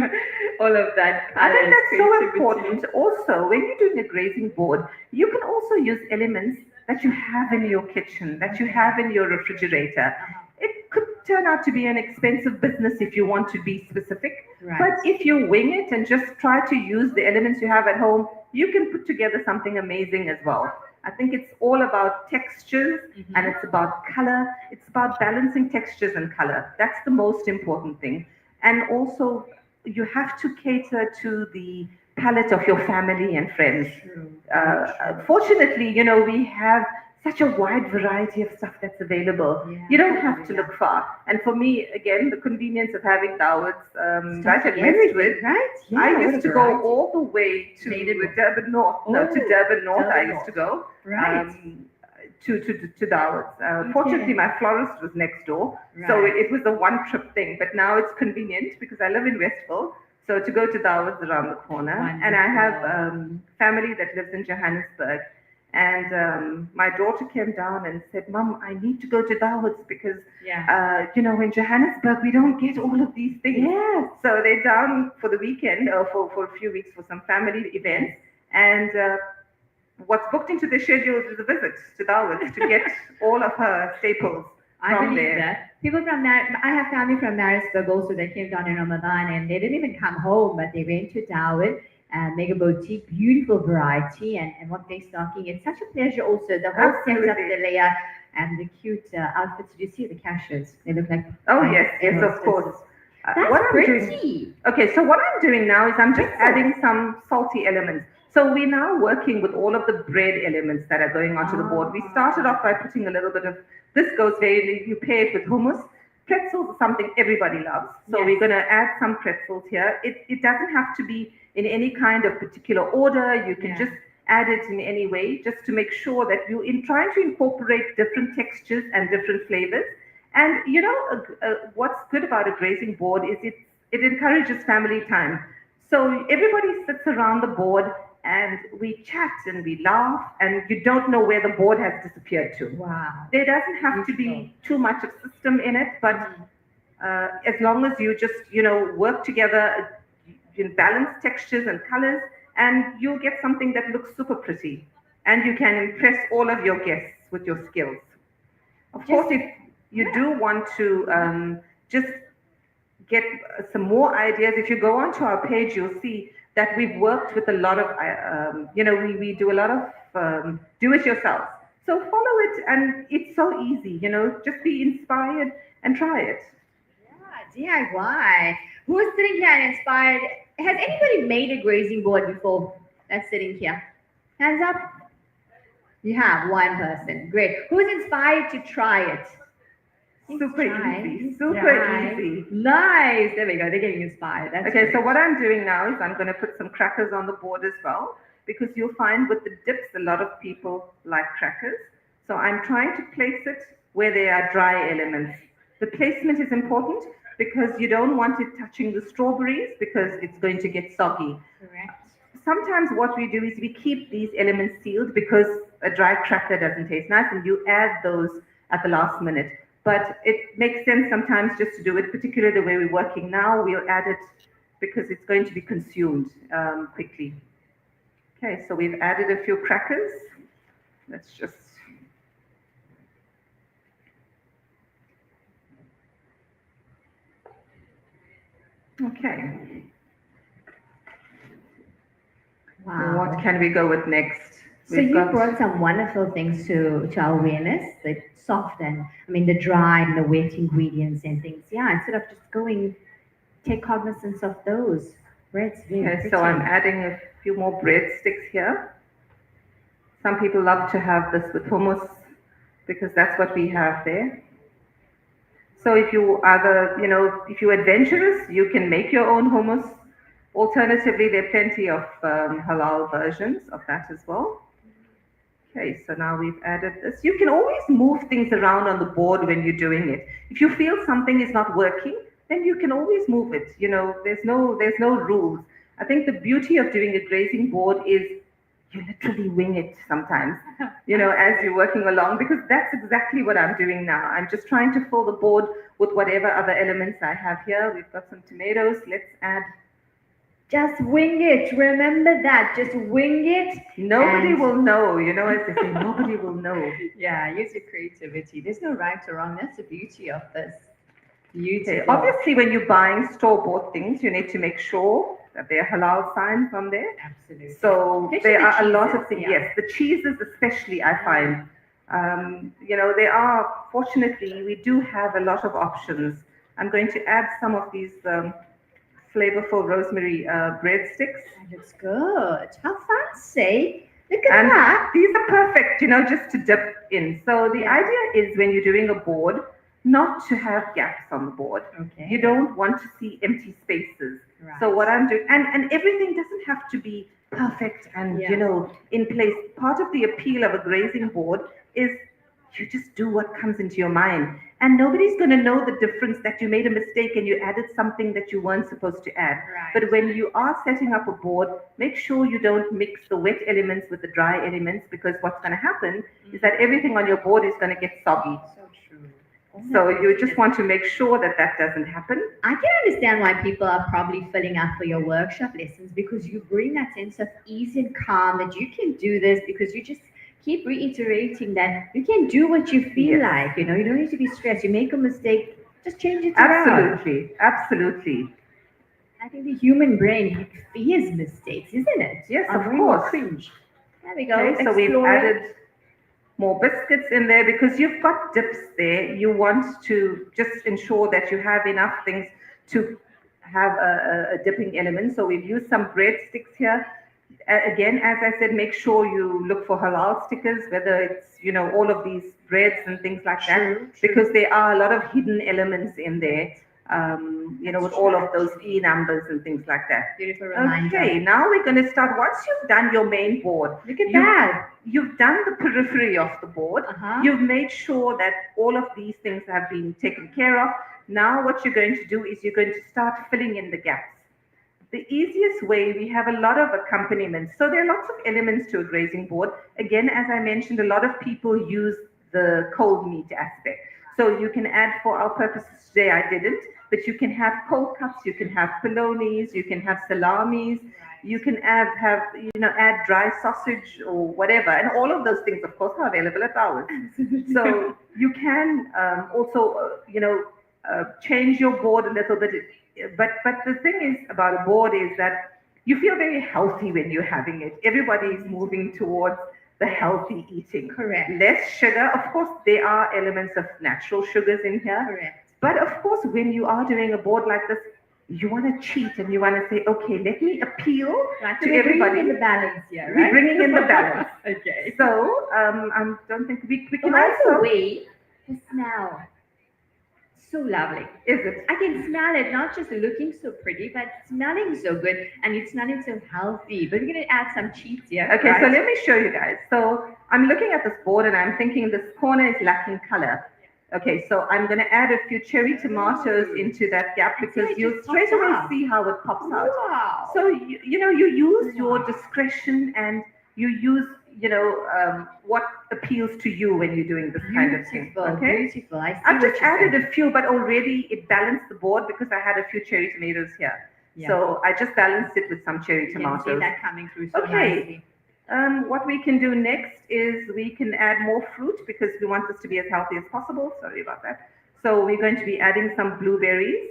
Speaker 1: All of that.
Speaker 7: I think
Speaker 1: colours,
Speaker 7: that's so
Speaker 1: creativity.
Speaker 7: important. Also, when you're doing a grazing board, you can also use elements that you have in your kitchen, that you have in your refrigerator. It could turn out to be an expensive business if you want to be specific.
Speaker 1: Right.
Speaker 7: But if you wing it and just try to use the elements you have at home, you can put together something amazing as well. I think it's all about textures and it's about color. It's about balancing textures and color. That's the most important thing. And also, you have to cater to the palate of your family and friends. Fortunately, you know, we have such a wide variety of stuff that's available.
Speaker 1: Yeah,
Speaker 7: You don't have to
Speaker 1: yeah.
Speaker 7: look far. And for me, again, the convenience of having Dawood's right at
Speaker 1: Everything,
Speaker 7: Westwood,
Speaker 1: right? Yeah,
Speaker 7: I
Speaker 1: what
Speaker 7: used
Speaker 1: a
Speaker 7: to go
Speaker 1: variety.
Speaker 7: all the way to
Speaker 1: Maidenville.
Speaker 7: Durban North. No, to
Speaker 1: Oh,
Speaker 7: Durban North I
Speaker 1: Durban
Speaker 7: used to go.
Speaker 1: Right.
Speaker 7: To Dawood's. Fortunately, my florist was next door, so
Speaker 1: Right.
Speaker 7: it was a one-trip thing. But now it's convenient because I live in Westville, so to go to Dawood's around the corner. And I have family that lives in Johannesburg. And my daughter came down and said, "Mom, I need to go to Dawood's because
Speaker 1: Yeah.
Speaker 7: you know, in Johannesburg, we don't get all of these things."
Speaker 1: Yes.
Speaker 7: So they're down for the weekend or for a few weeks for some family events. And what's booked into the schedules is a visit to Dawood's to get all of her staples
Speaker 1: I
Speaker 7: from
Speaker 1: believe
Speaker 7: there.
Speaker 1: that. People from I have family from Marisburg also that came down in Ramadan, and they didn't even come home, but they went to Dawood and Mega Boutique, beautiful variety, and what they're stocking. It's such a pleasure also. The whole setup,
Speaker 7: Absolutely.
Speaker 1: the layer, and the cute outfits. Did you see the cashiers? They look like
Speaker 7: Oh,
Speaker 1: nice
Speaker 7: yes,
Speaker 1: air
Speaker 7: yes, of
Speaker 1: hostesses.
Speaker 7: course.
Speaker 1: That's
Speaker 7: What I'm doing-
Speaker 1: pretty.
Speaker 7: Okay, so what I'm doing now is I'm just adding some salty elements. So we're now working with all of the bread elements that are going onto the board. We started off by putting a little bit of, this goes very, you pair it with hummus. Pretzels are something everybody loves. So
Speaker 1: Yes.
Speaker 7: we're going to add some pretzels here. It doesn't have to be in any kind of particular order. You can
Speaker 1: Yeah.
Speaker 7: just add it in any way, just to make sure that you're in trying to incorporate different textures and different flavors. And you know, what's good about a grazing board is it encourages family time. So everybody sits around the board and we chat and we laugh, and you don't know where the board has disappeared to.
Speaker 1: Wow.
Speaker 7: There doesn't have to be too much of system in it, but as long as you just, you know, work together, you can balance textures and colors, and you'll get something that looks super pretty. And you can impress all of your guests with your skills. Of course, if you do want to just get some more ideas, if you go onto our page, you'll see that we've worked with a lot of, you know, we do a lot of do-it-yourself. So follow it, and it's so easy, you know, just be inspired and try it.
Speaker 1: Yeah, DIY. Who's sitting here and inspired? Has anybody made a grazing board before that's sitting here? Hands up. You have one person. Great. Who's inspired to try it?
Speaker 7: Super
Speaker 1: Try.
Speaker 7: easy, super
Speaker 1: Try.
Speaker 7: easy.
Speaker 1: Nice. There we go. They're getting inspired. That's
Speaker 7: Okay,
Speaker 1: great.
Speaker 7: so what I'm doing now is I'm going to put some crackers on the board as well, because you'll find with the dips, a lot of people like crackers. So I'm trying to place it where there are dry elements. The placement is important because you don't want it touching the strawberries because it's going to get soggy.
Speaker 1: Correct.
Speaker 7: Sometimes what we do is we keep these elements sealed because a dry cracker doesn't taste nice, and you add those at the last minute. But it makes sense sometimes just to do it, particularly the way we're working now. We'll add it because it's going to be consumed quickly. Okay, so we've added a few crackers. Let's just... Okay.
Speaker 1: Wow.
Speaker 7: What can we go with next?
Speaker 1: So
Speaker 7: We've
Speaker 1: you
Speaker 7: got
Speaker 1: brought some wonderful things to our awareness, the soft and I mean the dry and the wet ingredients and things. Yeah, instead of just going, take cognizance of those. Bread's very
Speaker 7: okay.
Speaker 1: pretty.
Speaker 7: So I'm adding a few more breadsticks here. Some people love to have this with hummus because that's what we have there. So if you are if you're adventurous, you can make your own hummus. Alternatively, there are plenty of halal versions of that as well. Okay, so now we've added this. You can always move things around on the board when you're doing it. If you feel something is not working, then you can always move it. There's no rules. I think the beauty of doing a grazing board is you literally wing it sometimes, as you're working along, because that's exactly what I'm doing now. I'm just trying to fill the board with whatever other elements I have here. We've got some tomatoes. Let's add.
Speaker 1: Just wing it. Remember that. Just wing it.
Speaker 7: Nobody
Speaker 1: and-
Speaker 7: will know, as they say, nobody will know.
Speaker 1: Yeah, use your creativity. There's no right or wrong. That's the beauty of this. Beautiful.
Speaker 7: Okay, obviously, when you're buying store-bought things, you need to make sure that there are halal signs on there.
Speaker 1: Absolutely.
Speaker 7: So
Speaker 1: Especially
Speaker 7: there
Speaker 1: the
Speaker 7: are a lot
Speaker 1: cheeses,
Speaker 7: of things.
Speaker 1: yeah.
Speaker 7: Yes, the cheeses especially, I find. There are, fortunately, we do have a lot of options. I'm going to add some of these flavorful rosemary breadsticks.
Speaker 1: That looks good. How fancy. Look at
Speaker 7: And
Speaker 1: that.
Speaker 7: these are perfect, just to dip in. So the
Speaker 1: Yeah.
Speaker 7: idea is when you're doing a board, not to have gaps on the board.
Speaker 1: Okay.
Speaker 7: You don't want to see empty spaces.
Speaker 1: Right.
Speaker 7: So what I'm doing, and everything doesn't have to be perfect and
Speaker 1: Yeah.
Speaker 7: in place. Part of the appeal of a grazing board is you just do what comes into your mind, and nobody's going to know the difference that you made a mistake and you added something that you weren't supposed to add.
Speaker 1: Right.
Speaker 7: But when you are setting up a board, make sure you don't mix the wet elements with the dry elements, because what's going to happen is that everything on your board is going to get soggy.
Speaker 1: So true.
Speaker 7: So you just want to make sure that that doesn't happen.
Speaker 1: I can understand why people are probably filling up for your workshop lessons, because you bring that sense of ease and calm that you can do this, because you just keep reiterating that you can do what you feel
Speaker 7: Yes.
Speaker 1: like. You don't need to be stressed. You make a mistake, just change it around.
Speaker 7: Absolutely, absolutely.
Speaker 1: I think the human brain fears mistakes, isn't it?
Speaker 7: Yes,
Speaker 1: Our
Speaker 7: of
Speaker 1: brain will
Speaker 7: course.
Speaker 1: cringe. There we go.
Speaker 7: Okay, so we've
Speaker 1: Exploring.
Speaker 7: added more biscuits in there because you've got dips there. You want to just ensure that you have enough things to have a dipping element. So we've used some breadsticks here. Again, as I said, make sure you look for halal stickers, whether it's, all of these breads and things like
Speaker 1: True,
Speaker 7: that, because there are a lot of hidden elements in there, with all of those E numbers and things like that.
Speaker 1: Beautiful reminder.
Speaker 7: Okay, now we're going to start. Once you've done your main board,
Speaker 1: Look at that.
Speaker 7: you've done the periphery of the board.
Speaker 1: Uh-huh.
Speaker 7: You've made sure that all of these things have been taken care of. Now what you're going to do is you're going to start filling in the gaps. The easiest way, we have a lot of accompaniments. So there are lots of elements to a grazing board. Again, as I mentioned, a lot of people use the cold meat aspect. So you can add, for our purposes today, I didn't, but you can have cold cuts, you can have polonis, you can have salamis, you can add dry sausage or whatever. And all of those things, of course, are available at ours. So you can also, change your board a little bit. But the thing is about a board is that you feel very healthy when you're having it. Everybody is moving towards the healthy eating.
Speaker 1: Correct.
Speaker 7: Less sugar. Of course, there are elements of natural sugars in here.
Speaker 1: Correct.
Speaker 7: But of course, when you are doing a board like this, you want to cheat and you want to say, okay, let me appeal
Speaker 1: Right,
Speaker 7: to
Speaker 1: so we're
Speaker 7: everybody.
Speaker 1: bringing in the balance here, right?
Speaker 7: We're bringing in the balance.
Speaker 1: Okay.
Speaker 7: So I don't think we
Speaker 1: Oh,
Speaker 7: can
Speaker 1: by the
Speaker 7: also.
Speaker 1: way, the smell. So lovely.
Speaker 7: Is it?
Speaker 1: I can smell it, not just looking so pretty, but smelling so good, and it's smelling so healthy. But we're going to add some cheese here.
Speaker 7: Okay,
Speaker 1: right?
Speaker 7: so let me show you guys. So I'm looking at this board and I'm thinking this corner is lacking color. Okay, so I'm going to add a few cherry tomatoes into that gap because
Speaker 1: it
Speaker 7: you'll
Speaker 1: just
Speaker 7: straight
Speaker 1: pops
Speaker 7: away
Speaker 1: out.
Speaker 7: see how it pops out.
Speaker 1: Wow.
Speaker 7: So you use your discretion and you use what appeals to you when you're doing this kind of thing.
Speaker 1: Beautiful,
Speaker 7: Okay,
Speaker 1: beautiful. I see
Speaker 7: I've
Speaker 1: what
Speaker 7: just
Speaker 1: you're
Speaker 7: added
Speaker 1: saying.
Speaker 7: a few, but already it balanced the board because I had a few cherry tomatoes here.
Speaker 1: Yeah.
Speaker 7: So I just balanced it with some cherry
Speaker 1: You can
Speaker 7: tomatoes.
Speaker 1: see that coming through so
Speaker 7: Okay.
Speaker 1: nicely.
Speaker 7: What we can do next is we can add more fruit because we want this to be as healthy as possible. Sorry about that. So we're going to be adding some blueberries.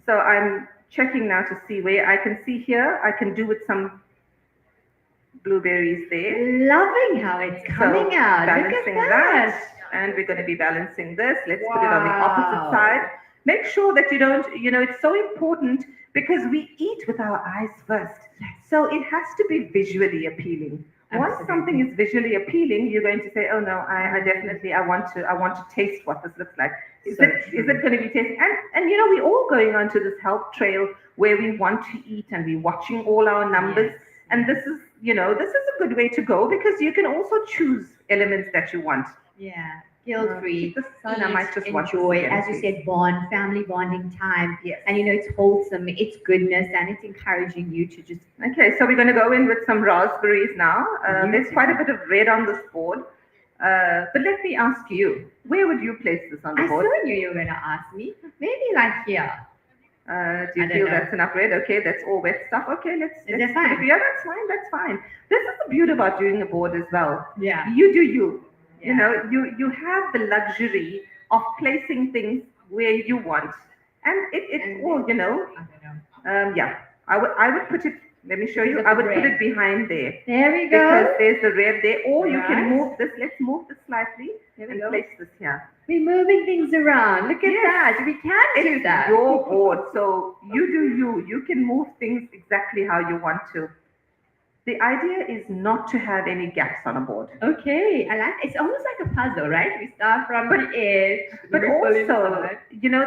Speaker 7: So I'm checking now to see where I can see here. I can do with some blueberries there.
Speaker 1: Loving how it's coming out. Look at
Speaker 7: Balancing
Speaker 1: that.
Speaker 7: and we're going to be balancing this. Let's put it on the opposite
Speaker 1: Wow.
Speaker 7: side. Make sure that you don't, it's so important because we eat with our eyes first. So it has to be visually appealing. Once something is visually appealing, you're going to say, "Oh no, I definitely I want to taste what this looks like. Is it going to be tasty?" And we're all going onto this health trail where we want to eat and we're watching all our numbers.
Speaker 1: Yes.
Speaker 7: And this is a good way to go because you can also choose elements that you want.
Speaker 1: Yeah. Guilt-free.
Speaker 7: Keep this aside. I might just watch this
Speaker 1: enjoy,
Speaker 7: again,
Speaker 1: as you
Speaker 7: please.
Speaker 1: said, bond, family bonding time.
Speaker 7: Yes.
Speaker 1: And it's wholesome, it's goodness, and it's encouraging you to just
Speaker 7: Okay, so we're going to go in with some raspberries now. There's quite a bit of red on this board. But let me ask you, where would you place this on the
Speaker 1: I
Speaker 7: board?
Speaker 1: so knew you were gonna ask me. Maybe like here.
Speaker 7: Do you
Speaker 1: I don't
Speaker 7: feel
Speaker 1: know.
Speaker 7: that's enough red? Okay, that's all wet stuff. Okay, let's
Speaker 1: Is that
Speaker 7: put it-
Speaker 1: fine?
Speaker 7: Yeah, that's fine. That's fine. This is the beauty about doing a board as well.
Speaker 1: Yeah.
Speaker 7: You do you.
Speaker 1: Yeah.
Speaker 7: You have the luxury of placing things where you want, and it's
Speaker 1: And
Speaker 7: all
Speaker 1: I don't know.
Speaker 7: Yeah, I would put it. Let me show you.
Speaker 1: Because
Speaker 7: I
Speaker 1: of
Speaker 7: would
Speaker 1: the
Speaker 7: put
Speaker 1: red.
Speaker 7: it behind there
Speaker 1: There we
Speaker 7: because
Speaker 1: go.
Speaker 7: there's the red there, or you can
Speaker 1: Right.
Speaker 7: move this. Let's move this slightly
Speaker 1: There we
Speaker 7: and
Speaker 1: go.
Speaker 7: place this here.
Speaker 1: We're moving things around. Look at
Speaker 7: Yes.
Speaker 1: that. We can do
Speaker 7: It's
Speaker 1: that.
Speaker 7: your board, so you do you. You can move things exactly how you want to. The idea is not to have any gaps on a board.
Speaker 1: Okay, I like. It's almost like a puzzle, right? We start from
Speaker 7: But-
Speaker 1: the edge,
Speaker 7: But
Speaker 1: we pull
Speaker 7: also,
Speaker 1: inside.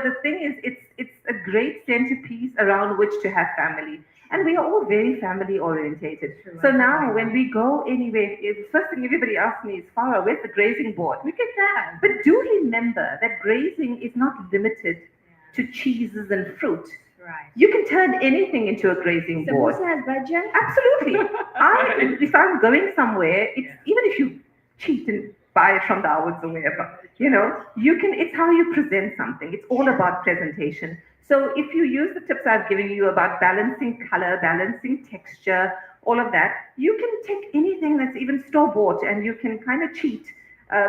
Speaker 7: the thing is, it's a great centerpiece around which to have family. And we are all very family orientated.
Speaker 1: True,
Speaker 7: So
Speaker 1: I
Speaker 7: now
Speaker 1: know.
Speaker 7: when we go anywhere, the first thing everybody asks me is, Farah, where's the grazing board?
Speaker 1: Look at that.
Speaker 7: But do remember that grazing is not limited to cheeses and fruit.
Speaker 1: Right.
Speaker 7: You can turn anything into a grazing board.
Speaker 1: Samosa has budget.
Speaker 7: Absolutely. If I'm going somewhere, even if you cheat and buy it from Dawood's or wherever, you can. It's how you present something. It's all about presentation. So if you use the tips I've given you about balancing color, balancing texture, all of that, you can take anything that's even store bought and you can kind of cheat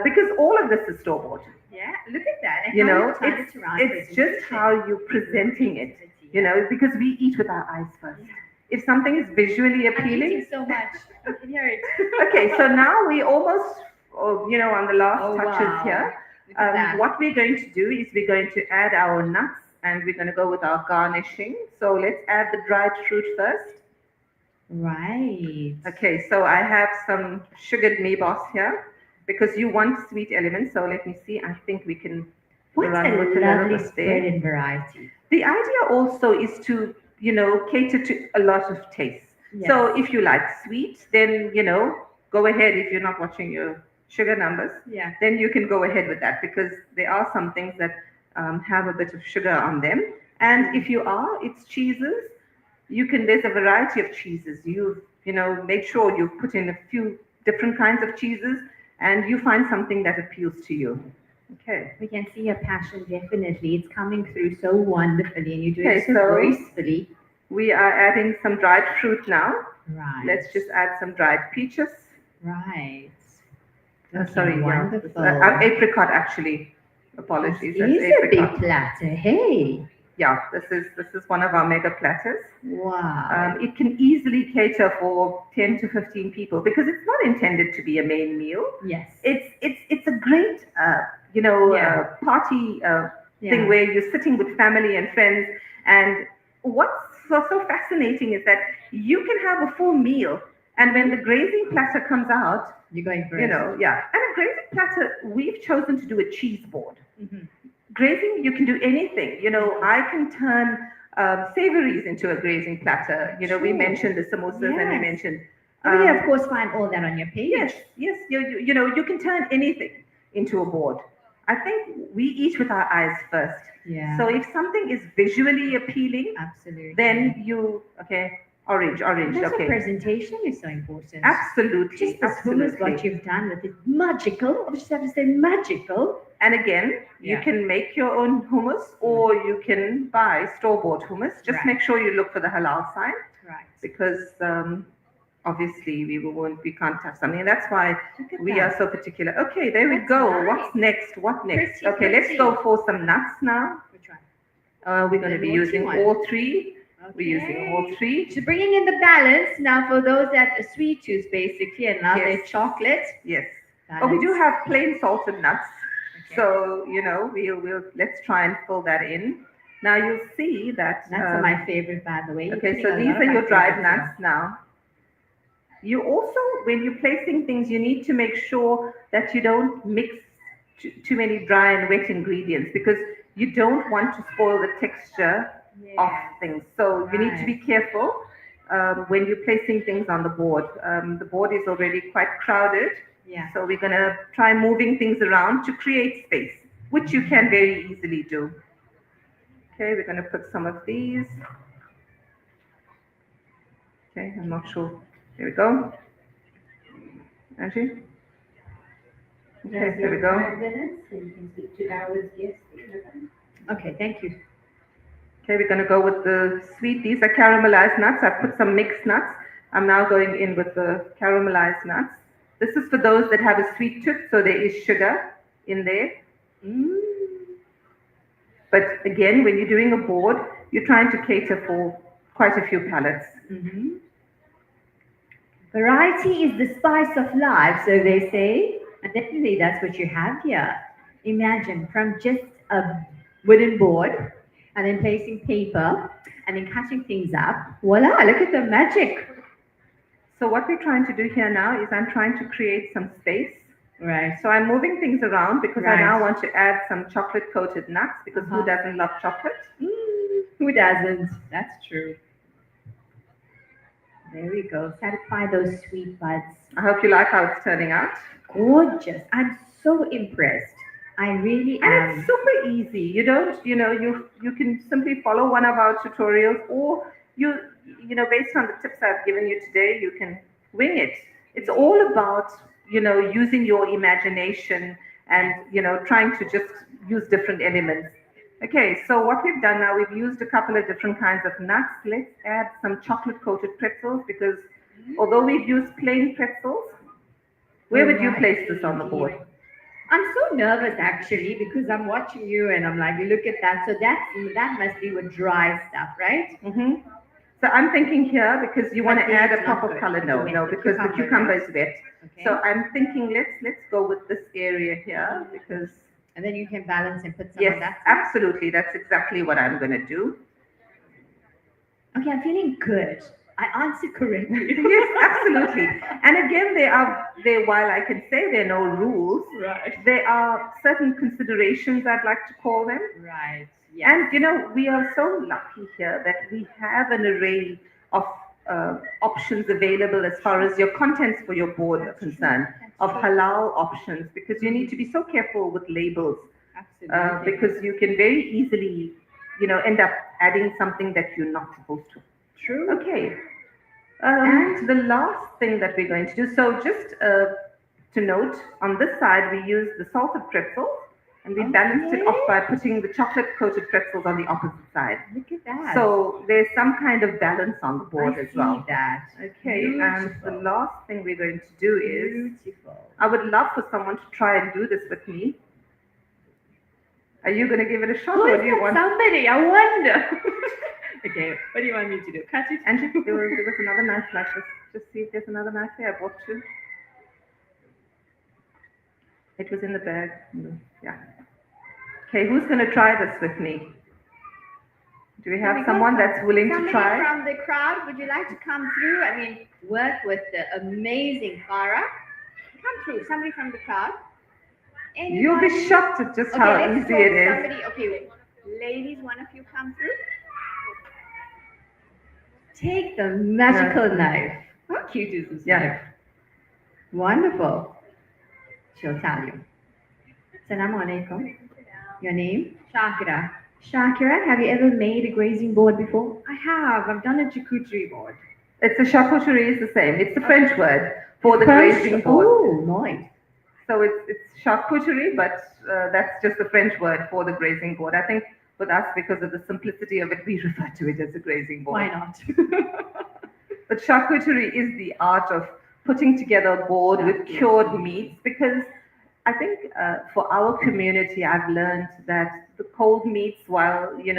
Speaker 7: because all of this is store bought.
Speaker 1: Yeah, look at that. And how you turn it around
Speaker 7: It's just
Speaker 1: presentation.
Speaker 7: how you're presenting it. Because we eat with our eyes first. If something is visually
Speaker 1: I'm
Speaker 7: appealing,
Speaker 1: eating so much. I can hear it.
Speaker 7: okay, so now we almost, on the last
Speaker 1: Oh,
Speaker 7: touches
Speaker 1: wow.
Speaker 7: here.
Speaker 1: Look at that.
Speaker 7: What we're going to do is we're going to add our nuts and we're going to go with our garnishing. So let's add the dried fruit first.
Speaker 1: Right.
Speaker 7: Okay, so I have some sugared meebos here because you want sweet elements. So let me see. I think we can
Speaker 1: What
Speaker 7: run
Speaker 1: a
Speaker 7: with a little
Speaker 1: lovely
Speaker 7: bit
Speaker 1: spread
Speaker 7: there.
Speaker 1: and variety.
Speaker 7: The idea also is to, cater to a lot of tastes.
Speaker 1: Yes.
Speaker 7: So if you like sweet, then, go ahead. If you're not watching your sugar numbers,
Speaker 1: Yeah.
Speaker 7: then you can go ahead with that because there are some things that have a bit of sugar on them. And if you are, it's cheeses. There's a variety of cheeses. Make sure you put in a few different kinds of cheeses and you find something that appeals to you. Okay.
Speaker 1: We can see your passion definitely. It's coming through so wonderfully and you're doing
Speaker 7: Okay,
Speaker 1: it so
Speaker 7: so-
Speaker 1: gracefully.
Speaker 7: We are adding some dried fruit now.
Speaker 1: Right.
Speaker 7: Let's just add some dried peaches.
Speaker 1: Right.
Speaker 7: Sorry, yeah.
Speaker 1: Wonderful.
Speaker 7: Apricot actually. Apologies.
Speaker 1: This
Speaker 7: That's
Speaker 1: is a big
Speaker 7: apricot.
Speaker 1: platter. Hey.
Speaker 7: Yeah, this is one of our mega platters.
Speaker 1: Wow.
Speaker 7: It can easily cater for 10 to 15 people because it's not intended to be a main meal.
Speaker 1: Yes.
Speaker 7: It's a great party thing where you're sitting with family and friends. And what's so fascinating is that you can have a full meal, and when the grazing platter comes out,
Speaker 1: You're going first.
Speaker 7: and a grazing platter, we've chosen to do a cheese board.
Speaker 1: Mhm.
Speaker 7: Grazing, you can do anything. I can turn savories into a grazing platter. We
Speaker 1: Sure.
Speaker 7: mentioned the samosas and we
Speaker 1: Yes.
Speaker 7: mentioned.
Speaker 1: Oh, yeah, of course, find all that on your page.
Speaker 7: Yes. You can turn anything into a board. I think we eat with our eyes first.
Speaker 1: Yeah.
Speaker 7: So if something is visually appealing,
Speaker 1: absolutely.
Speaker 7: then orange,
Speaker 1: also
Speaker 7: okay.
Speaker 1: presentation is so important.
Speaker 7: Absolutely.
Speaker 1: Just this hummus, what you've done with it, magical. I just have to say magical.
Speaker 7: And again, you
Speaker 1: Yeah.
Speaker 7: can make your own hummus or you can buy store-bought hummus. Just
Speaker 1: Right.
Speaker 7: make sure you look for the halal sign
Speaker 1: Right.
Speaker 7: because obviously we can't touch something. And that's why
Speaker 1: Look at
Speaker 7: we
Speaker 1: that.
Speaker 7: are so particular. Okay, there we
Speaker 1: That's
Speaker 7: go.
Speaker 1: nice.
Speaker 7: What's next? What next?
Speaker 1: Pretty,
Speaker 7: Okay, let's
Speaker 1: pretty.
Speaker 7: go for some nuts now.
Speaker 1: Which one?
Speaker 7: We're going to
Speaker 1: The
Speaker 7: be
Speaker 1: naughty
Speaker 7: using
Speaker 1: one.
Speaker 7: all three. We're using all
Speaker 1: Okay.
Speaker 7: three.
Speaker 1: So bringing in the balance now for those that are sweet tooth basically, and now they're
Speaker 7: Yes.
Speaker 1: chocolate.
Speaker 7: Yes. But we do
Speaker 1: Balance.
Speaker 7: have plain salted nuts.
Speaker 1: Okay.
Speaker 7: So, we'll let's try and fill that in. Now you'll see that.
Speaker 1: Nuts are my favorite, by the way. You're
Speaker 7: Okay,
Speaker 1: putting
Speaker 7: so
Speaker 1: a
Speaker 7: these
Speaker 1: lot
Speaker 7: are
Speaker 1: of
Speaker 7: your
Speaker 1: my
Speaker 7: dried
Speaker 1: favorites
Speaker 7: nuts now. You also, when you're placing things, you need to make sure that you don't mix too many dry and wet ingredients because you don't want to spoil the texture of things. So you need to be careful when you're placing things on the board. The board is already quite crowded.
Speaker 1: Yeah.
Speaker 7: So we're going to try moving things around to create space, which you can very easily do. Okay, we're going to put some of these. Okay, I'm not sure. There we go. Andrew? Okay, there we go.
Speaker 8: 5 minutes, and you can speak to Dawood's guests.
Speaker 1: Okay, thank you.
Speaker 7: Okay, we're going to go with the sweet. These are caramelized nuts. I've put some mixed nuts. I'm now going in with the caramelized nuts. This is for those that have a sweet tooth, so there is sugar in there. But again, when you're doing a board, you're trying to cater for quite a few palates.
Speaker 1: Variety is the spice of life, so they say. And definitely that's what you have here. Imagine from just a wooden board and then placing paper and then cutting things up. Voila, look at the magic.
Speaker 7: So what we're trying to do here now is I'm trying to create some space.
Speaker 1: Right.
Speaker 7: So I'm moving things around because I
Speaker 1: Right.
Speaker 7: now want to add some chocolate coated nuts because who doesn't love chocolate?
Speaker 1: Who doesn't? That's true. There we go. Satisfy those sweet buds.
Speaker 7: I hope you like how it's turning out.
Speaker 1: Gorgeous. I'm so impressed. I really
Speaker 7: And
Speaker 1: am.
Speaker 7: it's super easy. You don't, you can simply follow one of our tutorials or based on the tips I've given you today, you can wing it. It's all about, using your imagination and, trying to just use different elements. Okay, so what we've done now, we've used a couple of different kinds of nuts. Let's add some chocolate coated pretzels because although we've used plain pretzels, where would you place this on the board?
Speaker 1: I'm so nervous actually because I'm watching you and I'm like, look at that. So that must be with dry stuff, right?
Speaker 7: So I'm thinking here because you want to
Speaker 1: But
Speaker 7: add a
Speaker 1: it's
Speaker 7: pop
Speaker 1: not
Speaker 7: of
Speaker 1: good.
Speaker 7: color.
Speaker 1: It's
Speaker 7: No,
Speaker 1: wet.
Speaker 7: no,
Speaker 1: The
Speaker 7: because the
Speaker 1: cucumber,
Speaker 7: cucumber is wet.
Speaker 1: Okay.
Speaker 7: So I'm thinking let's go with this area here because
Speaker 1: And then you can balance and put some
Speaker 7: yes,
Speaker 1: of that.
Speaker 7: absolutely, that's exactly what I'm going to do.
Speaker 1: Okay, I'm feeling good. I answered correctly.
Speaker 7: Yes, absolutely. And again, while I can say there are no rules,
Speaker 1: Right.
Speaker 7: there are certain considerations I'd like to call them.
Speaker 1: Right. Yeah.
Speaker 7: And we are so lucky here that we have an array of options available as far as your contents for your board are concerned, of halal options, because you need to be so careful with labels,
Speaker 1: Absolutely.
Speaker 7: because you can very easily, end up adding something that you're not supposed to.
Speaker 1: True.
Speaker 7: Okay. And the last thing that we're going to do, so just to note, on this side we use the salted pretzels, and we balanced it off by putting the chocolate-coated pretzels on the opposite side.
Speaker 1: Look at that.
Speaker 7: So there's some kind of balance on the board
Speaker 1: I
Speaker 7: as well.
Speaker 1: see that.
Speaker 7: Okay, and the last thing we're going to do is,
Speaker 1: Beautiful.
Speaker 7: I would love for someone to try and do this with me. Are you going to give it a shot,
Speaker 1: Who
Speaker 7: or
Speaker 1: is
Speaker 7: do you
Speaker 1: that
Speaker 7: want?
Speaker 1: somebody? I wonder. Okay, what do you want me to do? Cut it?
Speaker 7: And there was another knife like this. Just see if there's another knife there. I bought two. It was in the bag. Yeah. Okay, who's going to try this with me? Do we have someone that's willing to
Speaker 1: Somebody
Speaker 7: try?
Speaker 1: from the crowd, would you like to come through? I mean, work with the amazing Farah. Come through. Somebody from the crowd.
Speaker 7: You'll
Speaker 1: Anybody?
Speaker 7: be shocked at just
Speaker 1: Okay,
Speaker 7: how
Speaker 1: let's
Speaker 7: easy
Speaker 1: talk
Speaker 7: it is.
Speaker 1: Somebody, okay, wait. Ladies, one of you come through. Take the magical knife. How cute is this knife? Wonderful. She'll tell you. Assalamu alaikum. Your name? Shakira. Shakira, have you ever made a grazing board before? I have. I've done a charcuterie board.
Speaker 7: It's a charcuterie is the same. It's the French word for the grazing board.
Speaker 1: Oh, nice.
Speaker 7: So it's charcuterie, but that's just the French word for the grazing board. I think with us, because of the simplicity of it, we refer to it as a grazing board.
Speaker 1: Why not?
Speaker 7: But charcuterie is the art of putting together a board with cured meats, because I think for our community, I've learned that the cold meats, while you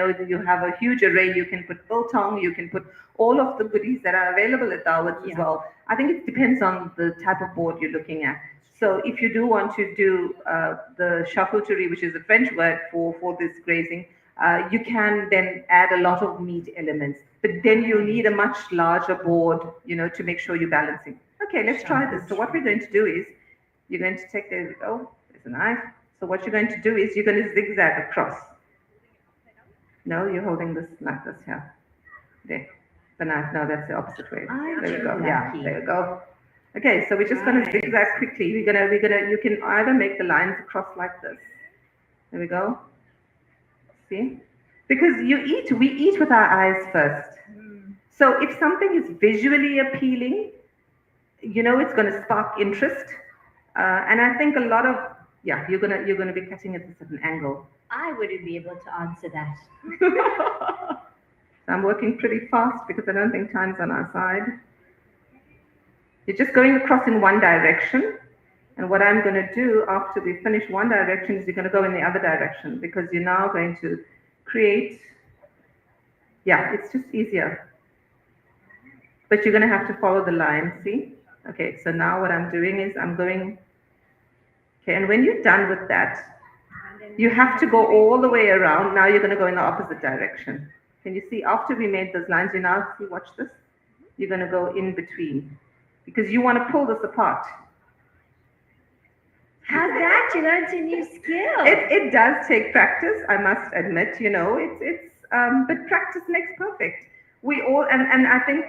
Speaker 7: have a huge array. You can put biltong, you can put all of the goodies that are available at Dawood as
Speaker 1: Yeah.
Speaker 7: well. I think it depends on the type of board you're looking at. So if you do want to do the charcuterie, which is a French word for this grazing, you can then add a lot of meat elements. But then you need a much larger board, to make sure you're balancing. Okay, let's try this. So what we're going to do is, you're going to take, there we go, there's a knife. So what you're going to do is you're going to zigzag across. No, you're holding this like this here. There. The knife, no, that's the opposite way.
Speaker 1: Aren't
Speaker 7: There we
Speaker 1: you
Speaker 7: go. Yeah,
Speaker 1: lucky?
Speaker 7: there we go. Okay, so we're just going to zigzag quickly. You can either make the lines across like this. There we go. See? Because we eat with our eyes first. So if something is visually appealing, it's going to spark interest. And I think a lot of, you're gonna be cutting it at an angle.
Speaker 1: I wouldn't be able to answer that.
Speaker 7: So I'm working pretty fast because I don't think time's on our side. You're just going across in one direction. And what I'm going to do after we finish one direction is you're going to go in the other direction, because you're now going to create, it's just easier. But you're going to have to follow the line, see? Okay, so now what I'm doing is I'm going, okay, and when you're done with that, you have to go all the way around. Now you're going to go in the opposite direction. Can you see? After we made those lines, you now see, watch this. You're going to go in between, because you want to pull this apart.
Speaker 1: How's that? You learned a new skill.
Speaker 7: It does take practice, I must admit. But practice makes perfect. We all, and I think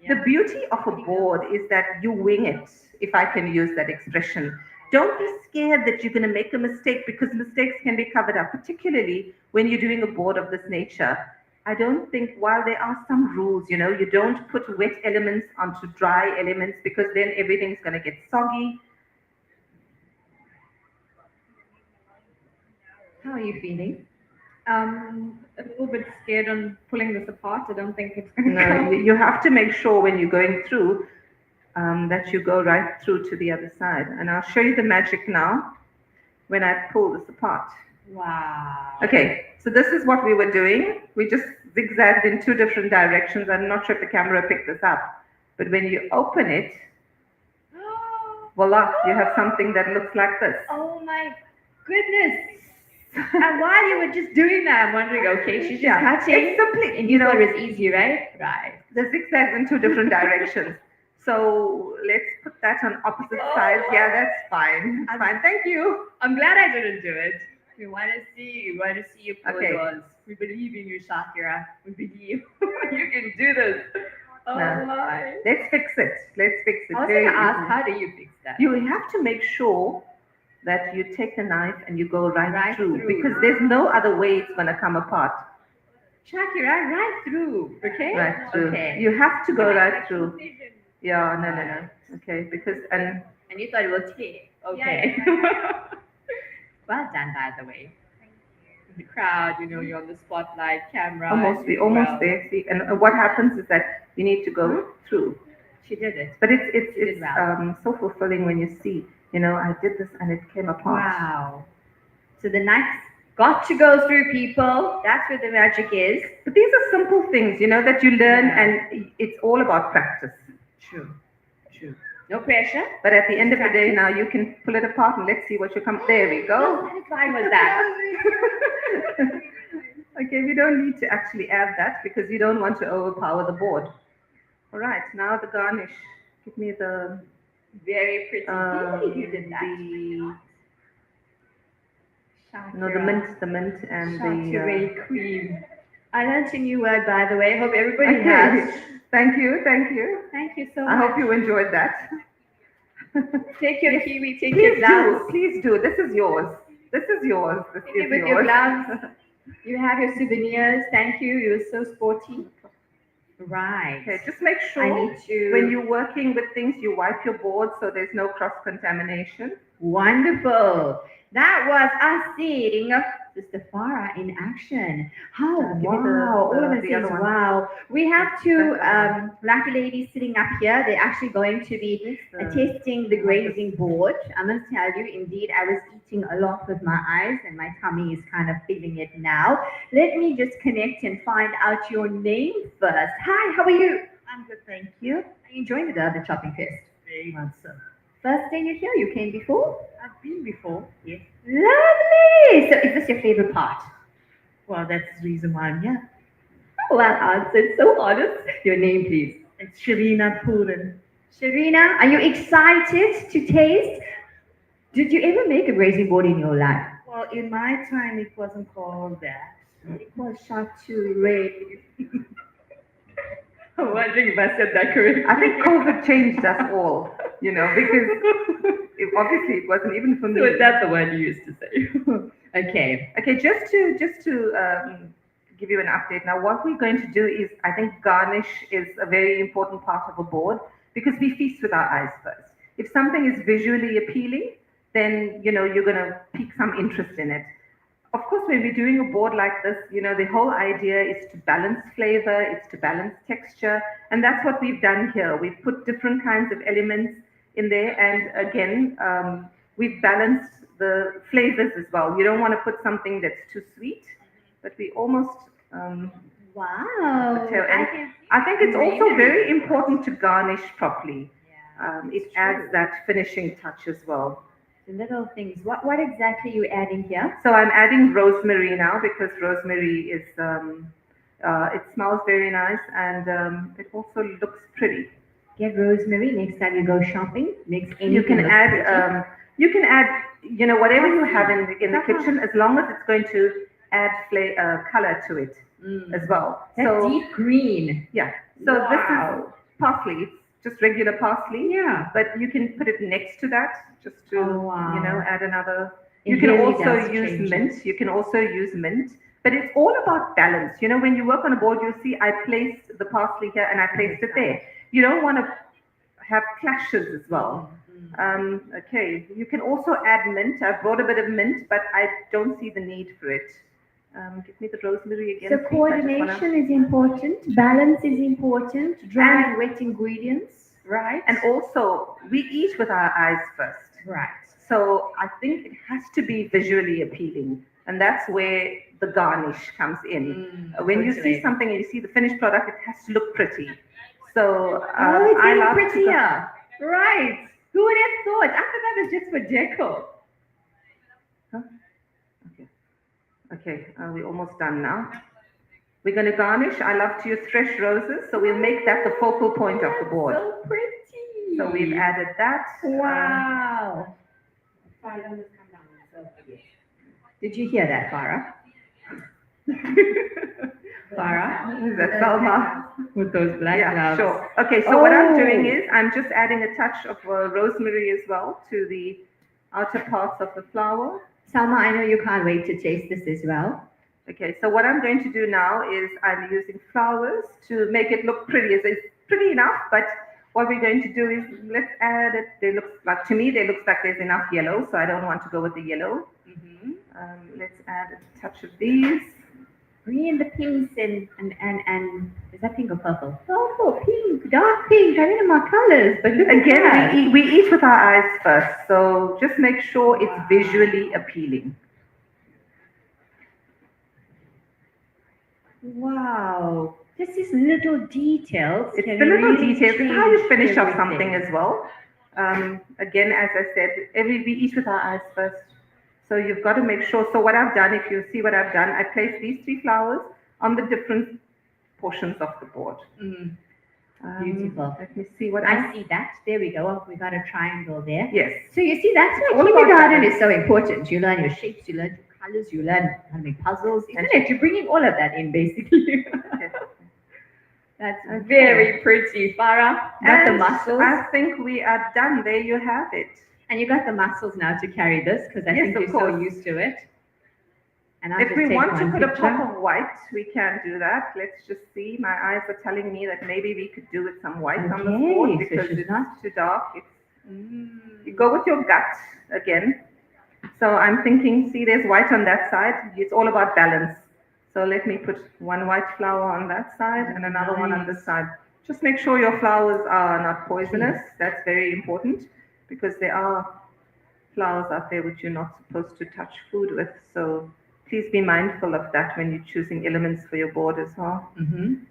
Speaker 7: the beauty of a board is that you wing it, if I can use that expression. Don't be scared that you're going to make a mistake, because mistakes can be covered up, particularly when you're doing a board of this nature. I don't think, while there are some rules, you don't put wet elements onto dry elements, because then everything's going to get soggy.
Speaker 1: How are you feeling?
Speaker 5: A little bit scared on pulling this apart. I don't think it's going to
Speaker 7: No,
Speaker 5: come.
Speaker 7: you have to make sure when you're going through that you go right through to the other side. And I'll show you the magic now when I pull this apart.
Speaker 1: Wow.
Speaker 7: Okay, so this is what we were doing. We just zigzagged in two different directions. I'm not sure if the camera picked this up, but when you open it, voila, you have something that looks like this.
Speaker 1: Oh my goodness. And while you were just doing that, I'm wondering, okay, she's just cutting.
Speaker 7: It's simply,
Speaker 1: And you thought it was easy, right? Right.
Speaker 7: the zigzags in two different directions. So let's put that on opposite sides. Yeah, that's fine. Fine, thank you.
Speaker 1: I'm glad I didn't do it. We want to see you. We want to see you pull
Speaker 7: Okay.
Speaker 1: yours. We believe in you, Shakira. We believe you can do this. Oh
Speaker 7: No.
Speaker 1: my.
Speaker 7: Let's fix it. Let's fix it.
Speaker 1: I was
Speaker 7: Very
Speaker 1: going to ask,
Speaker 7: easy.
Speaker 1: how do you fix that?
Speaker 7: You have to make sure that you take the knife and you go right through,
Speaker 1: through.
Speaker 7: because there's no other way it's going to come apart.
Speaker 1: Shakira, right through, okay?
Speaker 7: Right through.
Speaker 1: Okay.
Speaker 7: You have to go right through. Yeah, no. Okay, because, and
Speaker 1: And you thought it was tear. Okay. Well done, by the way. The crowd, you're on the spotlight, camera.
Speaker 7: we're almost there. See, and what happens is that you need to go through.
Speaker 1: She did it.
Speaker 7: But it's
Speaker 1: did well.
Speaker 7: so fulfilling when you see, I did this and it came apart.
Speaker 1: Wow. So the knife's got to go through, people. That's where the magic is.
Speaker 7: But these are simple things, that you learn,
Speaker 1: Yeah.
Speaker 7: and it's all about practice.
Speaker 1: True. No pressure.
Speaker 7: But at the end of the day, now you can pull it apart and let's see what you come. There we go.
Speaker 1: How satisfying was that?
Speaker 7: Okay, we don't need to actually add that because you don't want to overpower the board. All right, now the garnish. Give me the.
Speaker 1: Very pretty. Can't believe you did that.
Speaker 7: The mint and
Speaker 1: Charcuterie cream. I learned a new word, by the way. Hope everybody
Speaker 7: Okay.
Speaker 1: has.
Speaker 7: Thank you.
Speaker 1: Thank you so
Speaker 7: I
Speaker 1: much.
Speaker 7: hope you enjoyed that.
Speaker 1: Take your kiwi, take your gloves.
Speaker 7: Please do. This is yours. This is yours. This
Speaker 1: Take it
Speaker 7: is
Speaker 1: with
Speaker 7: yours.
Speaker 1: your gloves. You have your souvenirs. Thank you. You were so sporty. Right.
Speaker 7: Okay, just make
Speaker 1: I
Speaker 7: sure
Speaker 1: need to.
Speaker 7: when you're working with things, you wipe your board so there's no cross contamination.
Speaker 1: Wonderful. That was us seeing Sister Farah in action. How
Speaker 7: Give me
Speaker 1: wow! All of us
Speaker 7: the
Speaker 1: says
Speaker 7: other one.
Speaker 1: wow. We have two
Speaker 7: That's the
Speaker 1: lucky ladies sitting up here. They're actually going to be
Speaker 7: Yes, the-
Speaker 1: tasting the grazing board. I must tell you, indeed, I was eating a lot with my eyes, and my tummy is kind of feeling it now. Let me just connect and find out your name first. Hi, how are you?
Speaker 9: I'm good, thank you.
Speaker 1: Are you enjoying the Durban Shopping Fest?
Speaker 9: Very much so.
Speaker 1: First day you're here, you came before?
Speaker 9: I've been before, yes.
Speaker 1: Lovely! So is this your favorite part?
Speaker 9: Well, that's the reason why I'm here.
Speaker 1: Oh, well answered, so honest. Your name, please.
Speaker 9: It's Sharina Puran.
Speaker 1: Sharina, are you excited to taste? Did you ever make a grazing board in your life?
Speaker 9: Well, in my time, it wasn't called that.
Speaker 1: It was charcuterie. I'm wondering if I said that correctly.
Speaker 7: I think COVID changed us all, because obviously it wasn't even for me.
Speaker 1: So that's the word you used to say. Okay.
Speaker 7: Okay, just to give you an update now, what we're going to do is, I think garnish is a very important part of a board because we feast with our eyes first. If something is visually appealing, then you're going to pique some interest in it. Of course, when we're doing a board like this, the whole idea is to balance flavor, it's to balance texture, and that's what we've done here. We've put different kinds of elements in there, and again, we've balanced the flavors as well. You don't want to put something that's too sweet, but we almost
Speaker 1: Wow.
Speaker 7: and I think it's also very important to garnish properly. It adds that finishing touch as well.
Speaker 1: The little things. What exactly are you adding here?
Speaker 7: So I'm adding rosemary now because rosemary is it smells very nice and it also looks pretty.
Speaker 1: Get rosemary next time you go shopping. Makes anything
Speaker 7: You can
Speaker 1: look
Speaker 7: add whatever you have in the kitchen as long as it's going to add color to it as well.
Speaker 1: That
Speaker 7: So
Speaker 1: deep green.
Speaker 7: yeah. So this
Speaker 1: Wow.
Speaker 7: is parsley. It's just regular parsley.
Speaker 1: Yeah.
Speaker 7: But you can put it next to that just to
Speaker 1: Oh, wow.
Speaker 7: add another.
Speaker 1: It
Speaker 7: You can
Speaker 1: really
Speaker 7: also
Speaker 1: does
Speaker 7: use
Speaker 1: change
Speaker 7: mint.
Speaker 1: it.
Speaker 7: You can also use mint. But it's all about balance. When you work on a board, you'll see I placed the parsley here and I placed it there. You don't want to have clashes as well. Okay, you can also add mint. I've brought a bit of mint, but I don't see the need for it. Give me the rosemary again.
Speaker 1: So
Speaker 7: please. I just wanna-
Speaker 1: coordination is important. Balance is important. Dry and wet ingredients, right?
Speaker 7: And also, we eat with our eyes first.
Speaker 1: right.
Speaker 7: So I think it has to be visually appealing. And that's where the garnish comes in. When you see
Speaker 1: totally.
Speaker 7: something and you see the finished product, it has to look pretty. So
Speaker 1: Oh, it's
Speaker 7: I
Speaker 1: getting
Speaker 7: love
Speaker 1: prettier. Right. Who would have thought? I thought that was just for deco.
Speaker 7: Okay, we're almost done now. We're going to garnish. I love to use fresh roses, so we'll make that the focal point of the board.
Speaker 1: So pretty.
Speaker 7: So we've added that.
Speaker 1: Wow.
Speaker 8: Fire has come down. So, yes.
Speaker 1: Did you hear that, Farah? Farah?
Speaker 7: Is that Salma?
Speaker 1: With those black
Speaker 7: Yeah,
Speaker 1: gloves.
Speaker 7: sure. Okay, so what I'm doing
Speaker 1: Oh.
Speaker 7: is I'm just adding a touch of rosemary as well to the outer parts of the flower.
Speaker 1: Salma, I know you can't wait to taste this as well.
Speaker 7: Okay, so what I'm going to do now is I'm using flowers to make it look pretty. It's pretty enough, but what we're going to do is let's add it. To me, they look like there's enough yellow, so I don't want to go with the yellow. Let's add a touch of these.
Speaker 1: Green, the pinks, and is that pink or purple? Purple, pink, dark pink. I don't know my colors, but look
Speaker 7: Again,
Speaker 1: at that.
Speaker 7: we eat with our eyes first, so just make sure it's visually appealing.
Speaker 1: Wow. Just these little details.
Speaker 7: It's
Speaker 1: can
Speaker 7: the little
Speaker 1: really
Speaker 7: details. It's how you
Speaker 1: change
Speaker 7: finish off
Speaker 1: everything.
Speaker 7: something as well. Again, as I said, we eat with our eyes first. So you've got to make sure. So what I've done, if you see what I've done, I placed these 3 flowers on the different portions of the board.
Speaker 1: Beautiful.
Speaker 7: Let me see what
Speaker 1: I see that. There we go. We got a triangle there.
Speaker 7: Yes.
Speaker 1: So you see, that's why
Speaker 7: All about
Speaker 1: kindergarten
Speaker 7: balance.
Speaker 1: is so important. You learn your shapes, you learn your colors, you learn how to make puzzles. Isn't it? You're bringing all of that in, basically. That's
Speaker 7: Okay.
Speaker 1: very pretty, Farah. Got the
Speaker 7: And
Speaker 1: muscles.
Speaker 7: I think we are done. There you have it.
Speaker 1: And you got the muscles now to carry this because I
Speaker 7: Yes,
Speaker 1: think
Speaker 7: of
Speaker 1: you're so
Speaker 7: course.
Speaker 1: used to it. And I'll
Speaker 7: If
Speaker 1: just
Speaker 7: we
Speaker 1: take
Speaker 7: want to
Speaker 1: one
Speaker 7: put a
Speaker 1: picture.
Speaker 7: pop of white, we can do that. Let's just see. My eyes are telling me that maybe we could do with some white on the
Speaker 1: Okay,
Speaker 7: board
Speaker 1: so
Speaker 7: because
Speaker 1: she's
Speaker 7: it's
Speaker 1: not-
Speaker 7: too dark. You go with your gut again. So I'm thinking, see, there's white on that side. It's all about balance. So let me put one white flower on that side and another one on this side. Just make sure your flowers are not poisonous. That's very important because there are flowers out there which you're not supposed to touch food with. So please be mindful of that when you're choosing elements for your board as well.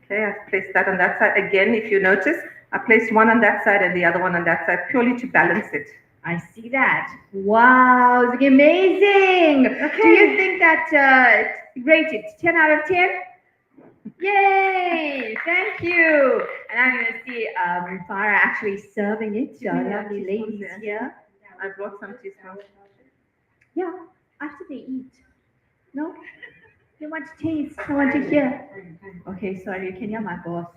Speaker 7: Okay, I've placed that on that side. Again, if you notice, I placed one on that side and the other one on that side purely to balance it.
Speaker 1: I see that. Wow, it's amazing. Do you think that rated 10 out of 10? Yay! Thank you. And I'm going to see Farah actually serving it to our lovely ladies here.
Speaker 7: I brought some teaspoons.
Speaker 1: Yeah, after they eat. No? They want to taste. I want to hear. Okay, sorry. You can hear my boss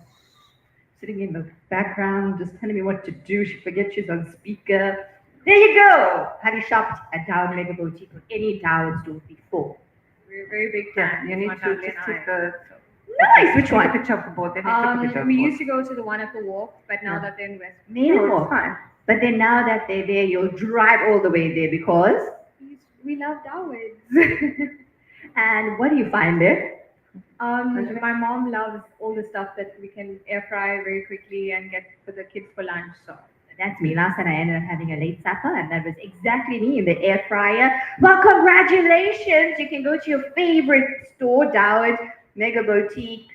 Speaker 1: sitting in the background, just telling me what to do. She forgets she's on speaker. There you go. Have you shopped at Dawood Mega Boutique or any Dawood store before?
Speaker 8: We're a very big
Speaker 7: Yeah,
Speaker 8: fan.
Speaker 7: you need to just take the
Speaker 1: Nice. Which
Speaker 7: take a
Speaker 1: one?
Speaker 7: picture of the board. Then take a picture of
Speaker 8: We
Speaker 7: the board.
Speaker 8: used to go to the one at the wharf, but now
Speaker 7: Yeah.
Speaker 8: that they're in West,
Speaker 1: Maybe
Speaker 7: No,
Speaker 1: more.
Speaker 7: it's fine.
Speaker 1: But then now that they're there, you'll drive all the way there because.
Speaker 8: we love Dawood.
Speaker 1: And what do you find there?
Speaker 8: My mom loves all the stuff that we can air fry very quickly and get for the kids for lunch. So
Speaker 1: That's me. Last night I ended up having a late supper, and that was exactly me in the air fryer. Well, congratulations! You can go to your favorite store, Dawood Mega Boutique.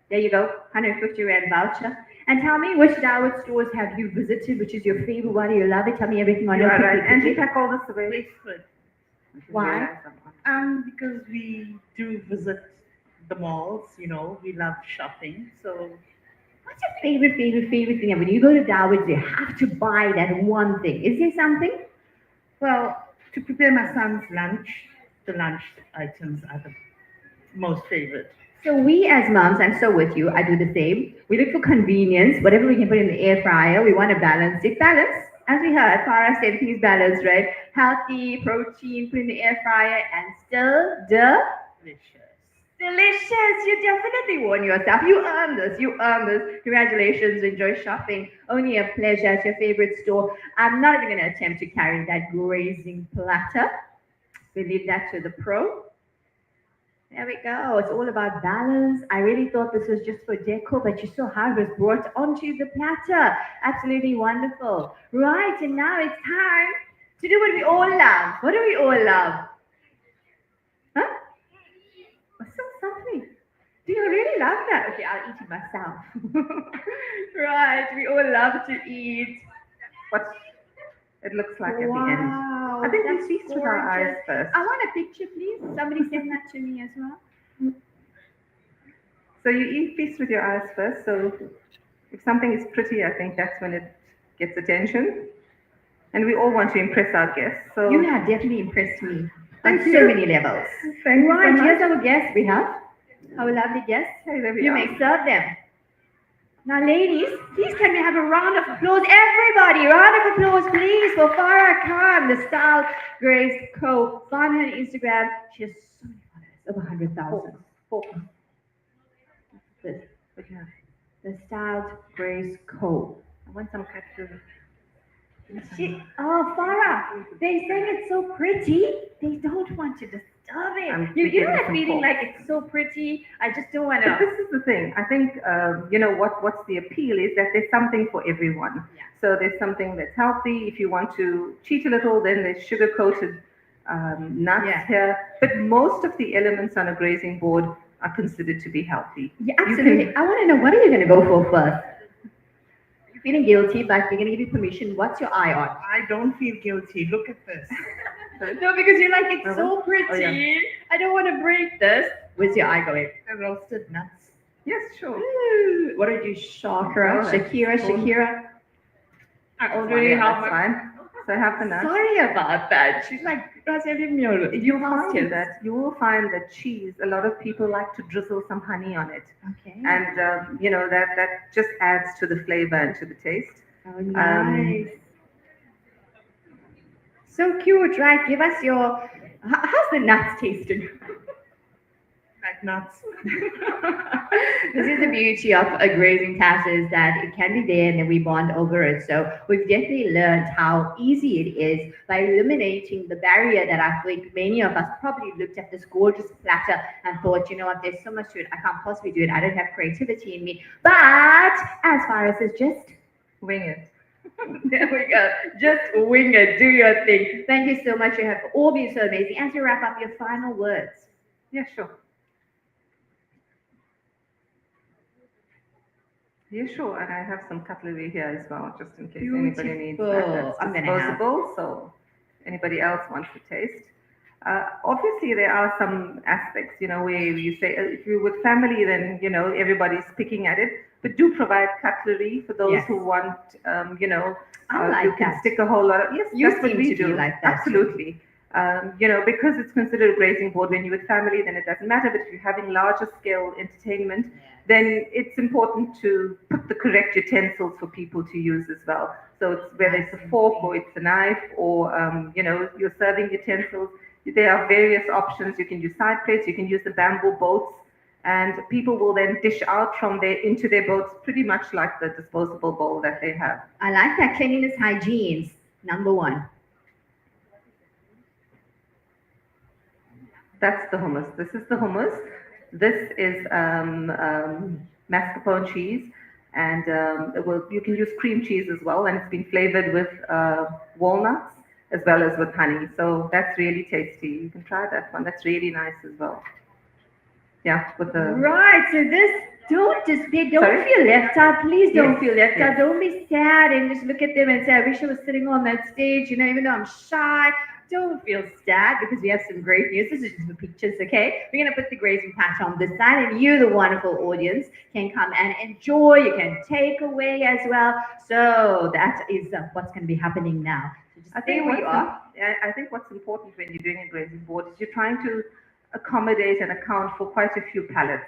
Speaker 1: There you go, 150 Rand voucher. And tell me, which Dawood stores have you visited? Which is your favorite? Why do you love it? Tell me everything on
Speaker 7: You
Speaker 1: your
Speaker 7: are right.
Speaker 1: quickly,
Speaker 7: And
Speaker 1: quickly.
Speaker 7: you pack all this away.
Speaker 9: Wasteful.
Speaker 1: Why?
Speaker 9: Because we do visit the malls, we love shopping. So
Speaker 1: What's your favorite thing? And when you go to Dawood, you have to buy that one thing. Is there something?
Speaker 9: well, to prepare my son's lunch, the lunch items are the most favorite.
Speaker 1: So we as moms, I'm so with you, I do the same. We look for convenience, whatever we can put in the air fryer, we want to balance it. Balance, as we heard, Farah said everything is balanced, right? Healthy, protein, put in the air fryer, and still
Speaker 9: Delicious.
Speaker 1: delicious. You definitely won yourself. You earned this. You earned this. Congratulations. Enjoy shopping. Only a pleasure at your favorite store. I'm not even going to attempt to carry that grazing platter. We leave that to the pro. There we go. It's all about balance. I really thought this was just for decor, but you saw how it was brought onto the platter. Absolutely wonderful. Right, and now it's time to do what we all love. What do we all love? Huh? What's so softly? Do you really love that? Okay, I'll eat it myself. Right, we all love to eat.
Speaker 7: What it looks like at the end.
Speaker 1: Wow,
Speaker 7: I think
Speaker 1: that's
Speaker 7: we feast with our eyes
Speaker 1: gorgeous.
Speaker 7: first.
Speaker 1: I want a picture, please. Somebody send that to me as well.
Speaker 7: So you eat feast with your eyes first. So if something is pretty, I think that's when it gets attention. And we all want to impress our guests. So
Speaker 1: You have definitely impressed me
Speaker 7: Thank
Speaker 1: on so
Speaker 7: you.
Speaker 1: many levels.
Speaker 7: Thank you so
Speaker 1: Right,
Speaker 7: much.
Speaker 1: here's our guests we have. Our lovely guests.
Speaker 7: Hey, there we
Speaker 1: You
Speaker 7: are.
Speaker 1: may serve them. Now, ladies, please can we have a round of applause? Everybody, round of applause, please, for Farah Khan, the Style Grace Co. Find her on Instagram. She has so many followers, over 100,000. The Style Grace Co.
Speaker 7: I want some cactus.
Speaker 1: Farah, they saying it's so pretty. They don't want to disturb
Speaker 7: I'm
Speaker 1: it. You know
Speaker 7: getting
Speaker 1: that
Speaker 7: some
Speaker 1: feeling
Speaker 7: calls.
Speaker 1: like it's so pretty. I just don't want
Speaker 7: But
Speaker 1: to.
Speaker 7: this is the thing. I think what's the appeal is that there's something for everyone.
Speaker 1: Yeah.
Speaker 7: So there's something that's healthy. If you want to cheat a little, then there's sugar coated nuts
Speaker 1: Yeah.
Speaker 7: here. But most of the elements on a grazing board are considered to be healthy.
Speaker 1: Yeah, absolutely. I want to know, what are you going to go for first? You're feeling guilty, but we're going to give you permission. What's your eye on?
Speaker 9: I don't feel guilty. Look at this.
Speaker 1: No, because you're like, it's so pretty.
Speaker 7: Oh, yeah.
Speaker 1: I don't want to break this. Where's your eye going?
Speaker 9: The roasted nuts.
Speaker 7: Yes, sure.
Speaker 1: Ooh, what did you, Shakira?
Speaker 7: Oh, that's
Speaker 1: Shakira,
Speaker 7: cool.
Speaker 1: Shakira.
Speaker 8: I already
Speaker 7: Yeah,
Speaker 8: have
Speaker 7: that's
Speaker 8: my
Speaker 7: fine. So I have the nuts.
Speaker 1: Sorry about that. She's like,
Speaker 7: You'll find that cheese. A lot of people like to drizzle some honey on it,
Speaker 1: Okay.
Speaker 7: and that just adds to the flavor and to the taste.
Speaker 1: Oh, nice. So cute, right? Give us your. How's the nuts tasting?
Speaker 9: like nuts.
Speaker 1: This is the beauty of a grazing class is that it can be there and then we bond over it. So we've definitely learned how easy it is by eliminating the barrier that I think many of us probably looked at this gorgeous platter and thought, you know what, there's so much to it. I can't possibly do it. I don't have creativity in me. But as far as it's just
Speaker 7: Wing it.
Speaker 1: there we go. Just wing it. Do your thing. Thank you so much. You have all been so amazing. As you wrap up, your final words.
Speaker 7: Yeah, sure. Yeah, sure. And I have some cutlery here as well, just in case anybody needs that.
Speaker 1: Beautiful.
Speaker 7: That's
Speaker 1: I'm gonna have.
Speaker 7: disposable, so anybody else wants to taste. Obviously, there are some aspects, where you say if you're with family, then everybody's picking at it. But do provide cutlery for those
Speaker 1: Yes.
Speaker 7: who want,
Speaker 1: I like
Speaker 7: you can
Speaker 1: that.
Speaker 7: stick a whole lot of. Yes,
Speaker 1: You
Speaker 7: that's what
Speaker 1: seem
Speaker 7: we
Speaker 1: to be
Speaker 7: do.
Speaker 1: like that too.
Speaker 7: Absolutely. Because it's considered a grazing board when you're with family, then it doesn't matter. But if you're having larger scale entertainment, then it's important to put the correct utensils for people to use as well. So it's whether it's a fork or it's a knife or your serving utensils. There are various options. You can use side plates. You can use the bamboo boats, and people will then dish out from there into their boats, pretty much like the disposable bowl that they have.
Speaker 1: I like that. Cleanliness, hygiene's number one.
Speaker 7: That's the hummus. This is the hummus. This is mascarpone cheese, and you can use cream cheese as well, and it's been flavored with walnuts as well as with honey. So that's really tasty. You can try that one. That's really nice as well. Yeah, with the
Speaker 1: Right. So this don't despair. Don't
Speaker 7: Sorry?
Speaker 1: feel left out. Please don't
Speaker 7: Yes,
Speaker 1: feel left out.
Speaker 7: yes.
Speaker 1: Don't be sad and just look at them and say, I wish I was sitting on that stage, even though I'm shy. Don't feel sad because we have some great news. This is just for pictures, okay? We're going to put the grazing patch on this side, and you, the wonderful audience, can come and enjoy. You can take away as well. So that is what's going to be happening now. So just
Speaker 7: I
Speaker 1: stay
Speaker 7: think
Speaker 1: where you are.
Speaker 7: I think what's important when you're doing a grazing board is you're trying to accommodate and account for quite a few palettes.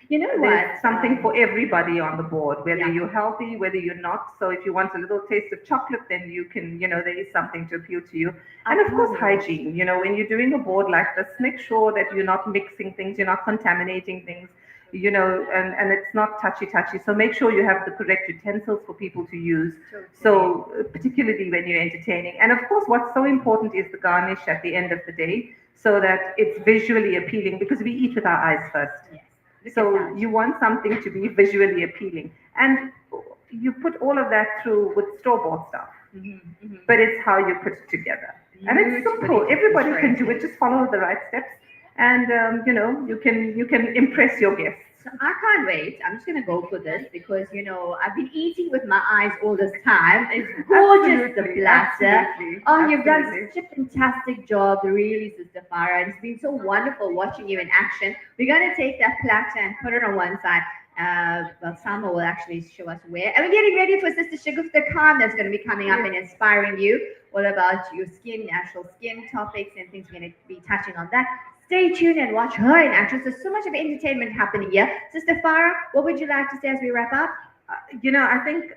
Speaker 1: You know
Speaker 7: There's
Speaker 1: what?
Speaker 7: something for everybody on the board, whether
Speaker 1: Yeah.
Speaker 7: you're healthy, whether you're not. So if you want a little taste of chocolate, then you can, there is something to appeal to you. And of course, hygiene. When you're doing a board like this, make sure that you're not mixing things, you're not contaminating things, and it's not touchy. So make sure you have the correct utensils for people to use. So particularly when you're entertaining. And of course, what's so important is the garnish at the end of the day, so that it's visually appealing, because we eat with our eyes first.
Speaker 1: Yes.
Speaker 7: So you want something to be visually appealing. And you put all of that through with store-bought stuff. But it's how you put it together. And it's simple. Everybody can do it. Just follow the right steps. And, you can impress your guests.
Speaker 1: So I can't wait. I'm just gonna go for this because I've been eating with my eyes all this time. It's gorgeous, the
Speaker 7: Absolutely,
Speaker 1: platter.
Speaker 7: absolutely,
Speaker 1: Oh, you've done
Speaker 7: absolutely.
Speaker 1: such a fantastic job, really, Sister Farah. And it's been so wonderful watching you in action. We're gonna take that platter and put it on one side. Salma will actually show us where. And we're getting ready for Sister Shagufta Khan that's going to be coming up and inspiring you all about your skin, natural skin topics and things. We're going to be touching on that. Stay tuned and watch her in action. There's so much of entertainment happening here. Sister Farah, what would you like to say as we wrap up?
Speaker 7: I think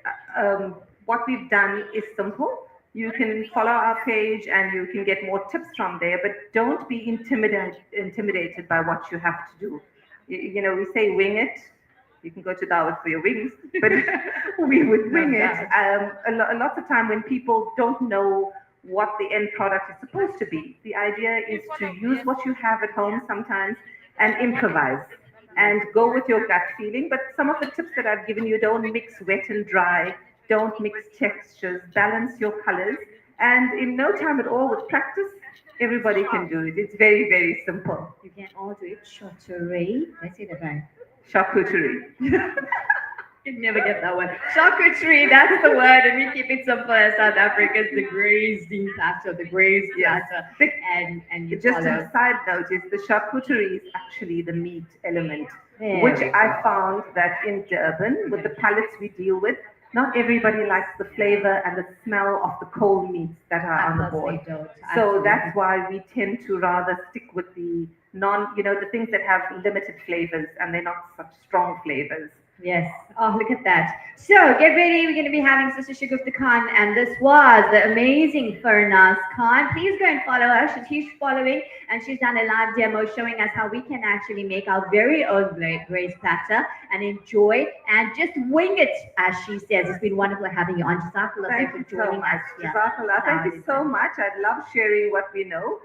Speaker 7: what we've done is simple. You can follow our page and you can get more tips from there, but don't be intimidated by what you have to do. We say wing it. You can go to Dawood for your wings, but we would wing it. Lots of time when people don't know what the end product is supposed to be, the idea is to use what you have at home sometimes and improvise and go with your gut feeling. But some of the tips that I've given you, don't mix wet and dry, don't mix textures, balance your colors. And in no time at all, with practice, everybody can do it. It's very, very simple.
Speaker 1: You can all do it. Charcuterie. Let's say that right.
Speaker 7: Charcuterie.
Speaker 1: You'd never get that one. Charcuterie, that's the word, and we keep it simple as South Africa's the grazing platter, the grazed platter. And you
Speaker 7: Just
Speaker 1: follow.
Speaker 7: a side note is the charcuterie is actually the meat element,
Speaker 1: There
Speaker 7: which
Speaker 1: we
Speaker 7: I found that in Durban, with the palates we deal with, not everybody likes the flavor and the smell of the cold meats that are on the board. So that's why we tend to rather stick with the the things that have limited flavors and they're not such strong flavors.
Speaker 1: Yes. Oh, look at that. So get ready. We're going to be having Sister Shagufta Khan, and this was the amazing Furnaz Khan. Please go and follow her. She's following, and she's done a live demo showing us how we can actually make our very own grace platter and enjoy and just wing it, as she says. It's been wonderful having you on. Jazakallah
Speaker 7: Thank
Speaker 1: for
Speaker 7: you so
Speaker 1: joining
Speaker 7: much.
Speaker 1: us here.
Speaker 7: Jazakallah. Thank you so much. I love sharing what we know.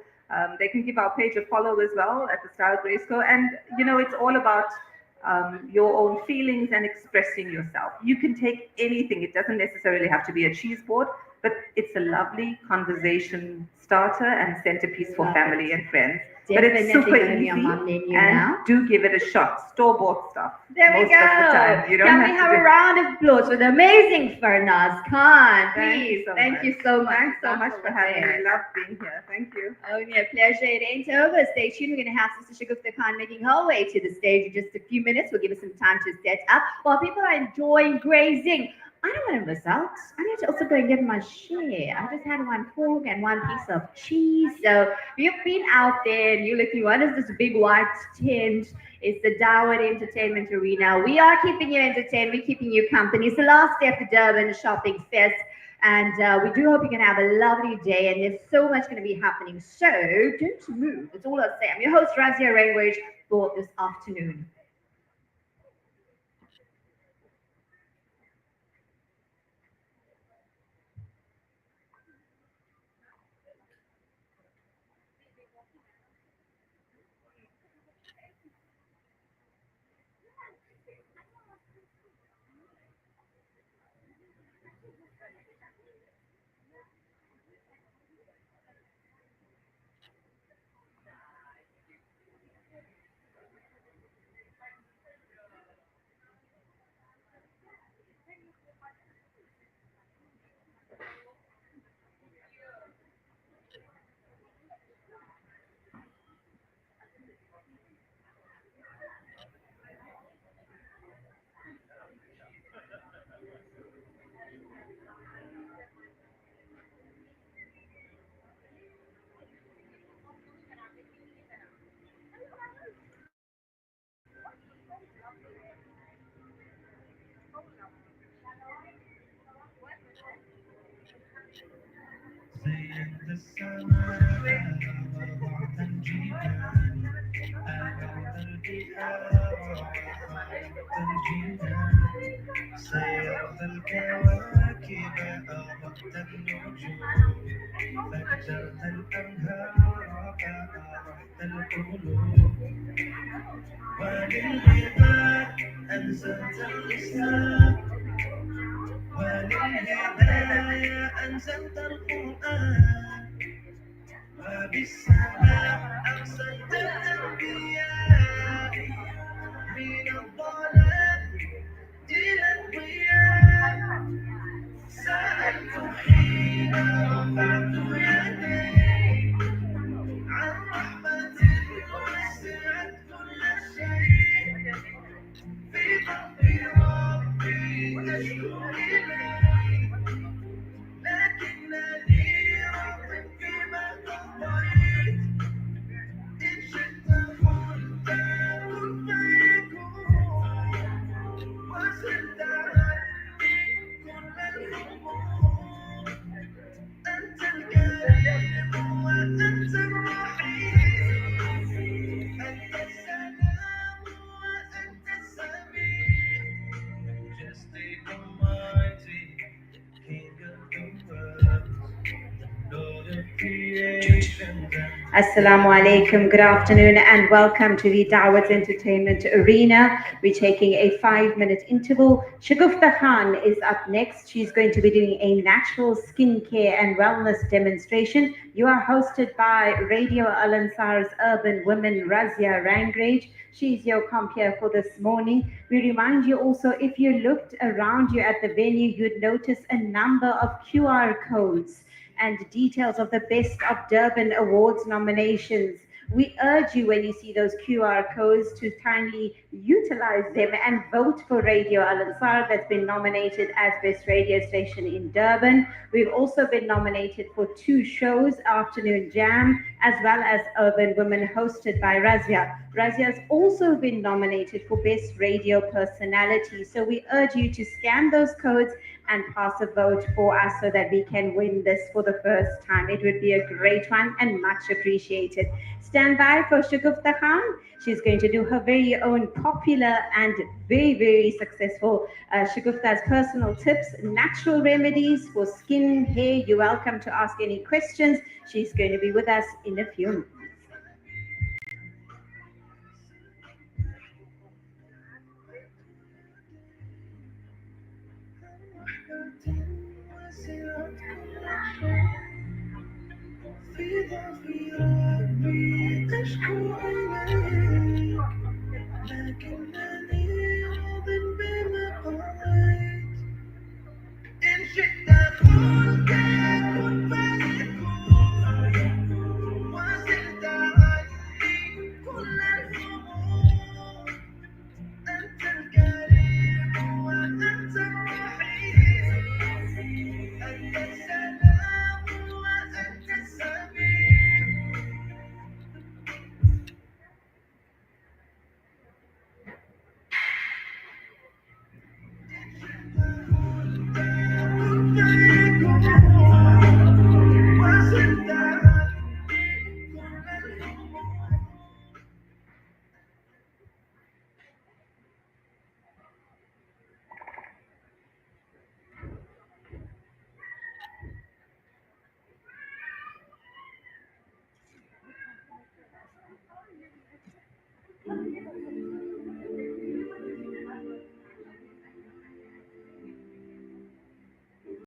Speaker 7: They can give our page a follow as well at the Style Grace Co. And it's all about your own feelings and expressing yourself. You can take anything. It doesn't necessarily have to be a cheese board, but it's a lovely conversation starter and centerpiece for
Speaker 1: Love
Speaker 7: family
Speaker 1: it.
Speaker 7: and friends. But
Speaker 1: Definitely
Speaker 7: it's super
Speaker 1: gonna be
Speaker 7: easy,
Speaker 1: on Mom Menu
Speaker 7: and
Speaker 1: now.
Speaker 7: do give it a shot. Store-bought stuff.
Speaker 1: There we
Speaker 7: most
Speaker 1: go.
Speaker 7: of the time. You don't
Speaker 1: Can
Speaker 7: have
Speaker 1: we
Speaker 7: to
Speaker 1: have
Speaker 7: do-
Speaker 1: a round of applause for the amazing Furnaz Khan?
Speaker 7: Thank you
Speaker 1: Please.
Speaker 7: so
Speaker 1: Thank
Speaker 7: much.
Speaker 1: you so much.
Speaker 7: Thanks so much for having
Speaker 1: Jazakallah
Speaker 7: me. Love being here. Thank you.
Speaker 1: Only a pleasure. It ain't over. Stay tuned. We're going to have Sister Shagufta Khan making her way to the stage in just a few minutes. We'll give us some time to set up while people are enjoying grazing. I don't want to miss out. I need to also go and get my share. I just had one pork and one piece of cheese. So you've been out there and you're looking, what is this big white tent? It's the Dawood Entertainment Arena. We are keeping you entertained. We're keeping you company. It's the last day of the Durban Shopping Fest. And we do hope you can have a lovely day. And there's so much going to be happening. So don't move. That's all I'll say. I'm your host, Razia Rangwage, for this afternoon.
Speaker 6: زين السماء وضعت الجبال أبعد البحار وخلقت الجبال سيرت الكواكب أضفت النجوم فجرت الأنهار فأرحت القلوب وللعباد أنزلت الإسلام وللهداية أنزلت القرآن وبالسماء أرسلت الأنبياء من الضلال إلى الضياء سألت حين رفعت يدي عن رحمة وسعت كل شيء في ضعف ربي أشكو إليه لكنني راض فيما قضيت إن شئت قلت كن فيكون وزدت عني كل الأمور أنت الكريم وأنت الرحيم أنت السلام وأنت السميع majestic almighty King of the world Lord of creation
Speaker 1: Assalamu alaikum, good afternoon, and welcome to the Dawood Entertainment Arena. We're taking a 5-minute interval. Shagufta Khan is up next. She's going to be doing a natural skincare and wellness demonstration. You are hosted by Radio Al Ansar's Urban Women, Razia Rangrage. She's your compere for this morning. We remind you also, if you looked around you at the venue, you'd notice a number of QR codes and details of the Best of Durban Awards nominations. We urge you, when you see those QR codes, to kindly utilize them and vote for Radio Al Ansar, that's been nominated as Best Radio Station in Durban. We've also been nominated for two shows, Afternoon Jam, as well as Urban Women, hosted by Razia. Razia has also been nominated for Best Radio Personality. So we urge you to scan those codes and pass a vote for us so that we can win this for the first time. It would be a great one and much appreciated. Stand by for Shagufta Khan. She's going to do her very own popular and very, very successful Shagufta's personal tips, natural remedies for skin, hair. You're welcome to ask any questions. She's going to be with us in a few minutes.
Speaker 6: لكنني راض بما قضيت إن شئت قلت كن فيكون وزلت عني كل الهموم أنت الكريم وأنت الرحيم أنت السلام وأنت السبيل